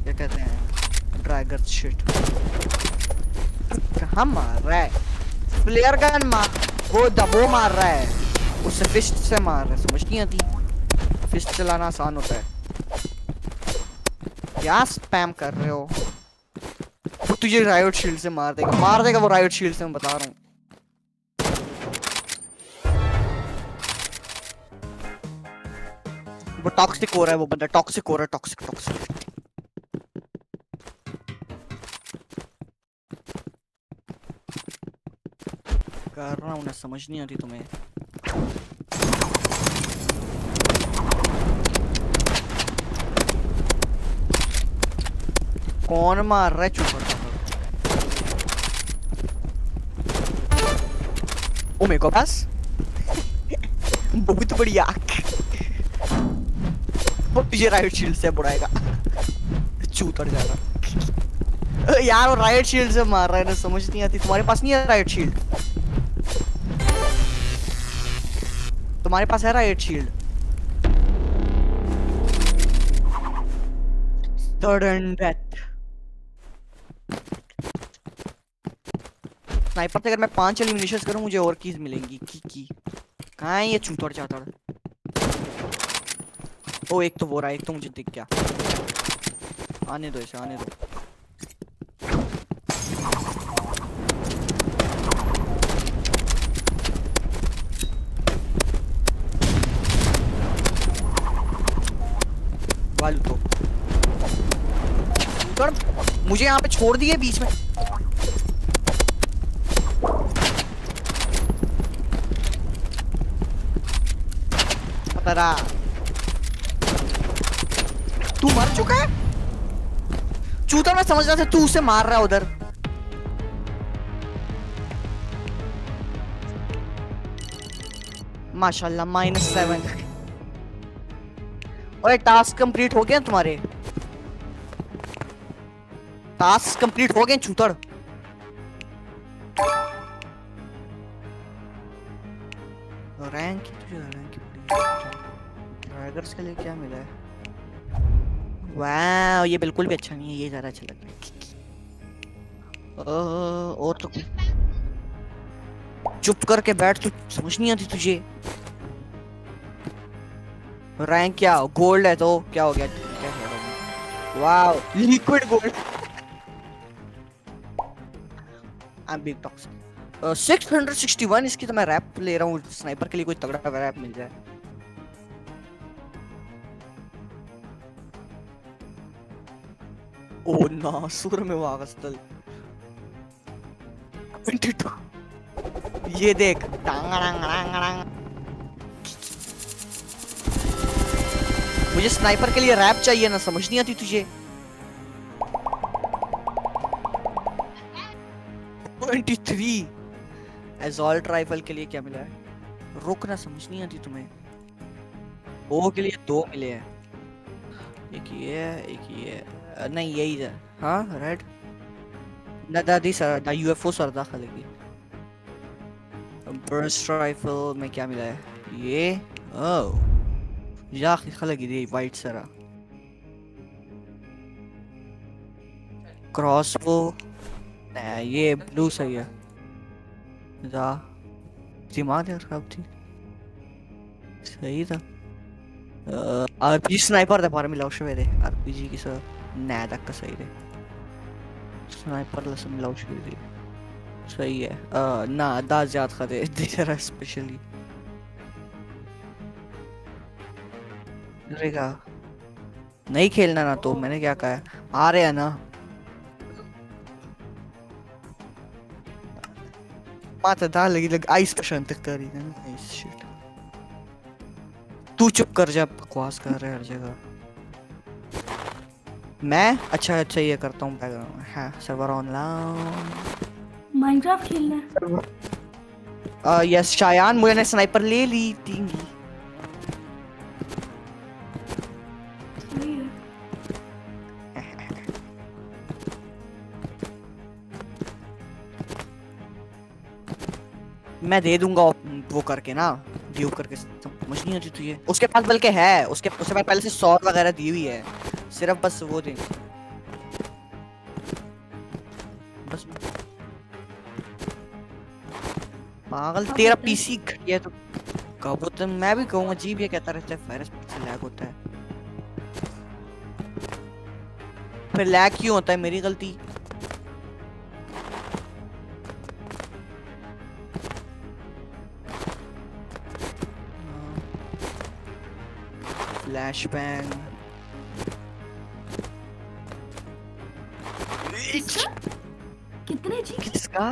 क्या कहते हैं, ड्रैगन शिट। कहाँ मार रहा है, फ्लेयर गन मार, वो दबो मार रहा है, उससे फिस्ट से मार रहा है, समझ नहीं आती। फिस्ट चलाना आसान होता है, क्या स्पैम कर रहे हो। वो तुझे राइट शील्ड से मार देगा वो राइट शील्ड से, मैं बता रहा हूँ। वो टॉक्सिक हो रहा है, वो बंदा टॉक्सिक हो रहा है, टॉक्सिक कर रहा हूँ ना, समझ नहीं आती तुम्हें। कौन मार रहा है, चुप कर। ओ मेरे को पास बहुत बढ़िया, वो तुझे राइट शील्ड से बुड़ाएगा, चूतर जा रहा यार, वो राइट शील्ड से मार रहा है ना, समझ नहीं आती। तुम्हारे पास नहीं है राइट शील्ड? तुम्हारे पास है right shield? Sudden death. Sniper से अगर मैं 5 एलिमिनेशंस करूं मुझे और कीज मिलेंगी। की कहाँ है ये चूतर चातर? ओ एक तो वो रहा, एक तो मुझे दिख गया। आने दो इसे, आने दो। वालू तो मुझे यहाँ पे छोड़ दिए बीच में। पता तू मर चुका है चूतर, मैं समझ रहा था तू उसे मार रहा है उधर। माशाल्लाह -7। और टास्क कंप्लीट हो गया तुम्हारे? टास्क कंप्लीट हो गए चूतर? रैंक ड्रैगर्स के लिए क्या मिला है? वाह, ये बिल्कुल भी अच्छा नहीं है, ये ज्यादा अच्छा लग रहा है। और तो चुप करके बैठ, तू समझ नहीं आती तुझे? रैंक क्या? गोल्ड है तो क्या हो गया? वाह, liquid gold. I am big toxic. 661 इसकी तो मैं रैप ले रहा हूँ। स्नाइपर के लिए कोई तगड़ा रैप मिल जाए। ओ नासुर में वागस्तल 22। ये देख, मुझे स्नाइपर के लिए रैप चाहिए ना, समझ नहीं आती तुझे? 23। एसॉल्ट राइफल के लिए क्या मिला है? रुक ना, समझ नहीं आती तुम्हें? ओ के लिए 2 मिले हैं, एक ये एक ये। नहीं यही है। हाँ रेड ना दादी सर दा यूएफओ सर दाखिल लगी। बर्स्ट राइफल में क्या मिला है? ये ओह या खलगी दी वाइट सरा। क्रॉसबो ये ब्लू सही है। जा दिमाग खराब थी, सही था। आरपीजी स्नाइपर दे पार मिलाओ शवेरे आरपीजी की सर नैदा का सही रे। स्नाइपर लसन मिलाओ शवेरे सही है। ना दा ज्यादा खदे तेरा स्पेशली रहेगा। नहीं खेलना ना तो मैंने क्या कहा? आ रहे हैं ना? माता दा लगी आइस का शांत करी है ना। आइस शिट, तू चुप कर जा, बकवास कर रहा है हर जगह। मैं अच्छा ये करता हूँ बैकग्राउंड में। हाँ सर्वर ऑनलाइन माइनक्राफ्ट खेलना है। यस शायान, मुझे स्नाइपर ले ली तींगी। मैं दे दूंगा वो करके ना, ड्यू करके, समझ नहीं आती तुझे? उसके पास बल्कि है, उसके पास पहले से सॉर्ड वगैरह दी हुई है, सिर्फ बस वो दे बस। पागल तेरा पीसी घटिया तो कहो तो मैं भी कहूँगा। जी भी कहता रहता है वायरस से लैग होता है। फिर लैग क्यों होता है? मेरी गलती। फ्लैश बैंग कितने जी? किसका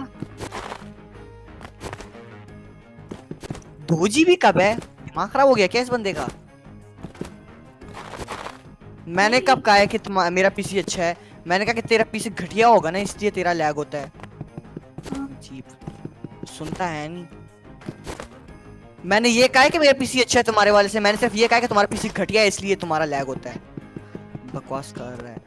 2 GB कब है? दिमाग खराब हो गया क्या इस बंदे का? मैंने कब कहा है कि मेरा पीसी अच्छा है? मैंने कहा कि तेरा पीसी घटिया होगा ना, इसलिए तेरा लैग होता है। अजीब, सुनता है नहीं। मैंने ये कहा है कि मेरा पीसी अच्छा है तुम्हारे वाले से। मैंने सिर्फ ये कहा है कि तुम्हारा पीसी घटिया है इसलिए तुम्हारा लैग होता है। बकवास कर रहा है।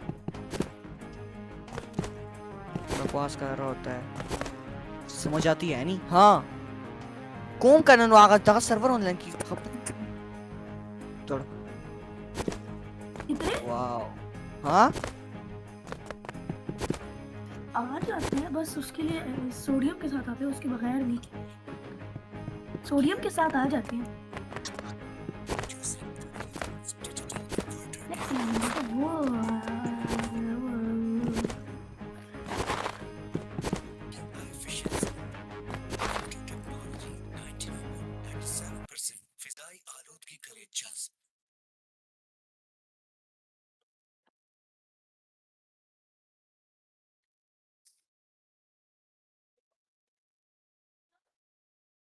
बकवास कर रहा होता है, समझ आती है नहीं। हाँ कौन करने नो आगा तक सर्वर ऑनलाइन की थोड़ा इतने वाह। हाँ आ जाते हैं, बस उसके लिए सोडियम के साथ आते हैं, उसके बगैर नहीं। सोडियम के साथ आ जाते हैं।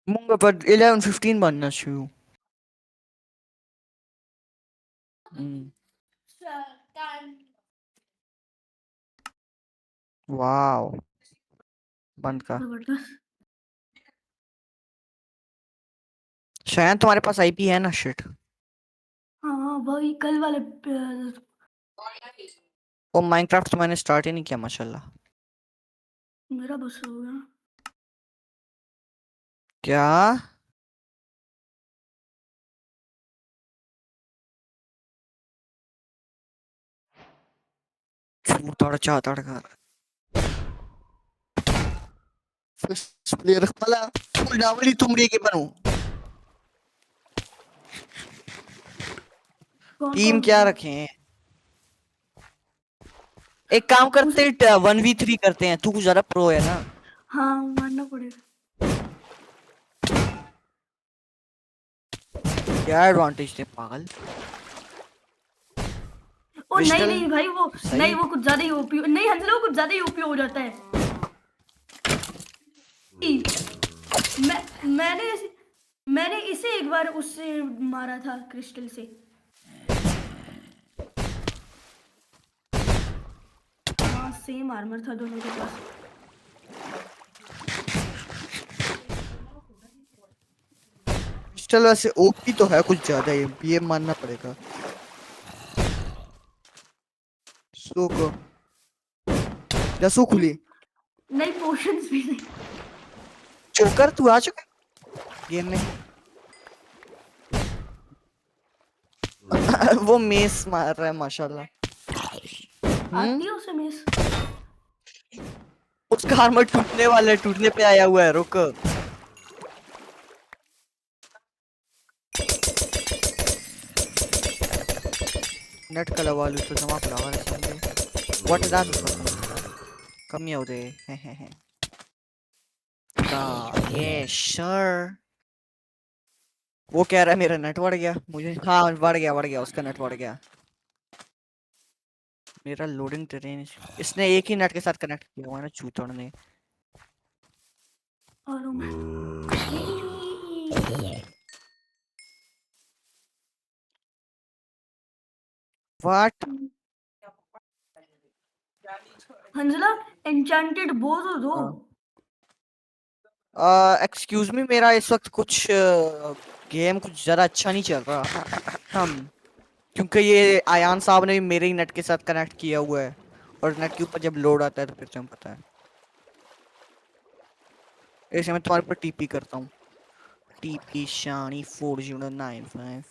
मुंगा पर 11:15 बनना शुरू। वाओ बंद का। शायद तुम्हारे पास आईपी है ना। शिट। हाँ वही कल वाले वो माइनक्राफ्ट तो मैंने स्टार्ट ही नहीं किया माशाल्लाह। मेरा बस हो गया। क्या तोड़ चाहता कर प्लेयर वाला डावली तुमरे के बनूं। टीम क्या रखें? एक काम करते हैं 1v3 करते हैं। तू कुछ ज्यादा प्रो है ना। हाँ मानना पड़ेगा। क्या एडवांटेज थे पागल। ओ नहीं नहीं भाई वो नहीं, वो कुछ ज्यादा ही ओपी नहीं हंसलो, कुछ ज्यादा ही ओपी हो जाता है। मैंने इसे एक बार उससे मारा था क्रिस्टल से। हाँ सेम आर्मर था दोनों के पास। क्रिस्टल वैसे ओपी तो है कुछ ज्यादा ही, ये मानना पड़ेगा। सोको दसो खुली नहीं पोशंस भी नहीं। चोकर तू आ चुका गेम में। वो मेस मार रहा है माशाल्लाह। आती है उसे मेस। उसका आर्मर टूटने वाला है, टूटने पे आया हुआ है। रुक नेट का लवा लूं तो जमा पड़ा है सामने। What is that? कम ही होते हैं। ये सर वो कह रहा है मेरा नेट बढ़ गया। मुझे हाँ बढ़ गया उसका नेट बढ़ गया। मेरा लोडिंग ट्रेन इसने एक ही नेट के साथ कनेक्ट किया हुआ है ना चूतड़ ने। व्हाट हंजला एन्चेंटेड बो तो दो। एक्सक्यूज मी मेरा इस वक्त कुछ गेम कुछ ज्यादा अच्छा नहीं चल रहा। हम क्योंकि ये आयान साहब ने भी मेरे ही नेट के साथ कनेक्ट किया हुआ है और नेट के ऊपर जब लोड आता है तो फिर तुम्हें पता है। ऐसे मैं तुम्हारे ऊपर टीपी करता हूँ। टीपी शानी 4095।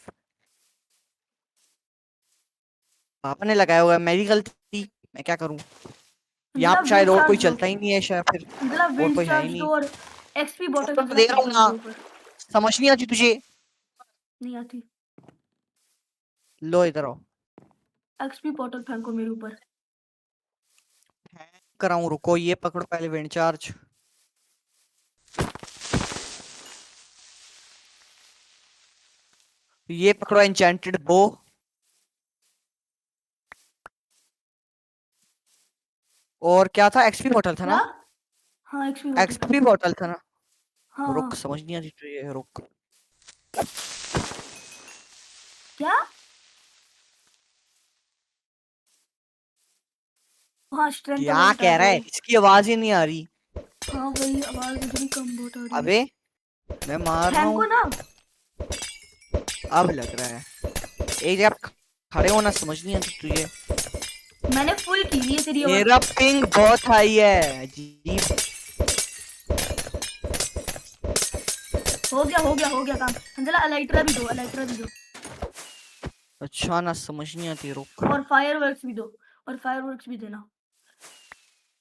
पापा ने लगाया हुआ है, मेरी गलती, मैं क्या करूँ। यहाँ शायद और कोई चलता ही नहीं है, शायद फिर और कोई है ही नहीं। और एक्सपी बॉटल दे रहा हूँ ना, समझ नहीं आती तुझे? नहीं आती। लो इधर आओ। एक्सपी बॉटल फेंको मेरे ऊपर। कराऊं रुको, ये पकड़ो पहले विंड चार्ज। ये पकड़ो एन्चेंटेड बो। और क्या था? एक्सपी बॉटल था ना? हाँ एक्सपी बॉटल था ना? हाँ, रुक समझ नहीं आती तुझे, रुक। क्या? हाँ स्ट्रेंथ क्या कह रहा है? इसकी आवाज ही नहीं आ रही। हाँ वही आवाज मुझे भी कम बहुत आ रही है। अबे मैं मार रहा हूँ ना। अब लग रहा है। एक जगह खड़े होना समझ नहीं आती तुझे। मैंने फुल की हुई है तेरी आवाज। मेरा पिंग बहुत हाई है, अजीब। हो गया काम। अंजला अलाइट्रा भी दो, अलाइट्रा भी दो। अच्छा ना समझ नहीं आती, रुक। और फायरवर्क्स भी दो, और फायरवर्क्स भी देना।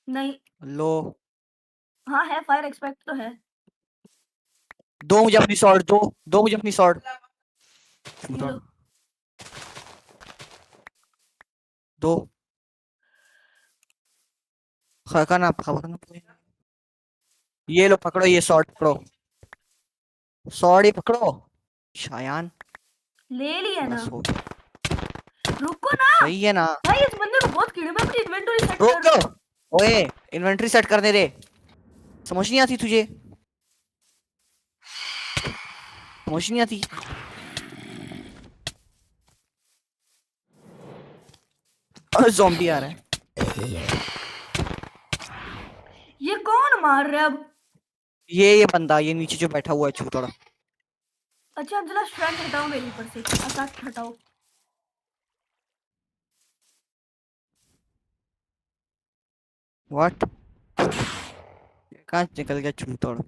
नहीं लो हाँ है, फायर एक्सपेक्ट तो है। दो मुझे अपनी स्वॉर्ड, दो मुझे अपनी स्वॉर्ड। ये लो। दो खा ना खबर ना। ये लो पकड़ो, ये स्वॉर्ड पकड़ो, स्वॉर्ड ही पकड़ो शायान। ले लिया ना। बस हो रुको ना सही है ना। भाई, इस बंदे को बहुत कीड़े में अपनी इन्वेंटरी सेट रुक कर। ओए, इन्वेंटरी सेट करने दे। समझ नहीं आती तुझे, समझ नहीं आती। ज़ॉम्बी आ रहा है। ये कौन मार रहा है अब? ये बंदा, ये नीचे जो बैठा हुआ है छूतड़ा। अच्छा अंजला स्ट्रेंथ हटाओ मेरे ऊपर से, अटैक हटाओ। व्हाट, कहाँ निकल गया छूतड़।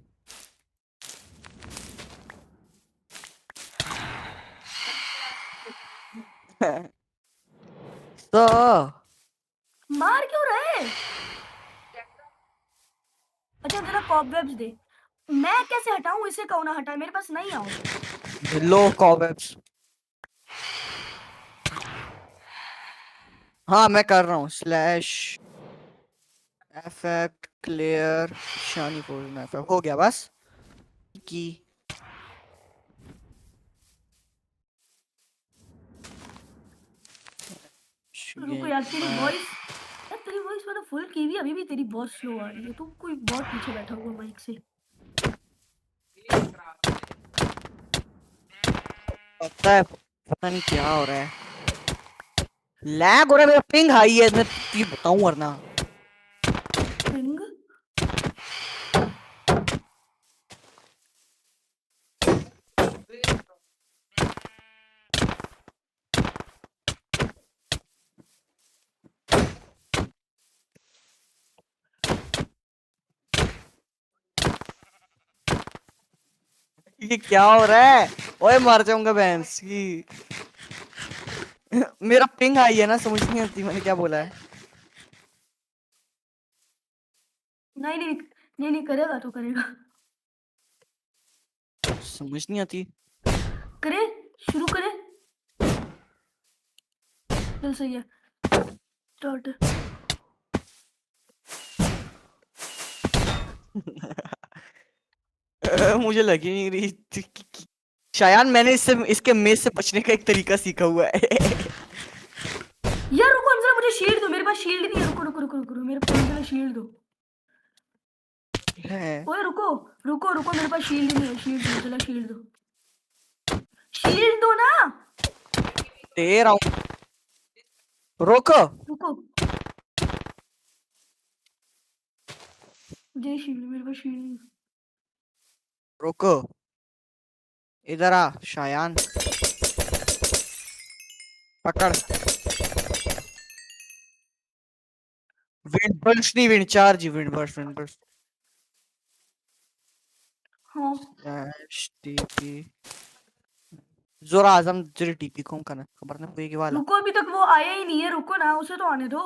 तो मार क्यों रहे? अच्छा अंजला कॉबवेब्स दे। मैं कैसे हटाऊं इसे? कहो ना हटाए, मेरे पास नहीं आओ। लो कॉबवेब्स। हाँ मैं कर रहा हूँ, स्लैश इफेक्ट क्लियर शानी पोज इफेक्ट हो गया बस की। रुको यार, तेरी वॉइस, यार तेरी वॉइस मैंने फुल की हुई, अभी भी तेरी बहुत स्लो आ रही है। तू कोई बहुत पीछे बैठा हुआ माइक से। पता नहीं क्या हो रहा है, लैग हो रहा है, मेरा पिंग हाई है, मैं तुझे बताऊं वरना। पिंग ये क्या हो रहा है? ओए मर जाऊंगा भैंस की। मेरा पिंग हाई है ना, समझ नहीं आती मैंने क्या बोला है। नहीं नहीं नहीं नहीं, करेगा तो करेगा। समझ नहीं आती। करे, शुरू करे। चल सही है, स्टार्ट। मुझे लग ही नहीं रही शायान, मैंने इससे इसके मेज से बचने का एक तरीका सीखा हुआ है। यार रुको अंजला, मुझे शील्ड दो, मेरे पास शील्ड नहीं है। रुको रुको रुको रुको, मेरे पास अंजला शील्ड दो। ओए रुको रुको रुको, मेरे पास शील्ड नहीं है। शील्ड दो अंजला, शील्ड दो, शील्ड दो ना। दे रहा हूँ, रुको रुको, मुझे शील्ड, मेरे पास शील्ड नहीं है। रुको, इधर आ शायान, पकड़। विंड बर्स्ट नहीं, wind charge, wind burst, wind burst. हाँ टीपी जोरा आजम जरी टीपी को करना खबर ना कोई की वाला। रुको, अभी तक वो आया ही नहीं है। रुको ना, उसे तो आने दो।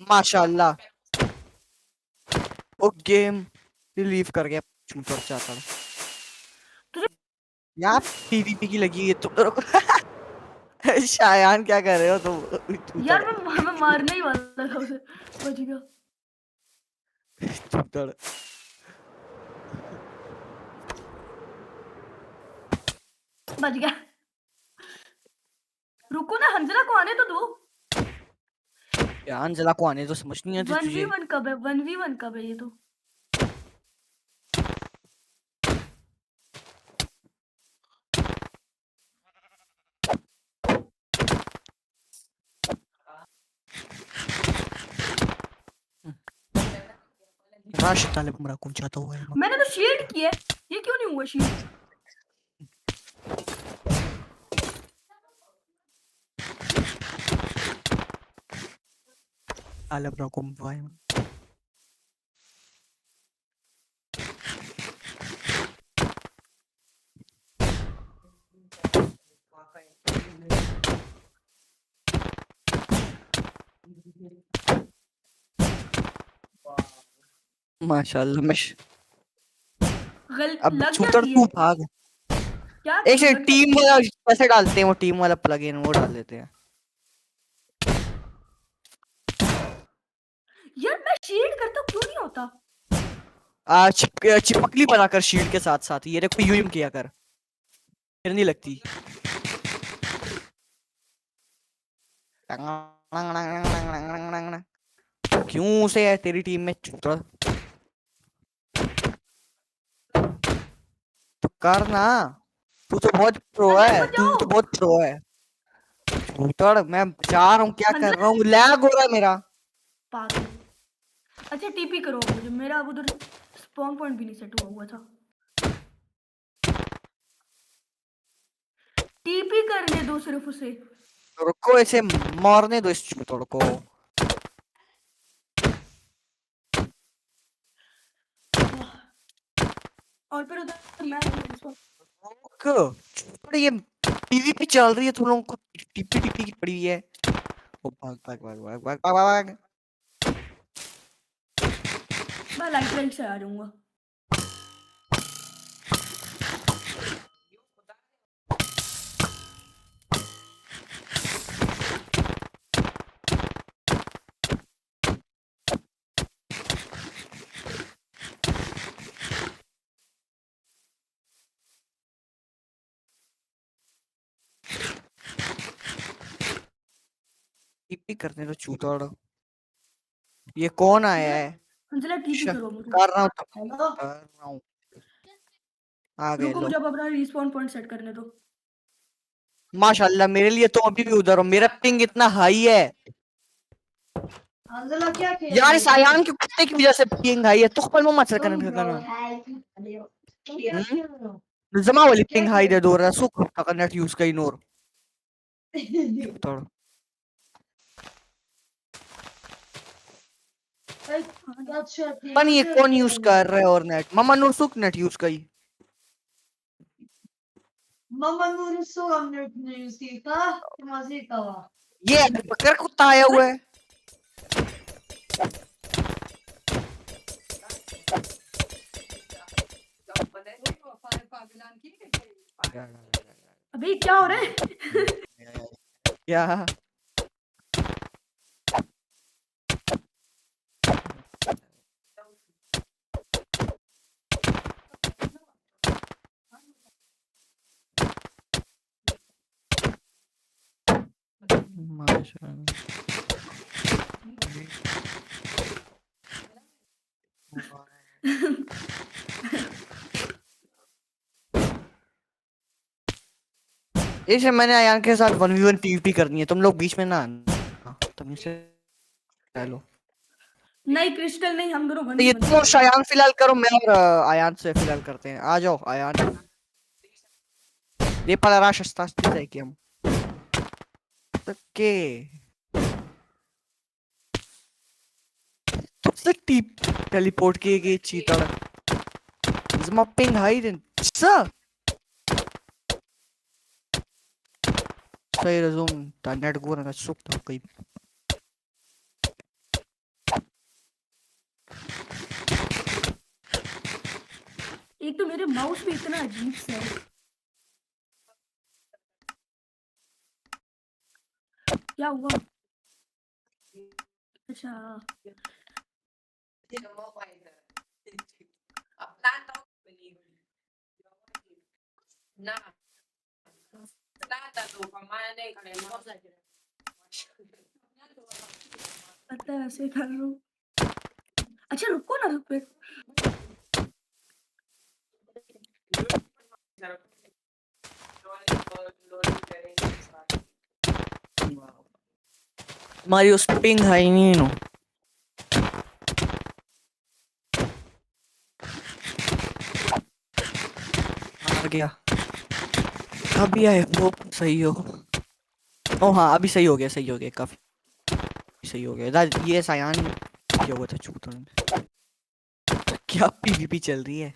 माशाल्लाह, वो गेम रिलीव कर गया चूतर चाता। यार पीवीपी की लगी है तुम लोगों को। शायान क्या कर रहे हो तुम? यार मैं मारने ही वाला था उसे, बच गया। चूतर। बच गया। रुको ना, हंजला को आने तो दो। यार हंजला को आने तो समझ नहीं आती तुझे। 1v1 कब है? 1v1 कब है ये तो? राश ताले हमरा कौन चाहता हुआ है। मैंने तो शील्ड की है, ये क्यों नहीं हुआ शील्ड? Alabra kumpai. माशाल्लाह मैं अब लग शूटर जाती तू है भाग क्या एक से लग टीम जाती है? वाला कैसे डालते हैं वो टीम वाला प्लग इन वो डाल देते हैं यार मैं शील्ड करता क्यों नहीं होता? चिपकली बनाकर शील्ड के साथ साथ ये देखो यूं किया कर फिर नहीं लगती क्यों से है तेरी टीम में चूतर तो कर ना तू तो बहुत प्रो है तू तो बहुत प्रो है चूतर मैं बचा रहा हूँ क्या कर रहा हूँ लैग हो रहा है मेरा पागल। अच्छा टीपी करो मुझे मेरा अब उधर स्पॉन पॉइंट भी नहीं सेट हुआ था। टीपी करने दो सिर्फ उसे। रुको ऐसे मारने दो इस चूतर को और फिर उधर मैं चूतर ये टीवी पे चल रही है तुम लोगों को टिप्पी टिप्पी की पड़ी है ओ भाग भाग भाग भाग भाग भाग भाग मैं लाइट से आ जाऊंगा। टीपी करने दो चूतर ये कौन आया है अंजला टीपी करो मुझे। कर रहा हूँ हेलो कर रहा हूँ आ गए रुको लो मुझे अब अपना रिस्पॉन पॉइंट सेट करने दो। माशाल्लाह मेरे लिए तो अभी भी उधर हो मेरा पिंग इतना हाई है अंजला क्या खेल यार रही इस है? आयान के कुत्ते की वजह से पिंग हाई है तो पर मैं मत करना जमा वाली पिंग हाई दे दो रहा सुख का नेट यूज कई नोर पर ये कौन यूज कर रहा है और नेट मम्मा नूर सुख नेट यूज कई Mama nur so am musika, mazika wa. ये पकड़ कुत्ता आया हुआ है अभी क्या हो रहा है? क्या इसे मैंने आयान के साथ 1v1 पीवीपी करनी है तुम लोग बीच में ना आना तुम इसे लो नहीं क्रिस्टल नहीं हम दोनों ये तुम आयान फिलहाल करो मैं और आयान से फिलहाल करते हैं आ जाओ आयान ये पला राश अस्तास्ती है कि हम ओके तुझसे टीप टेलीपोर्ट किए गए चीता Zma ping hiding. Sir. सही resume ta net go na सुख था कहीं एक तो मेरे माउस भी इतना अजीब सा है। क्या हुआ? अच्छा पता है ऐसे कर लो। अच्छा रुको ना रुको हमारी उस पिंग है ही नहीं नो आ गया अभी आए वो सही हो ओ हाँ अभी सही हो गया काफी सही हो गया ये सायान क्या हुआ था चूतन में क्या पीवीपी चल रही है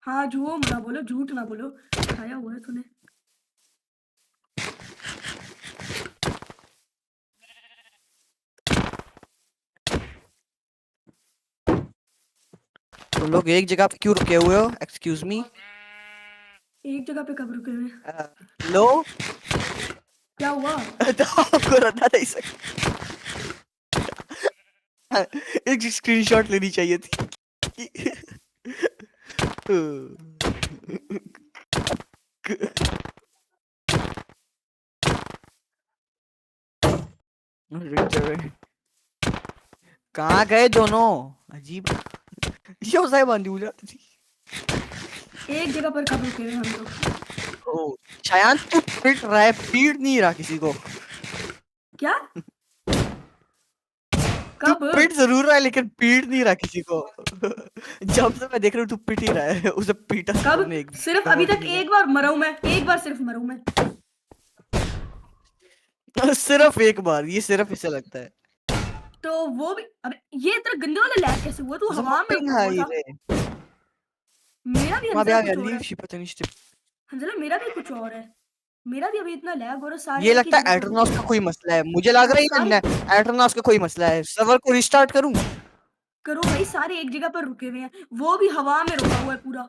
हाँ झूठ ना बोलो झूठ ना बोलो खाया हुआ है तूने तुम लोग एक जगह पे क्यों रुके हुए हो एक्सक्यूज मी एक जगह पे कब रुके हुए लो क्या हुआ आपको रखना था इसे एक स्क्रीनशॉट लेनी चाहिए थी कहाँ गए दोनों अजीब यो साहब बंदी हो जाती थी एक जगह पर कब रुके हुए हम लोग ओ शायद तू पीट रहा है पीट नहीं रहा किसी को क्या तू पीट जरूर रहा है लेकिन पीट नहीं रहा किसी को जब से मैं देख रहा हूँ तू पीट ही रहा है उसे पीटा कब एक सिर्फ अभी तक एक बार मरा हूं मैं एक बार सिर्फ मरा हूं मैं सिर्फ एक बार ये सिर्फ इसे लगता है तो वो भी अबे ये इतना गंदे वाला लैग कैसे हुआ तू हवा में रुका हुआ था मेरा भी अंदर कुछ और है अंजला मेरा भी कुछ और है मेरा भी अभी इतना लैग हो रहा सारे ये लगता है एटर्नॉस का कोई मसला है मुझे लग रहा है एटर्नॉस का कोई मसला है सर्वर को रिस्टार्ट करूं करो भाई सारे एक जगह पर रुके हुए हैं वो भी हवा में रुका हुआ है पूरा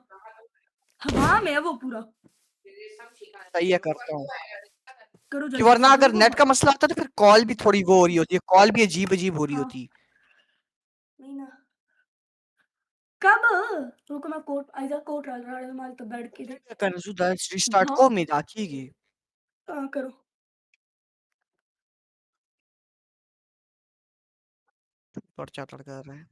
हवा में है वो पूरा सही है करता हूं करो कि जल्दी वरना अगर नेट का मसला होता तो फिर कॉल भी थोड़ी वो हो रही होती है कॉल भी अजीब अजीब हो रही होती नहीं ना कब रुको मैं कोट आइजा कोट डाल रहा है माल तो बैठ के दे कनसु दा रिस्टार्ट को में दाखीगी हां करो पर्चा कर रहा है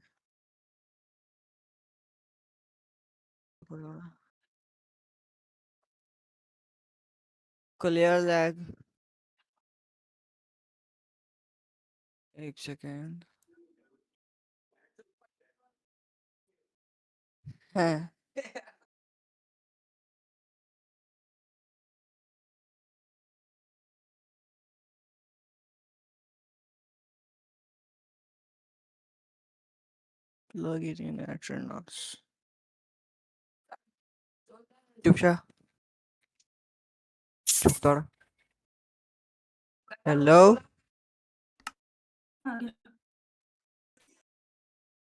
क्लियर लैग एक सेकेंड है plug it in Atronox चुपचा चुप कर हेलो आ गया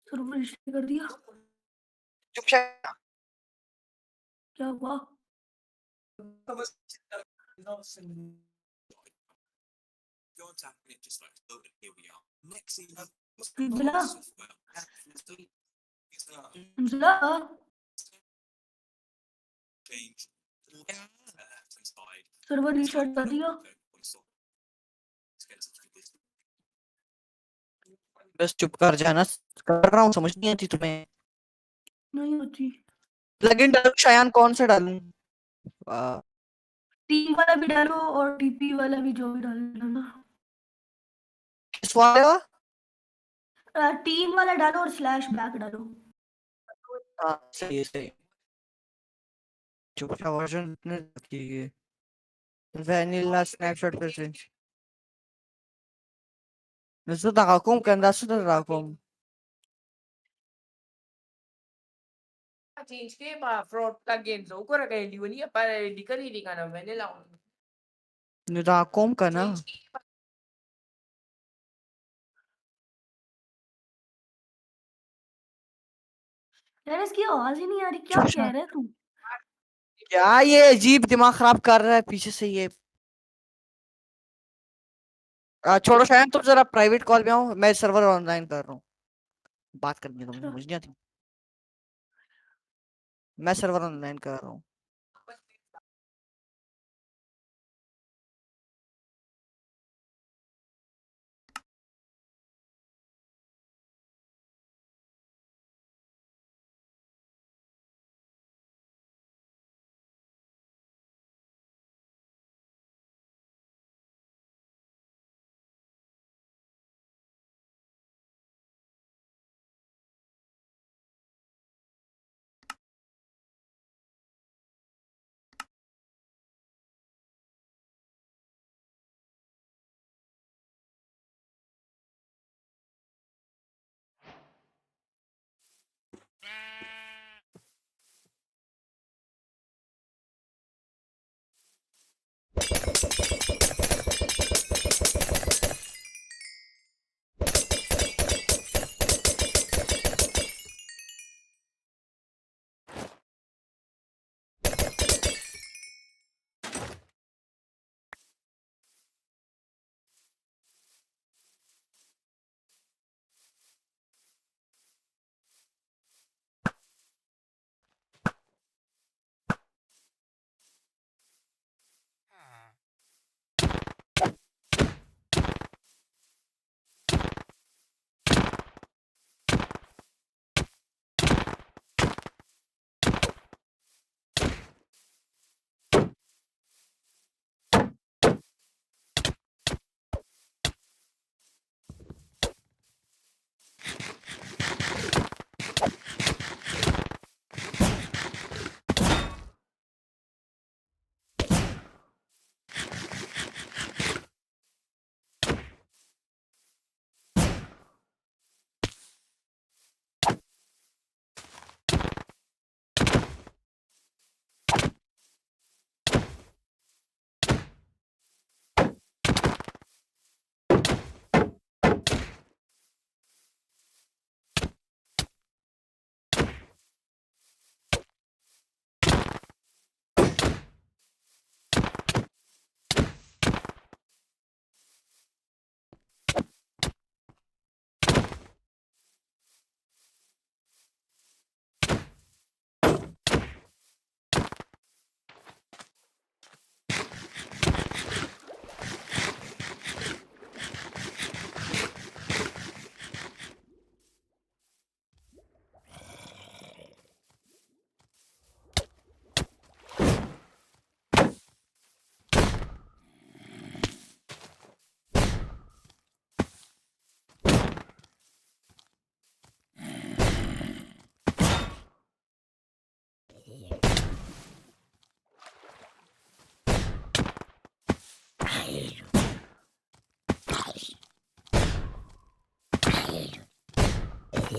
सर्वर रिस्टार्ट कर दिया चुपचा क्या हुआ अंजला अंजला सर्वर रिस्टार्ट कर दिया बस चुप कर जाना कर रहा हूँ समझ नहीं आती तुम्हें नहीं होती प्लगइन डालूं शायद कौन सा डालूं टीम वाला भी डालो और टीपी वाला भी जो भी डालना किस वाला टीम वाला डालो और स्लैश बैक डालो हाँ सही है सही चुपचा वर्जन इतने की vanilla snapshot present nasuda akong kanda suda akong change ke ba fraud plugin so ko ra kay liwani pa di ka ri ka na vanilla nirakom ka na यार इसकी आवाज ही नहीं आ रही क्या कह रहा है तू क्या ये अजीब दिमाग खराब कर रहा है पीछे से ये छोड़ो शायद तुम जरा प्राइवेट कॉल में आओ मैं सर्वर ऑनलाइन कर रहा हूँ बात करनी है तुमसे मुझे नहीं आती मैं सर्वर ऑनलाइन कर रहा हूँ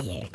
ये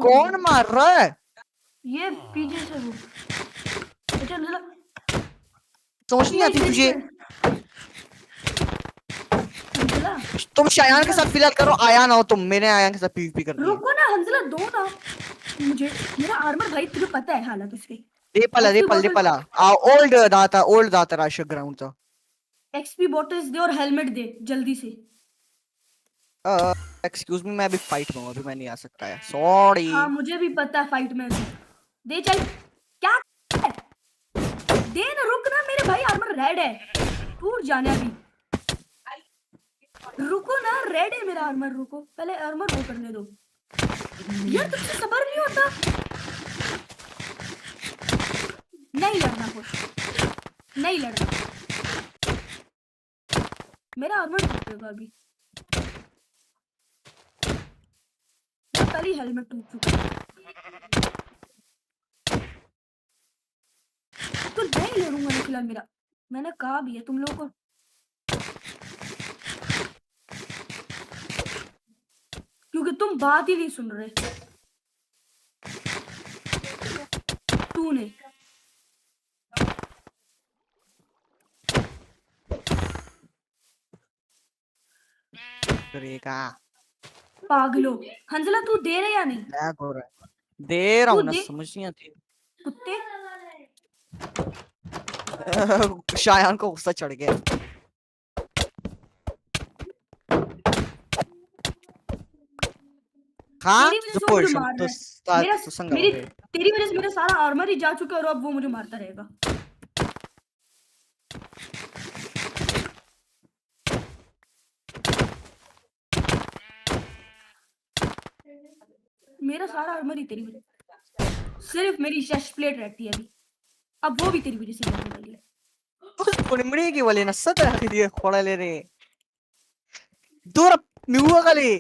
कौन मार रहा है? ये पीछे से वो अच्छा जरा समझ नहीं आती तुझे? तुम शायान के साथ फिलहाल करो, आया ना हो तुम। मैंने आयान के साथ पीवीपी कर दी। रुको ना हंसला, दो ना मुझे मेरा आर्मर भाई, तुझे पता है हालत उसकी। रेपला ओल्ड दाता राशि ग्राउंड था। एक्सपी बॉटल्स दे और हेलमेट दे जल्दी से। एक्सक्यूज मी, मैं अभी फाइट में हूं, अभी मैं नहीं आ सकता है, सॉरी। हाँ मुझे भी पता है फाइट में दे। चल क्या दे ना, रुक ना मेरे भाई, आर्मर रेड है, टूट जाने अभी। रुको ना, रेड है मेरा आर्मर, रुको पहले आर्मर वो करने दो। यार तुझसे सबर नहीं होता। नहीं लड़ना कुछ नहीं लड़ना, मेरा आर्मर टूटेगा अभी। कल ही हेलमेट टूट चुका है, तो नहीं लड़ूंगा मैं फिलहाल। मेरा मैंने कहा भी है तुम लोगों को क्योंकि तुम बात ही नहीं सुन रहे। तूने करेगा पागलो। हंसला तू दे रहे या नहीं? लैग हो रहा है। दे रहा तू हूँ ना, दे समझ नहीं आती। कुत्ते। शायान को गुस्सा चढ़ गया। हाँ तेरी वजह जो से वो मुझे पोर्शन मार तो रहा है। मेरा तो संग मेरी होगे। तेरी वजह से मेरा सारा आर्मर ही जा चुका है और अब वो मुझे मारता रहेगा। मेरा सारा आर्मर ही तेरी वजह, सिर्फ मेरी चेस्ट प्लेट रहती है अभी, अब वो भी तेरी वजह से जाने वाली है। पुणिमड़ी वाले नसत है खोड़ले रे दूर न्यूवा कले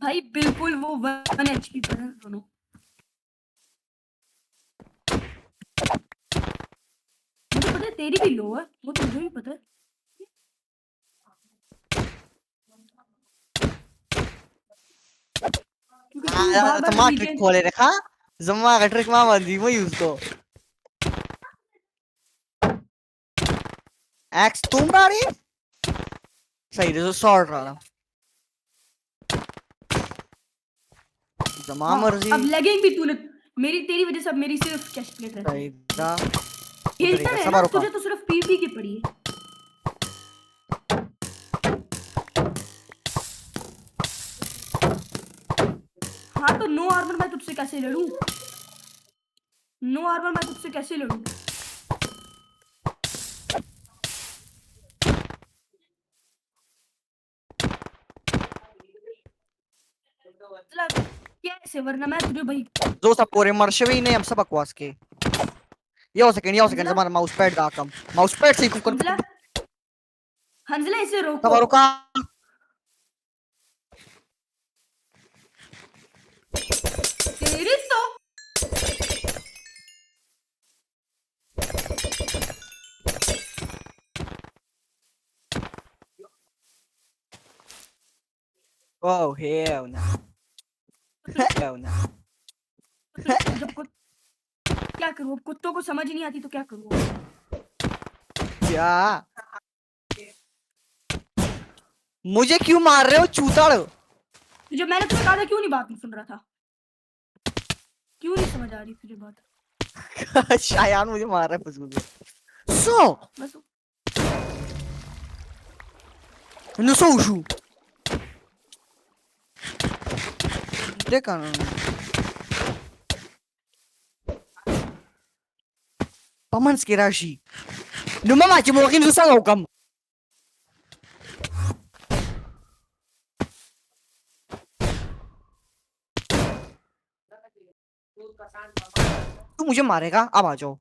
भाई बिल्कुल वो 1 HP पर है दोनों। मुझे पता है तेरी भी लो है, वो तो मुझे भी पता है। क्योंकि तू बार-बार तमा ट्रिक रीजन खोले रखा जम्मा का ट्रिक मा बंदी वो यूज को एक्स तुम बारी सही रे शॉर्ट रहा जमा मर्जी। अब लेगिंग भी तूने मेरी तेरी वजह से अब मेरी सिर्फ चेस्ट प्लेट रहती है। हिल्टन है ना, तुझे तो सिर्फ पीपी की पड़ी है। हाँ तो नो आर्मर मैं तुझसे कैसे लड़ूं? नो आर्मर मैं तुझसे कैसे लड़ूं? मतलब कैसे, वरना मैं तुझे भाई जो सब पूरे मर्शवी ने हम सब बकवास के यो सेकंड जमाना माउस पैड दा कम माउस पैड से कुकर हंजला इसे रोको। तब रुका तेरी तो Oh hell no. Hell no. जब क्या करूं, अब कुत्तों को समझ नहीं आती तो क्या करूं? क्या मुझे क्यों मार रहे हो चूताड़? जब मैंने तुम्हें कहा था क्यों नहीं बात नहीं सुन रहा था? क्यों नहीं समझ आ रही तुझे बात? शायान मुझे मार रहा है फजूल सो बस नुसो उशू देखा ना paman skirashi numa machi mo kin susang hukam तू मुझे मारेगा अब आ जाओ